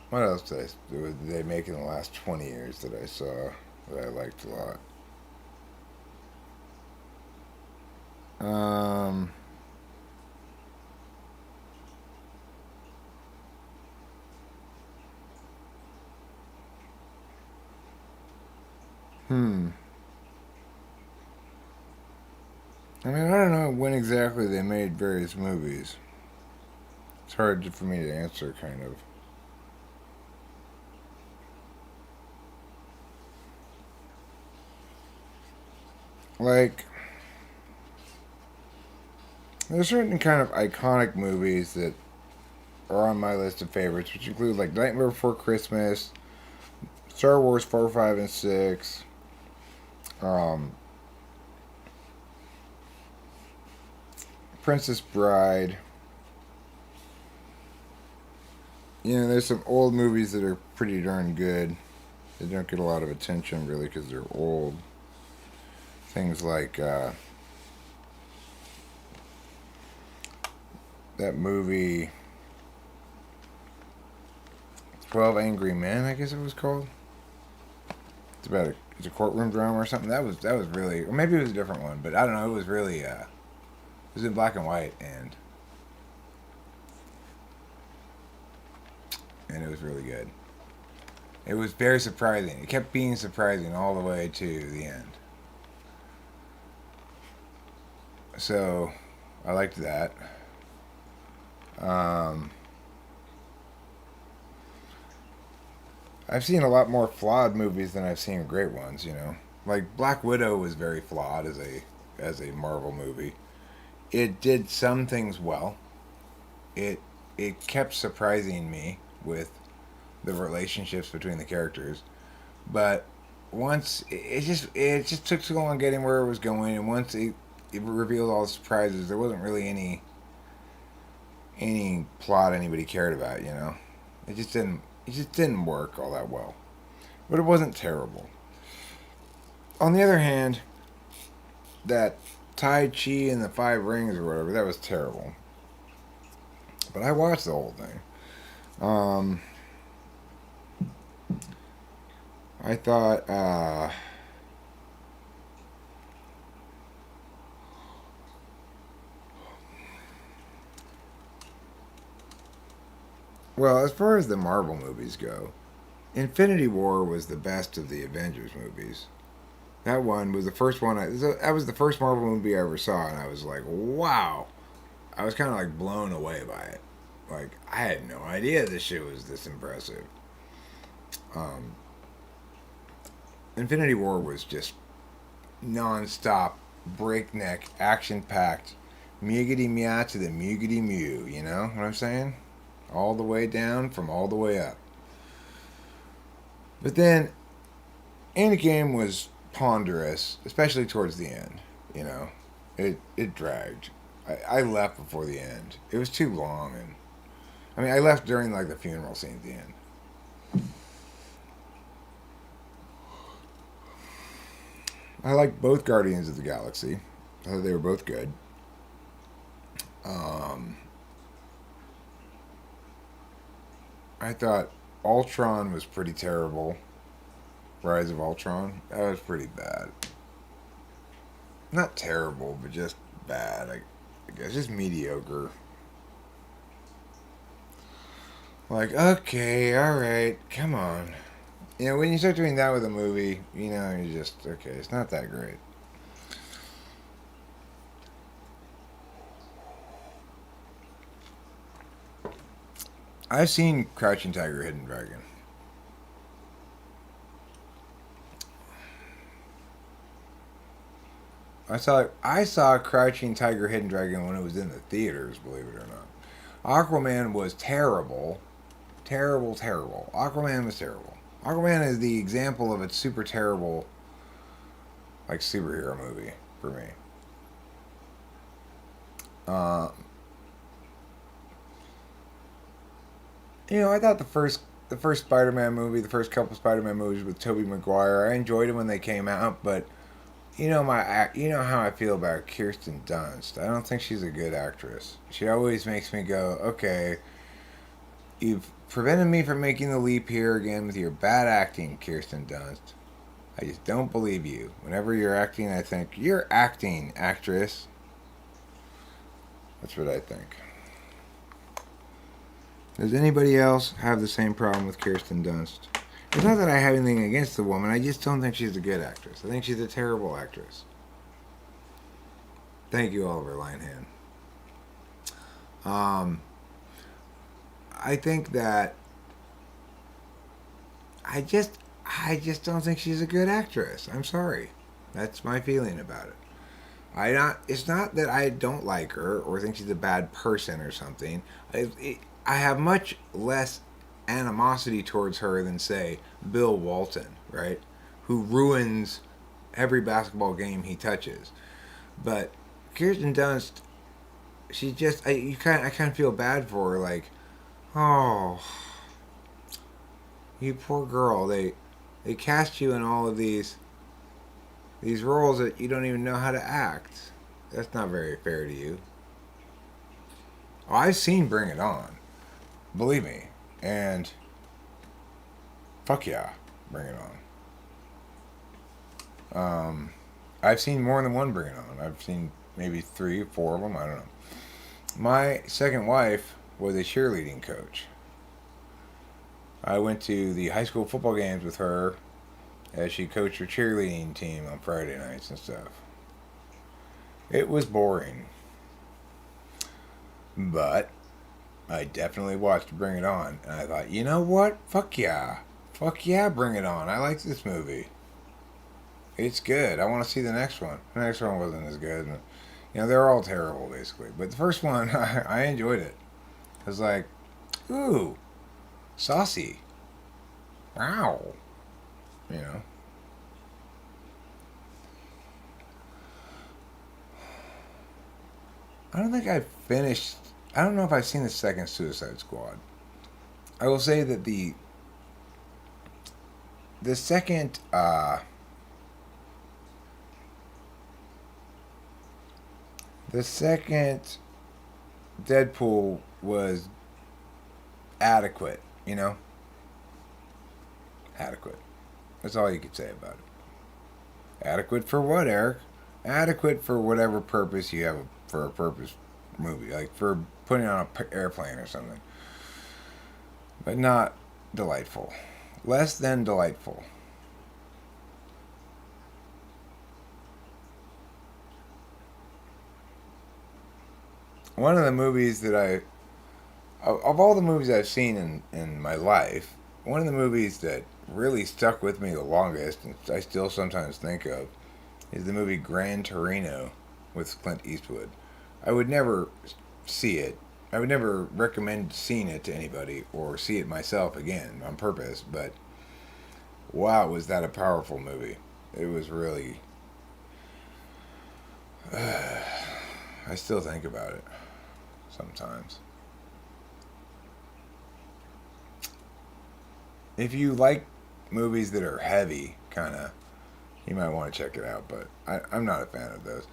What else did they make in the last 20 years that I saw that I liked a lot? Um, hmm. I mean, I don't know when exactly they made various movies. It's hard for me to answer, kind of. Like, there's certain kind of iconic movies that are on my list of favorites, which include like Nightmare Before Christmas, Star Wars 4, 5, and 6, um, Princess Bride. You know, there's some old movies that are pretty darn good. They don't get a lot of attention really because they're old. Things like that movie 12 Angry Men, I guess it was called. It's a courtroom drama or something. That was really, or maybe it was a different one, but I don't know. It was really it was in black and white and it was really good. It was very surprising. It kept being surprising all the way to the end. So, I liked that. Um, I've seen a lot more flawed movies than I've seen great ones. Like Black Widow was very flawed as a Marvel movie. It did some things well. It it kept surprising me with the relationships between the characters, but once it just took so long getting where it was going, and once it revealed all the surprises, there wasn't really any plot anybody cared about. It just didn't work all that well, but it wasn't terrible. On the other hand, that Tai Chi and the Five Rings or whatever, that was terrible. But I watched the whole thing. Um, I thought, well, as far as the Marvel movies go, Infinity War was the best of the Avengers movies. That one was the first one. That was the first Marvel movie I ever saw, and I was like, wow. I was kind of like blown away by it. Like, I had no idea this shit was this impressive. Um, Infinity War was just non-stop, breakneck, action-packed, mugity meow to the mugity mew. You know what I'm saying? All the way down from all the way up. But then Endgame was ponderous, especially towards the end. You know, it dragged. I left before the end. It was too long, and I mean, I left during like the funeral scene at the end. I liked both Guardians of the Galaxy. I thought they were both good. Um, I thought Ultron was pretty terrible. Rise of Ultron, that was pretty bad. Not terrible, but just bad. I guess just mediocre. Like, okay, all right, come on. When you start doing that with a movie, you just okay. It's not that great. I've seen Crouching Tiger, Hidden Dragon. I saw Crouching Tiger, Hidden Dragon when it was in the theaters. Believe it or not, Aquaman was terrible, terrible, terrible. Aquaman was terrible. Aquaman is the example of a super terrible, like, superhero movie for me. Uh, I thought the first Spider-Man movie, the first couple Spider-Man movies with Tobey Maguire, I enjoyed them when they came out, but how I feel about Kirsten Dunst. I don't think she's a good actress. She always makes me go, okay, you've prevented me from making the leap here again with your bad acting, Kirsten Dunst. I just don't believe you. Whenever you're acting, I think, you're acting, actress. That's what I think. Does anybody else have the same problem with Kirsten Dunst? It's not that I have anything against the woman. I just don't think she's a good actress. I think she's a terrible actress. Thank you, Oliver Linehan. Um, I think that I just don't think she's a good actress. I'm sorry. That's my feeling about it. It's not that I don't like her or think she's a bad person or something. I have much less animosity towards her than, say, Bill Walton, right? Who ruins every basketball game he touches. But Kirsten Dunst, she just I kind of feel bad for her. Like, oh, you poor girl. They cast you in all of these roles that you don't even know how to act. That's not very fair to you. Oh, I've seen Bring It On, believe me, and fuck yeah, Bring It On. I've seen more than one Bring It On. I've seen maybe 3, 4 of them. I don't know. My second wife was a cheerleading coach. I went to the high school football games with her as she coached her cheerleading team on Friday nights and stuff. It was boring, but I definitely watched Bring It On, and I thought, you know what? Fuck yeah. Fuck yeah, Bring It On. I like this movie. It's good. I want to see the next one. The next one wasn't as good. You know, they're all terrible, basically. But the first one, I enjoyed it. I was like, ooh, saucy. Wow. You know. I don't think I've finished. I don't know if I've seen the second Suicide Squad. I will say that the second the second Deadpool was adequate. You know, adequate. That's all you could say about it. Adequate for what, Eric? Adequate for whatever purpose you have for a purpose movie, like for putting on an airplane or something. But not delightful. Less than delightful. One of the movies that of all the movies I've seen in my life, one of the movies that really stuck with me the longest, and I still sometimes think of, is the movie Gran Torino with Clint Eastwood. I would never see it. I would never recommend seeing it to anybody or see it myself again on purpose, but wow, was that a powerful movie. It was really. I still think about it sometimes. If you like movies that are heavy, kind of, you might want to check it out, but I'm not a fan of those.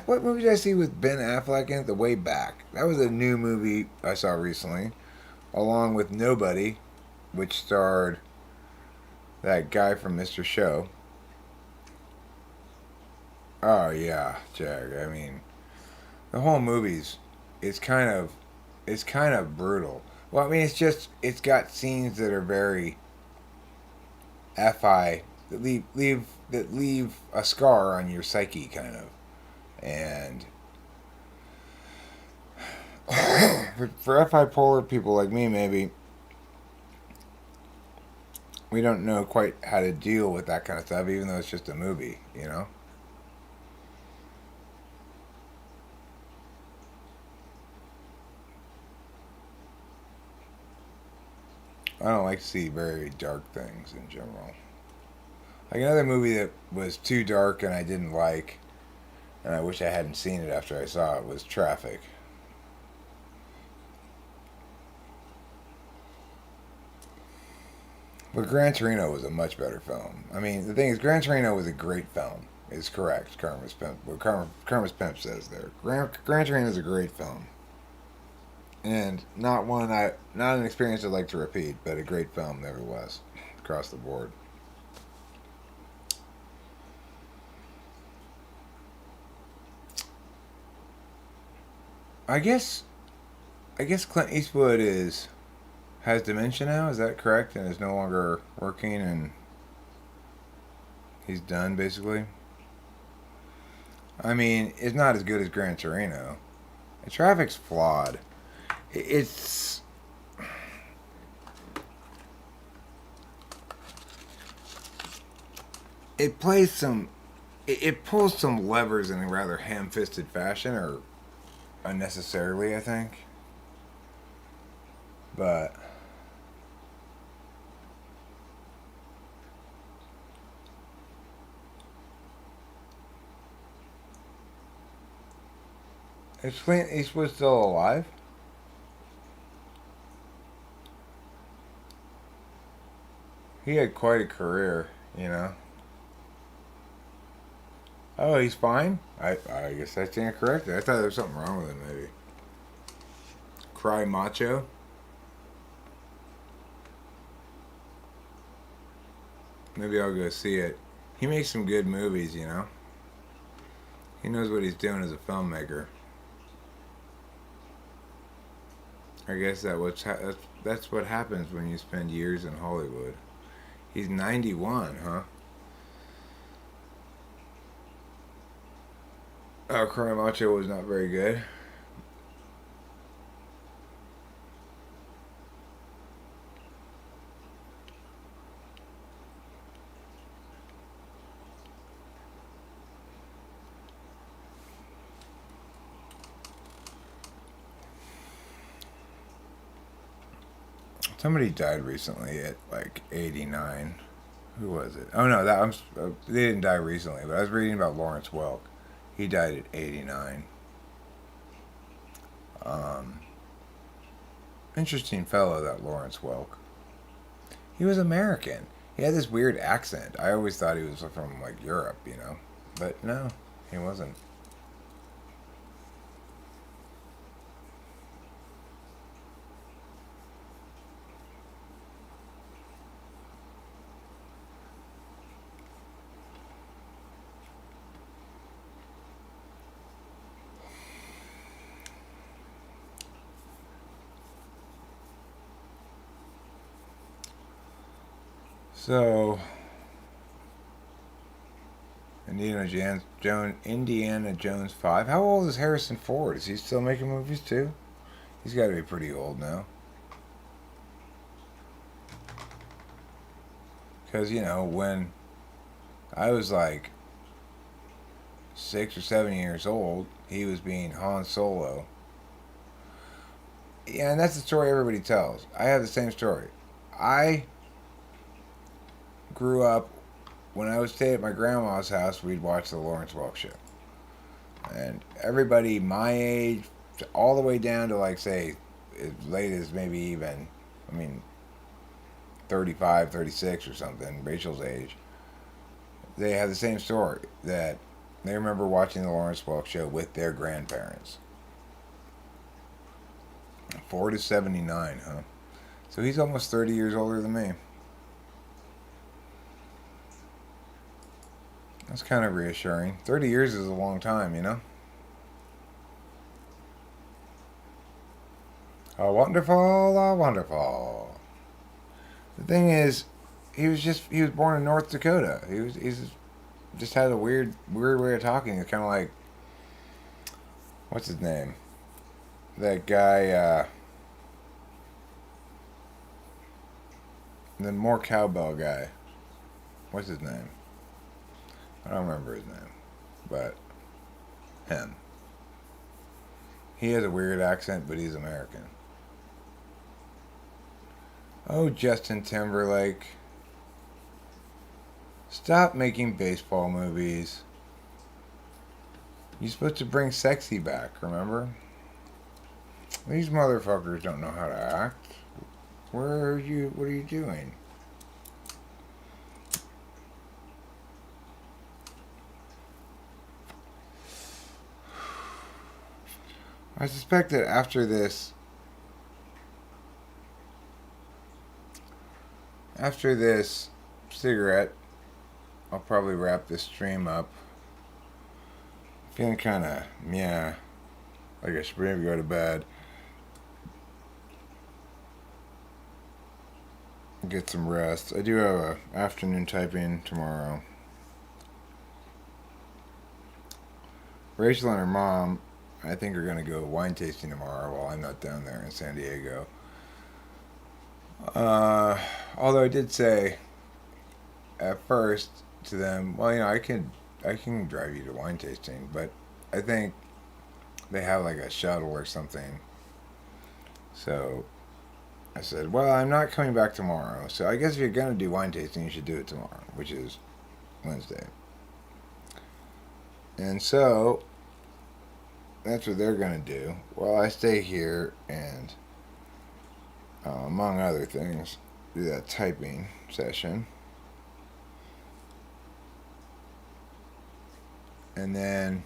What movie did I see with Ben Affleck in it? The Way Back. That was a new movie I saw recently, along with Nobody, which starred that guy from Mr. Show. Oh yeah, Jack. I mean, the whole movie's it's kind of brutal. Well, I mean, it's got scenes that are very fi that leave a scar on your psyche, kind of, and for fi polar people like me, maybe we don't know quite how to deal with that kind of stuff, even though it's just a movie, you know. I don't like to see very dark things in general. Like another movie that was too dark and I didn't like, and I wish I hadn't seen it after I saw it, was Traffic. But Gran Torino was a much better film. I mean, the thing is, Gran Torino was a great film. Is correct. Karma's Pimp says there. Gran Torino is a great film, and not an experience I'd like to repeat, but a great film never was, across the board. I guess I guess Clint Eastwood is has dementia now. Is that correct? And is no longer working, and he's done basically. I mean, it's not as good as Gran Torino. The traffic's flawed. It's it plays some it pulls some levers in a rather ham-fisted fashion, or unnecessarily, I think. But is Clint Eastwood still alive? He had quite a career, you know. Oh, he's fine. I guess I stand corrected. I thought there was something wrong with him. Maybe cry macho. Maybe I'll go see it. He makes some good movies, you know. He knows what he's doing as a filmmaker. I guess that's what happens when you spend years in Hollywood. He's 91, huh? Cry Macho was not very good. Somebody died recently at like 89. Who was it? Oh no, they didn't die recently, but I was reading about Lawrence Welk. He died at 89. Um, Interesting fellow, that Lawrence Welk. He was American. He had this weird accent. I always thought he was from like Europe, but no, he wasn't. So, Indiana Jones 5. How old is Harrison Ford? Is he still making movies too? He's got to be pretty old now. Because, when I was like 6 or 7 years old, he was being Han Solo. Yeah, and that's the story everybody tells. I have the same story. I grew up, when I would stay at my grandma's house, we'd watch the Lawrence Welk show. And everybody my age, all the way down to like, say, as late as maybe even, 35, 36 or something, Rachel's age, they have the same story, that they remember watching the Lawrence Welk show with their grandparents. Ford is 79, huh? So he's almost 30 years older than me. That's kind of reassuring. 30 years is a long time, Oh, wonderful, oh, wonderful. The thing is, he was born in North Dakota. He's just had a weird way of talking. It's kind of like, what's his name? That guy, the more cowbell guy. What's his name? I don't remember his name, but him. He has a weird accent, but he's American. Oh, Justin Timberlake. Stop making baseball movies. You're supposed to bring sexy back, remember? These motherfuckers don't know how to act. What are you doing? I suspect that after this cigarette, I'll probably wrap this stream up. Feeling kind of, like I should maybe go to bed. Get some rest. I do have an afternoon typing tomorrow. Rachel and her mom, I think, are going to go wine tasting tomorrow while I'm not down there in San Diego. Although I did say at first to them, well, I can drive you to wine tasting, but I think they have like a shuttle or something. So I said, well, I'm not coming back tomorrow, so I guess if you're going to do wine tasting, you should do it tomorrow, which is Wednesday. And so that's what they're going to do while I stay here and, among other things, do that typing session. And then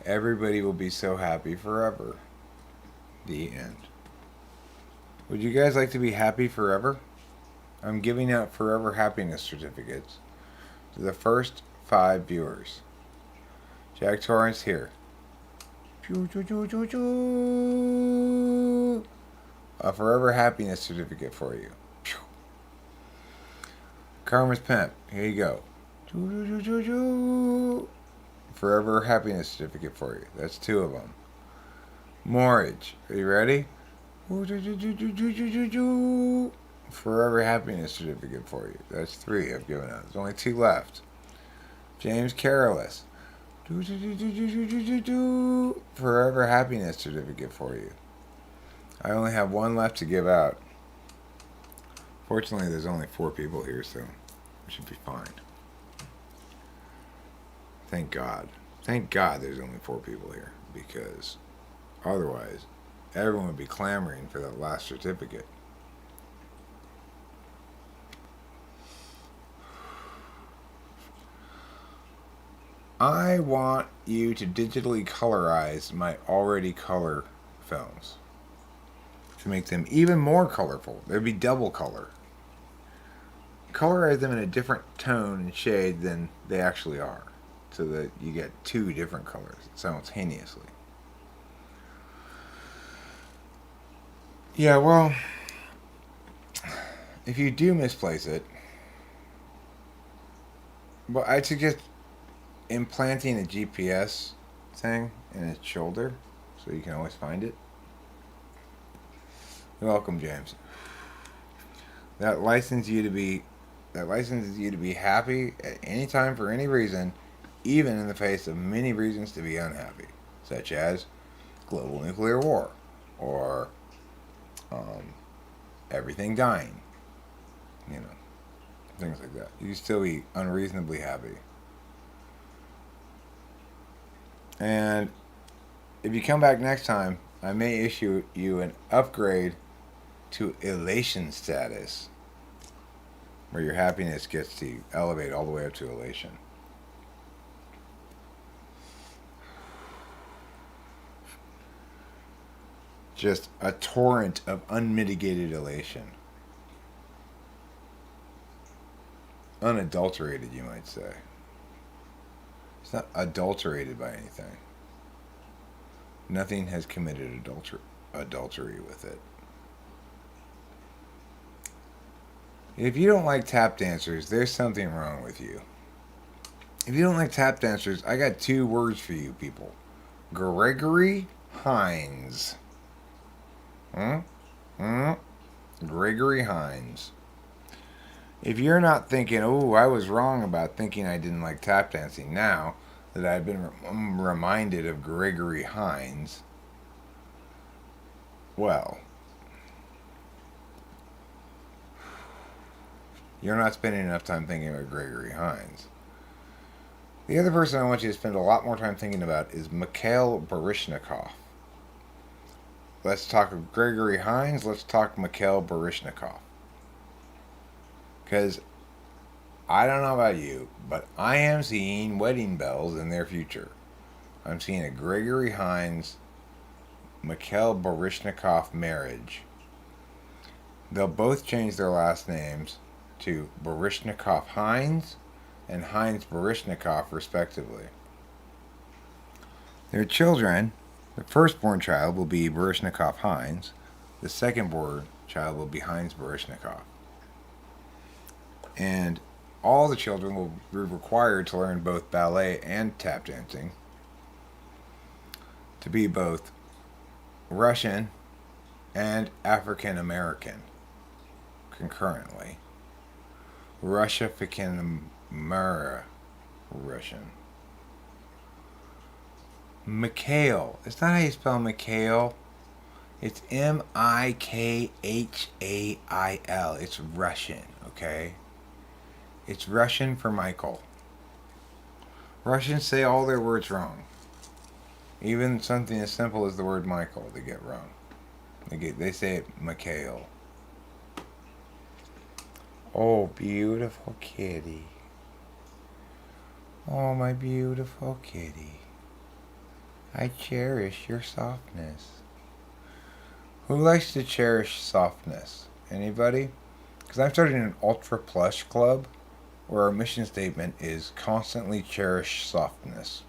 everybody will be so happy forever. The end. Would you guys like to be happy forever? I'm giving out forever happiness certificates to the first 5 viewers. Jack Torrance here. A forever happiness certificate for you. Karma's Pimp. Here you go. Forever happiness certificate for you. That's 2 of them. Mortgage. Are you ready? Forever happiness certificate for you. That's 3 I've given out. There's only 2 left. James Careless. Forever happiness certificate for you. I only have 1 left to give out. Fortunately, there's only 4 people here, so it should be fine. Thank God. Thank God there's only 4 people here, because otherwise everyone would be clamoring for that last certificate. I want you to digitally colorize my already color films to make them even more colorful. There'd be double color. Colorize them in a different tone and shade than they actually are, so that you get 2 different colors simultaneously. Yeah, well, if you do misplace it, well, I'd suggest implanting a GPS thing in its shoulder so you can always find it. You're welcome, James. That licenses you to be happy at any time for any reason, even in the face of many reasons to be unhappy, such as global nuclear war or everything dying, things like that. You can still be unreasonably happy. And if you come back next time, I may issue you an upgrade to elation status, where your happiness gets to elevate all the way up to elation. Just a torrent of unmitigated elation. Unadulterated, you might say. It's not adulterated by anything. Nothing has committed adultery with it. If you don't like tap dancers, there's something wrong with you. If you don't like tap dancers, I got 2 words for you people. Gregory Hines. Gregory Hines. If you're not thinking, oh, I was wrong about thinking I didn't like tap dancing, now that I've been reminded of Gregory Hines, well, you're not spending enough time thinking about Gregory Hines. The other person I want you to spend a lot more time thinking about is Mikhail Baryshnikov. Let's talk of Gregory Hines, let's talk Mikhail Baryshnikov. Because I don't know about you, but I am seeing wedding bells in their future. I'm seeing a Gregory Hines, Mikhail Baryshnikov marriage. They'll both change their last names to Baryshnikov Hines and Hines Baryshnikov, respectively. Their children, the firstborn child will be Baryshnikov Hines. The secondborn child will be Hines Baryshnikov. And all the children will be required to learn both ballet and tap dancing, to be both Russian and African American concurrently. Russian. Mikhail. It's not how you spell Mikhail. It's Mikhail. It's Russian, okay? It's Russian for Michael. Russians say all their words wrong. Even something as simple as the word Michael, they get wrong. They say it Mikhail. Oh, beautiful kitty. Oh, my beautiful kitty. I cherish your softness. Who likes to cherish softness? Anybody? Because I'm starting an ultra plush club where our mission statement is constantly cherish softness.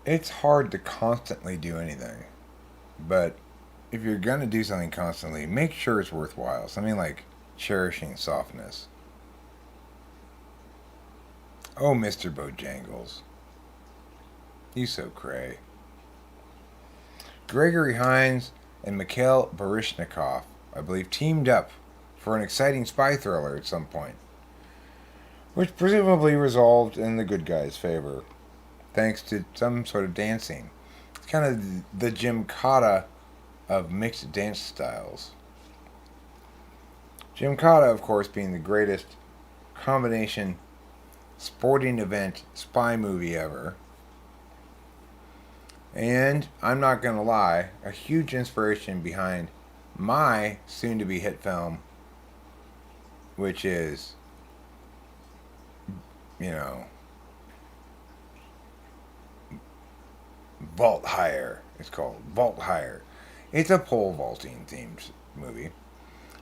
It's hard to constantly do anything, but if you're gonna do something constantly, make sure it's worthwhile. Something like cherishing softness. Oh, Mr. Bojangles. You so cray. Gregory Hines and Mikhail Baryshnikov, I believe, teamed up for an exciting spy thriller at some point, which presumably resolved in the good guy's favor, thanks to some sort of dancing. It's kind of the gymkata of mixed dance styles. Gymkata, of course, being the greatest combination sporting event spy movie ever. And I'm not going to lie, a huge inspiration behind my soon to be hit film, which is, you know, Vault Higher. It's called Vault Higher. It's a pole vaulting themed movie,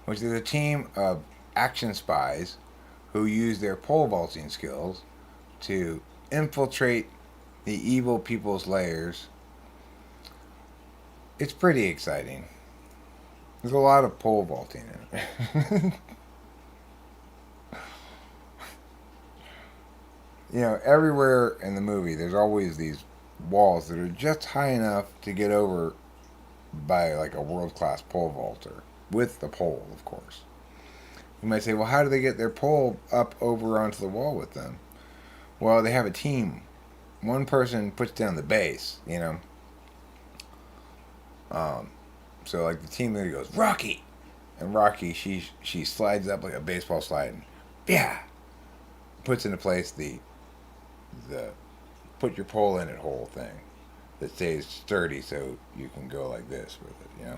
which is a team of action spies who use their pole vaulting skills to infiltrate the evil people's lairs. It's pretty exciting. There's a lot of pole vaulting in it. You know, everywhere in the movie, there's always these walls that are just high enough to get over by like a world class pole vaulter with the pole, of course. You might say, well, how do they get their pole up over onto the wall with them? Well, they have a team. One person puts down the base, you know. So like the team leader goes, Rocky, and Rocky she slides up like a baseball slide, and yeah, puts into place the put your pole in it hole thing that stays sturdy so you can go like this with it, you know.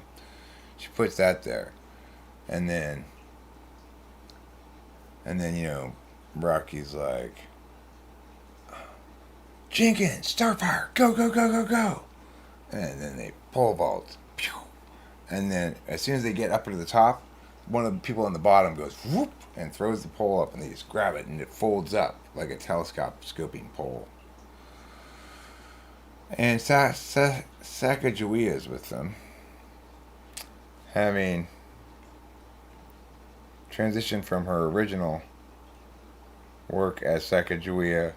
She puts that there, and then you know, Rocky's like, Jenkins, Starfire, go go go go go, and then they pole vault. And then as soon as they get up to the top, one of the people on the bottom goes whoop and throws the pole up, and they just grab it, and it folds up like a telescoping pole. And Sacagawea is with them, having transitioned from her original work as Sacagawea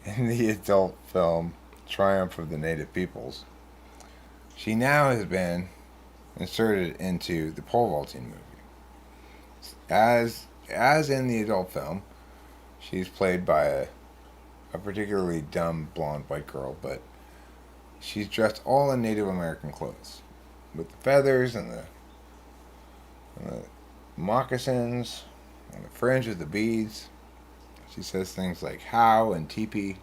in the adult film Triumph of the Native Peoples. She now has been inserted into the pole vaulting movie. As in the adult film, she's played by a particularly dumb blonde white girl, but she's dressed all in Native American clothes, with the feathers and the moccasins and the fringe with the beads. She says things like how and teepee.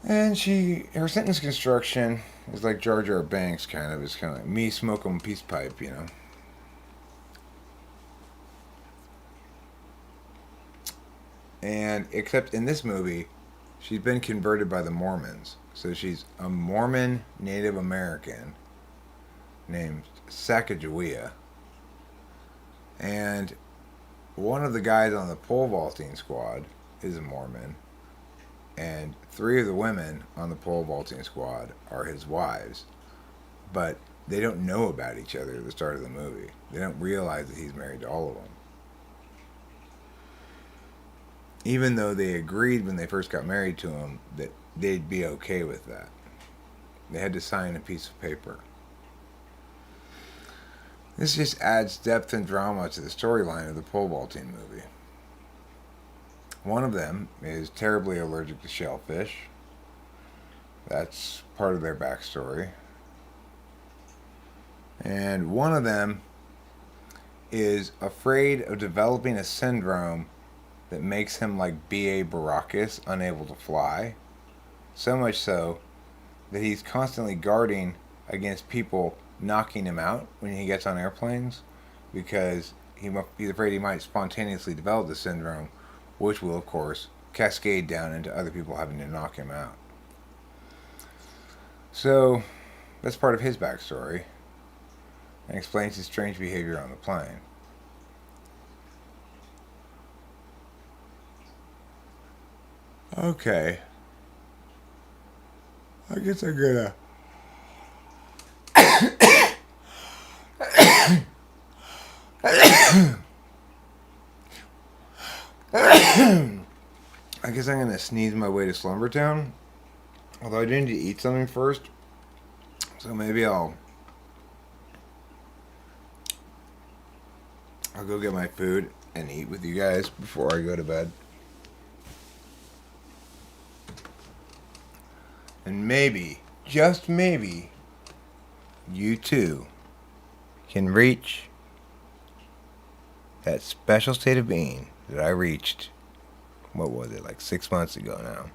And her sentence construction is like Jar Jar Banks, kind of. It's kind of like me smoking peace pipe, you know. And except in this movie, she's been converted by the Mormons. So she's a Mormon Native American named Sacagawea. And one of the guys on the pole vaulting squad is a Mormon. And 3 of the women on the pole vaulting squad are his wives. But they don't know about each other at the start of the movie. They don't realize that he's married to all of them. Even though they agreed when they first got married to him that they'd be okay with that. They had to sign a piece of paper. This just adds depth and drama to the storyline of the pole vaulting movie. One of them is terribly allergic to shellfish. That's part of their backstory. And one of them is afraid of developing a syndrome that makes him like B.A. Baracus, unable to fly. So much so that he's constantly guarding against people knocking him out when he gets on airplanes, because he's afraid he might spontaneously develop the syndrome, which will, of course, cascade down into other people having to knock him out. So, that's part of his backstory, and explains his strange behavior on the plane. Okay. I guess I'm gonna. I guess I'm gonna sneeze my way to Slumbertown. Although I do need to eat something first, so maybe I'll go get my food and eat with you guys before I go to bed. And maybe, just maybe, you too can reach that special state of being that I reached, what was it, like 6 months ago now?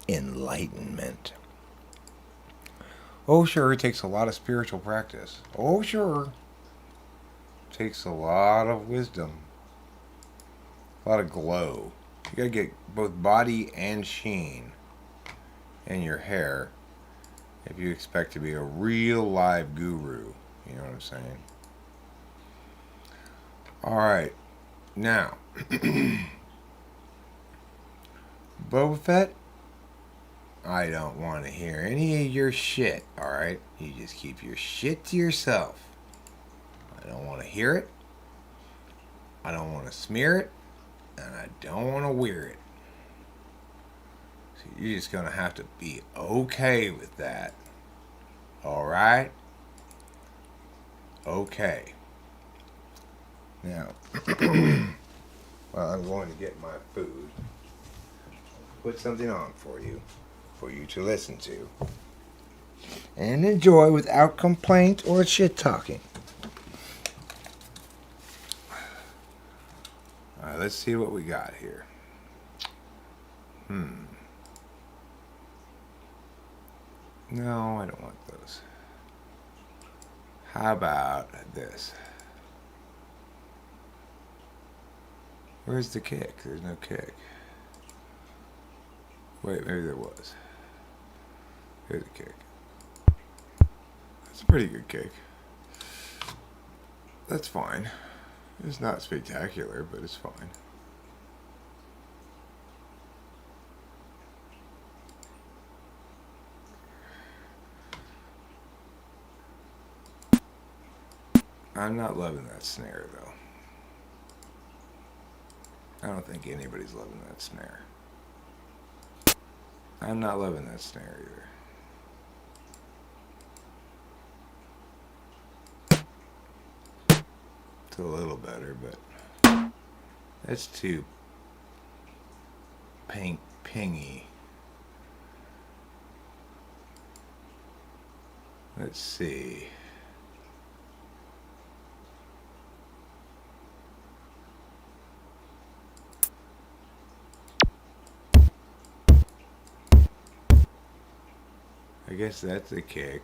Enlightenment. Oh, sure, it takes a lot of spiritual practice. Oh, sure. It takes a lot of wisdom. A lot of glow. You gotta get both body and sheen in your hair if you expect to be a real live guru. You know what I'm saying? Alright. Now, Boba Fett, I don't want to hear any of your shit, alright? You just keep your shit to yourself. I don't want to hear it. I don't want to smear it. And I don't want to wear it. So you're just going to have to be okay with that. Alright? Okay. Now, well, I'm going to get my food. Put something on for you to listen to. And enjoy without complaint or shit talking. Alright, let's see what we got here. No, I don't want those. How about this? Where's the kick? There's no kick. Wait, maybe there was. Here's a kick. That's a pretty good kick. That's fine. It's not spectacular, but it's fine. I'm not loving that snare, though. I don't think anybody's loving that snare. I'm not loving that snare either. It's a little better, but that's too pingy. Let's see. I guess that's a kick.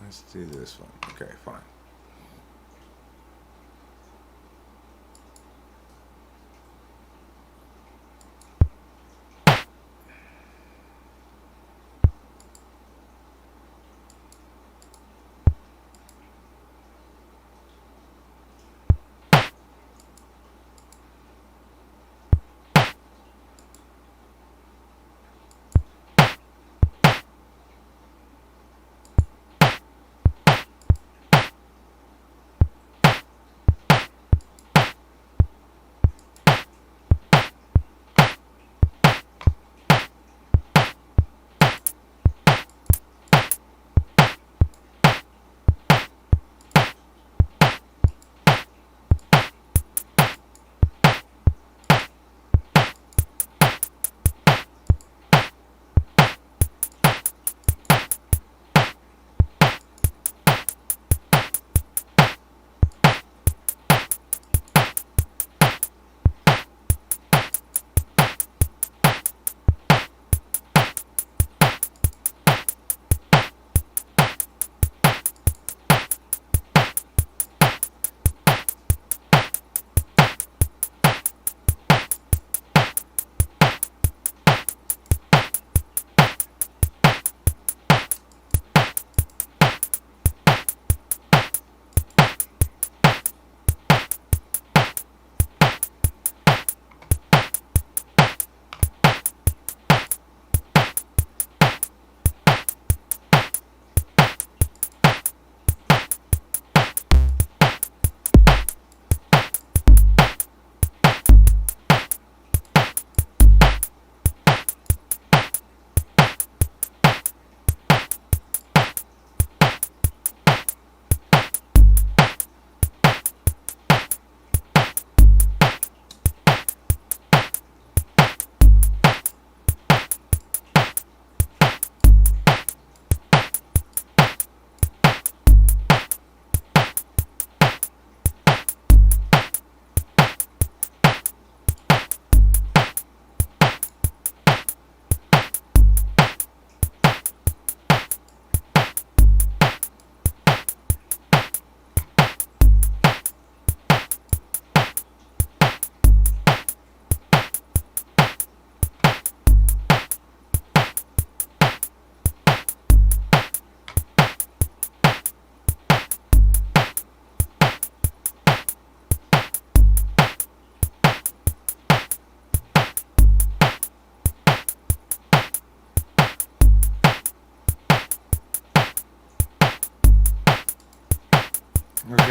Let's do this one. Okay, fine.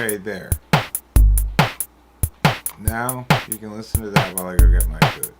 played there. Now you can listen to that while I go get my food.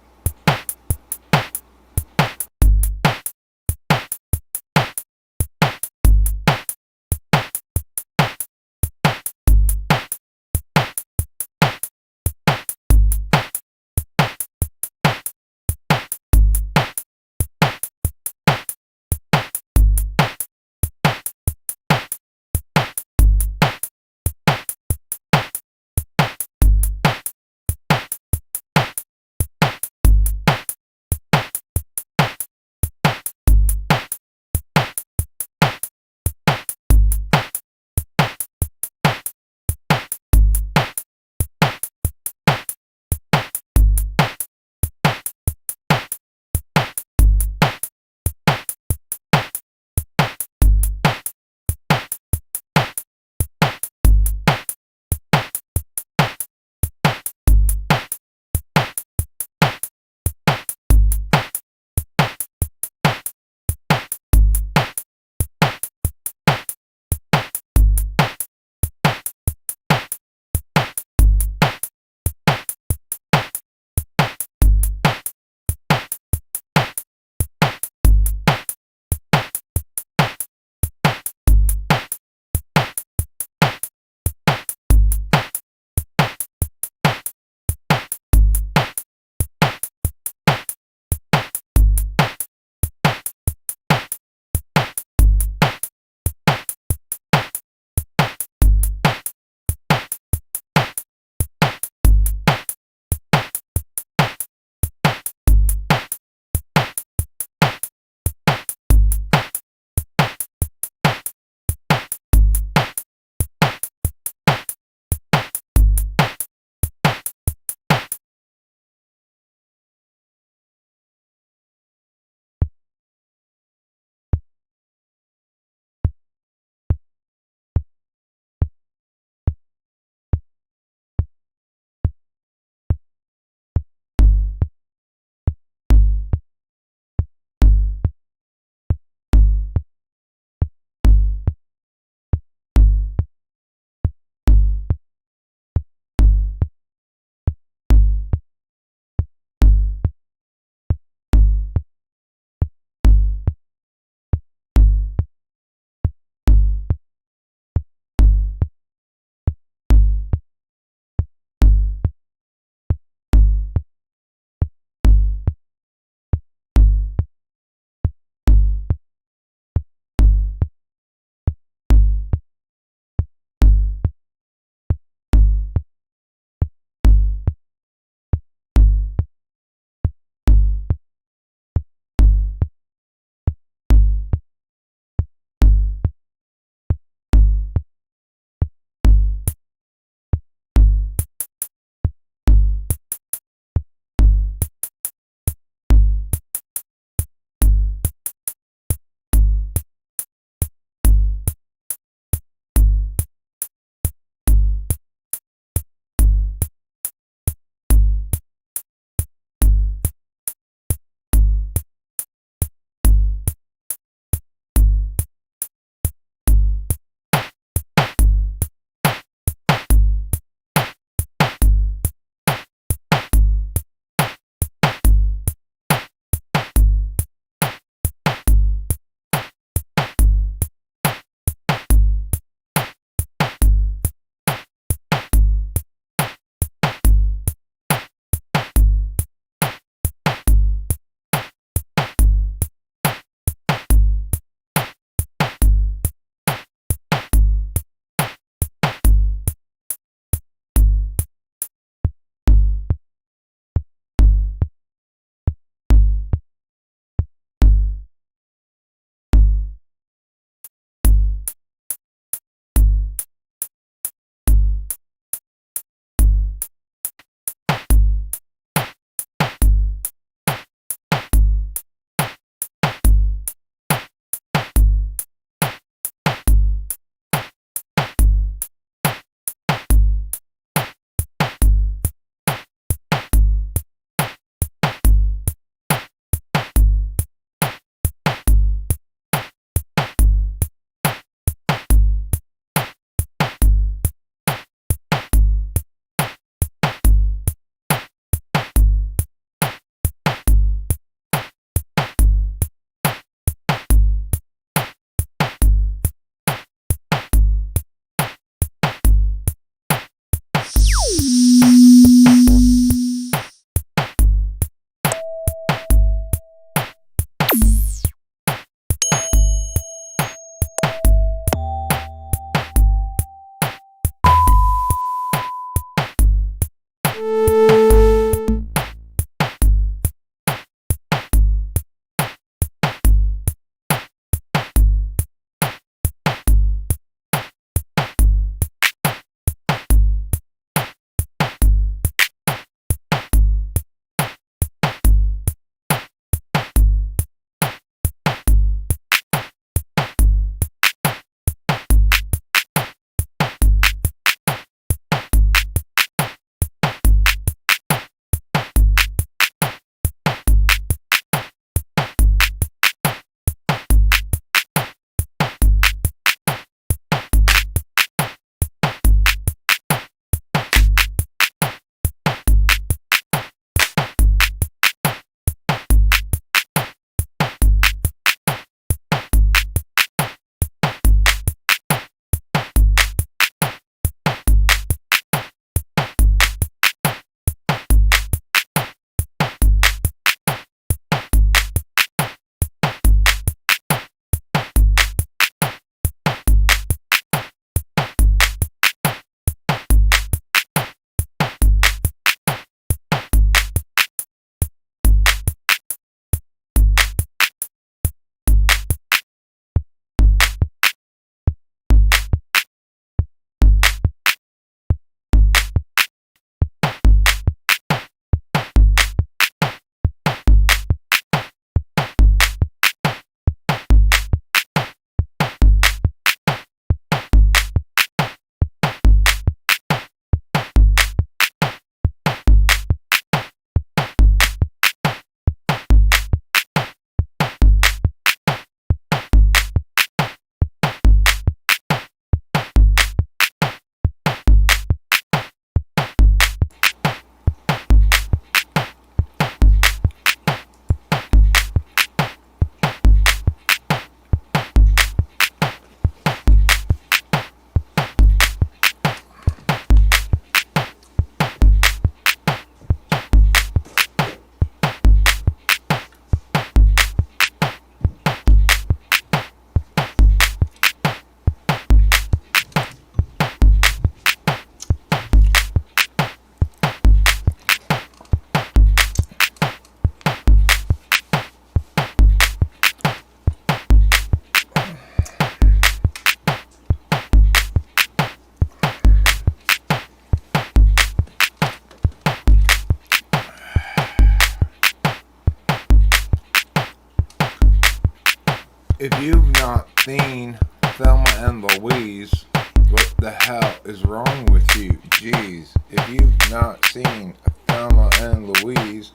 If you've not seen Thelma and Louise, what the hell is wrong with you? Jeez. If you've not seen Thelma and Louise,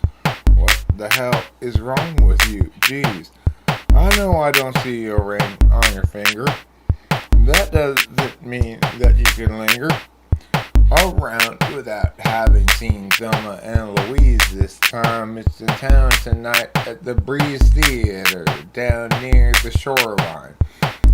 what the hell is wrong with you? Jeez. I know I don't see your ring on your finger. That doesn't mean that you can linger around without having seen Thelma and Louise. This time it's in town tonight at the Breeze Theater down near the shoreline.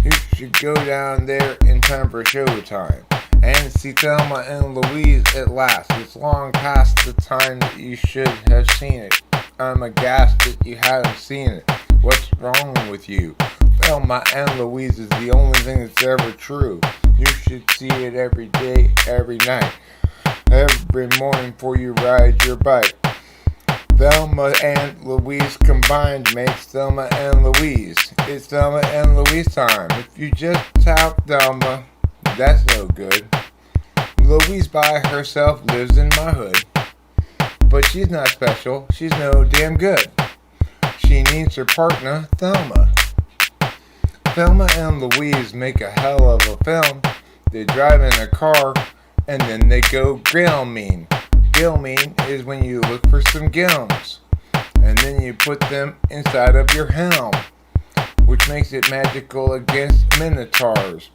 You should go down there in time for showtime and see Thelma and Louise at last. It's long past the time that you should have seen it. I'm aghast that you haven't seen it. What's wrong with you? Thelma and Louise is the only thing that's ever true. You should see it every day, every night, every morning before you ride your bike. Thelma and Louise combined makes Thelma and Louise. It's Thelma and Louise time. If you just have Thelma, that's no good. Louise by herself lives in my hood. But she's not special. She's no damn good. She needs her partner, Thelma. Thelma and Louise make a hell of a film. They drive in a car and then they go gilming. Gilming is when you look for some gilms and then you put them inside of your helm, which makes it magical against minotaurs.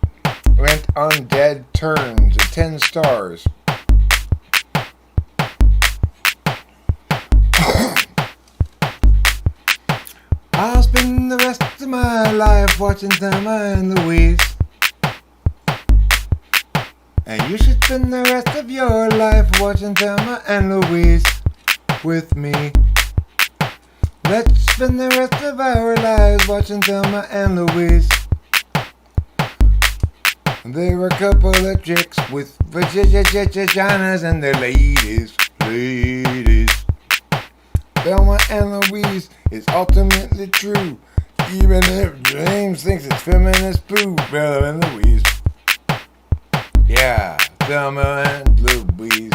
Rent undead turns at 10 stars. I'll spend the rest of my life watching Thelma and Louise. And you should spend the rest of your life watching Thelma and Louise with me. Let's spend the rest of our lives watching Thelma and Louise. They were a couple of chicks with vaginas and they're ladies. Thelma and Louise is ultimately true, even if James thinks it's feminist poo. Thelma and Louise. Yeah, Thelma and Louise.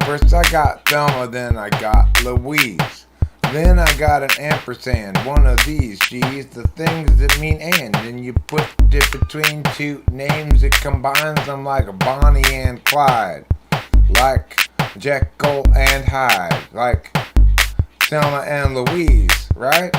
First I got Thelma, then I got Louise. Then I got an ampersand, one of these, geez, the things that mean and you put it between two names, it combines them like a Bonnie and Clyde. Like Jekyll and Hyde, like Thelma and Louise, right?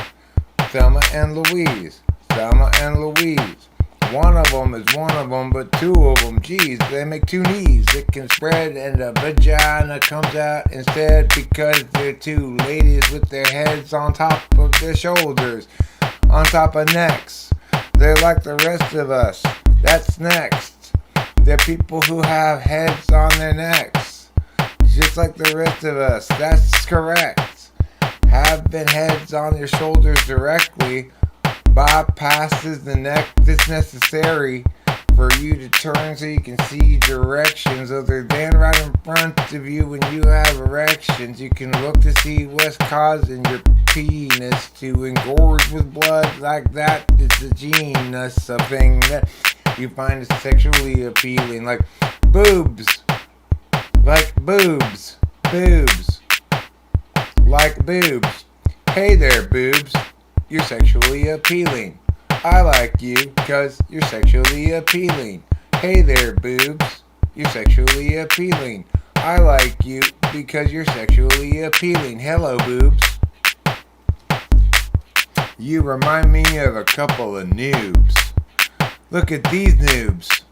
Thelma and Louise, Thelma and Louise. One of them is one of them, but two of them, geez, they make two knees. It can spread and a vagina comes out instead because they're two ladies with their heads on top of their shoulders, on top of necks. They're like the rest of us. That's next. They're people who have heads on their necks, just like the rest of us. That's correct. Having heads on your shoulders directly bypasses the neck that's necessary for you to turn so you can see directions other than right in front of you when you have erections. You can look to see what's causing your penis to engorge with blood like that. It's a genus of thing that you find sexually appealing, like boobs. Like boobs. Boobs. Like boobs. Hey there, boobs. You're sexually appealing. I like you because you're sexually appealing. Hey there, boobs. You're sexually appealing. I like you because you're sexually appealing. Hello, boobs. You remind me of a couple of noobs. Look at these noobs.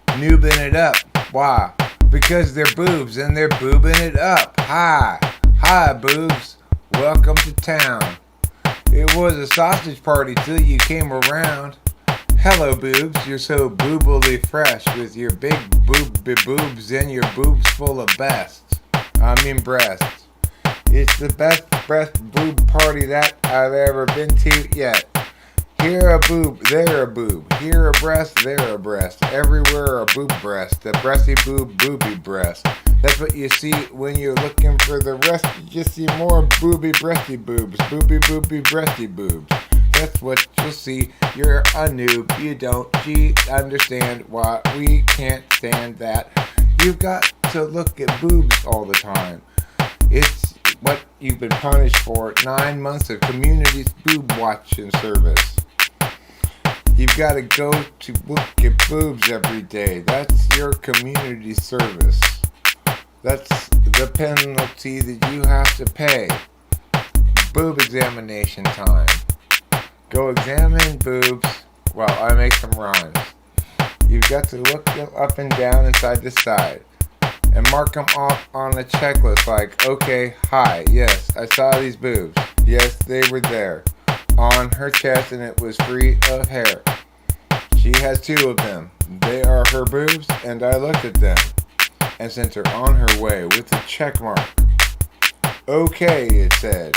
Noobing it up. Why? Because they're boobs and they're boobing it up. Hi. Hi, boobs. Welcome to town. It was a sausage party till you came around. Hello, boobs. You're so boobily fresh with your big boobs and your boobs full of breasts. It's the best breast boob party that I've ever been to yet. Here a boob, there a boob. Here a breast, there a breast. Everywhere a boob breast. A breasty boob, booby breast. That's what you see when you're looking for the rest. You just see more booby breasty boobs. Booby breasty boobs. That's what you'll see. You're a noob. You don't understand why we can't stand that. You've got to look at boobs all the time. It's what you've been punished for. 9 months of community boob watching service. You've got to go to look at boobs every day. That's your community service. That's the penalty that you have to pay. Boob examination time. Go examine boobs. Well, I make some rhymes. You've got to look them up and down and side to side and mark them off on a checklist like, okay, hi, yes, I saw these boobs. Yes, they were there on her chest and it was free of hair. She has 2 of them. They are her boobs and I looked at them and sent her on her way with a check mark. Okay, it said.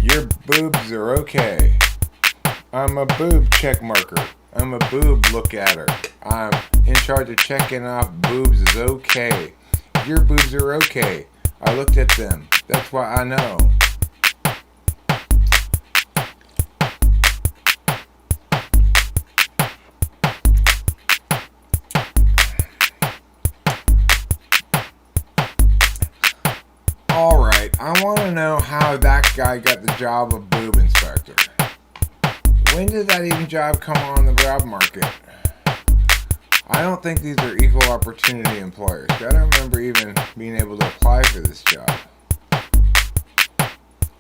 Your boobs are okay. I'm a boob check marker. I'm a boob look at her. I'm in charge of checking off boobs is okay. Your boobs are okay. I looked at them. That's why I know. Alright, I want to know how that guy got the job of boob inspector. When did that even job come on the job market? I don't think these are equal opportunity employers. I don't remember even being able to apply for this job.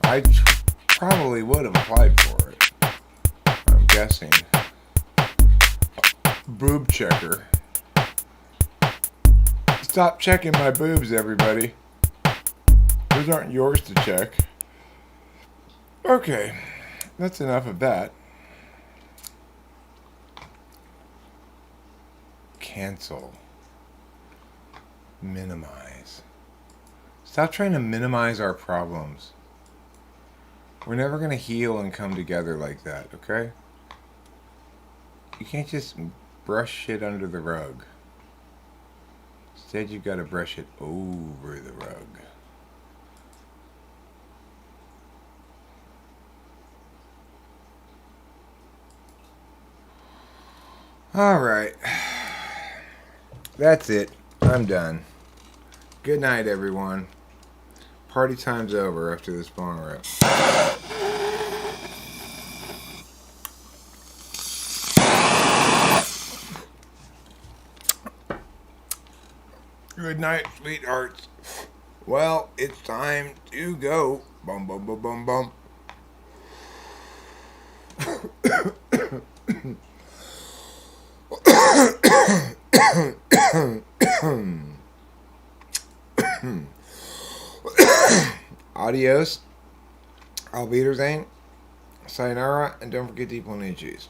I probably would have applied for it. I'm guessing. Boob checker. Stop checking my boobs, everybody. Those aren't yours to check. Okay, that's enough of that. Cancel. Minimize. Stop trying to minimize our problems. We're never going to heal and come together like that, okay? You can't just brush shit under the rug. Instead, you've got to brush it over the rug. Alright. That's it. I'm done. Good night, everyone. Party time's over after this bong rip. Good night, sweethearts. Well, it's time to go. Bum, bum, bum, bum, bum. Adios. Auf Wiedersehen. Sayonara. And don't forget to eat plenty of cheese.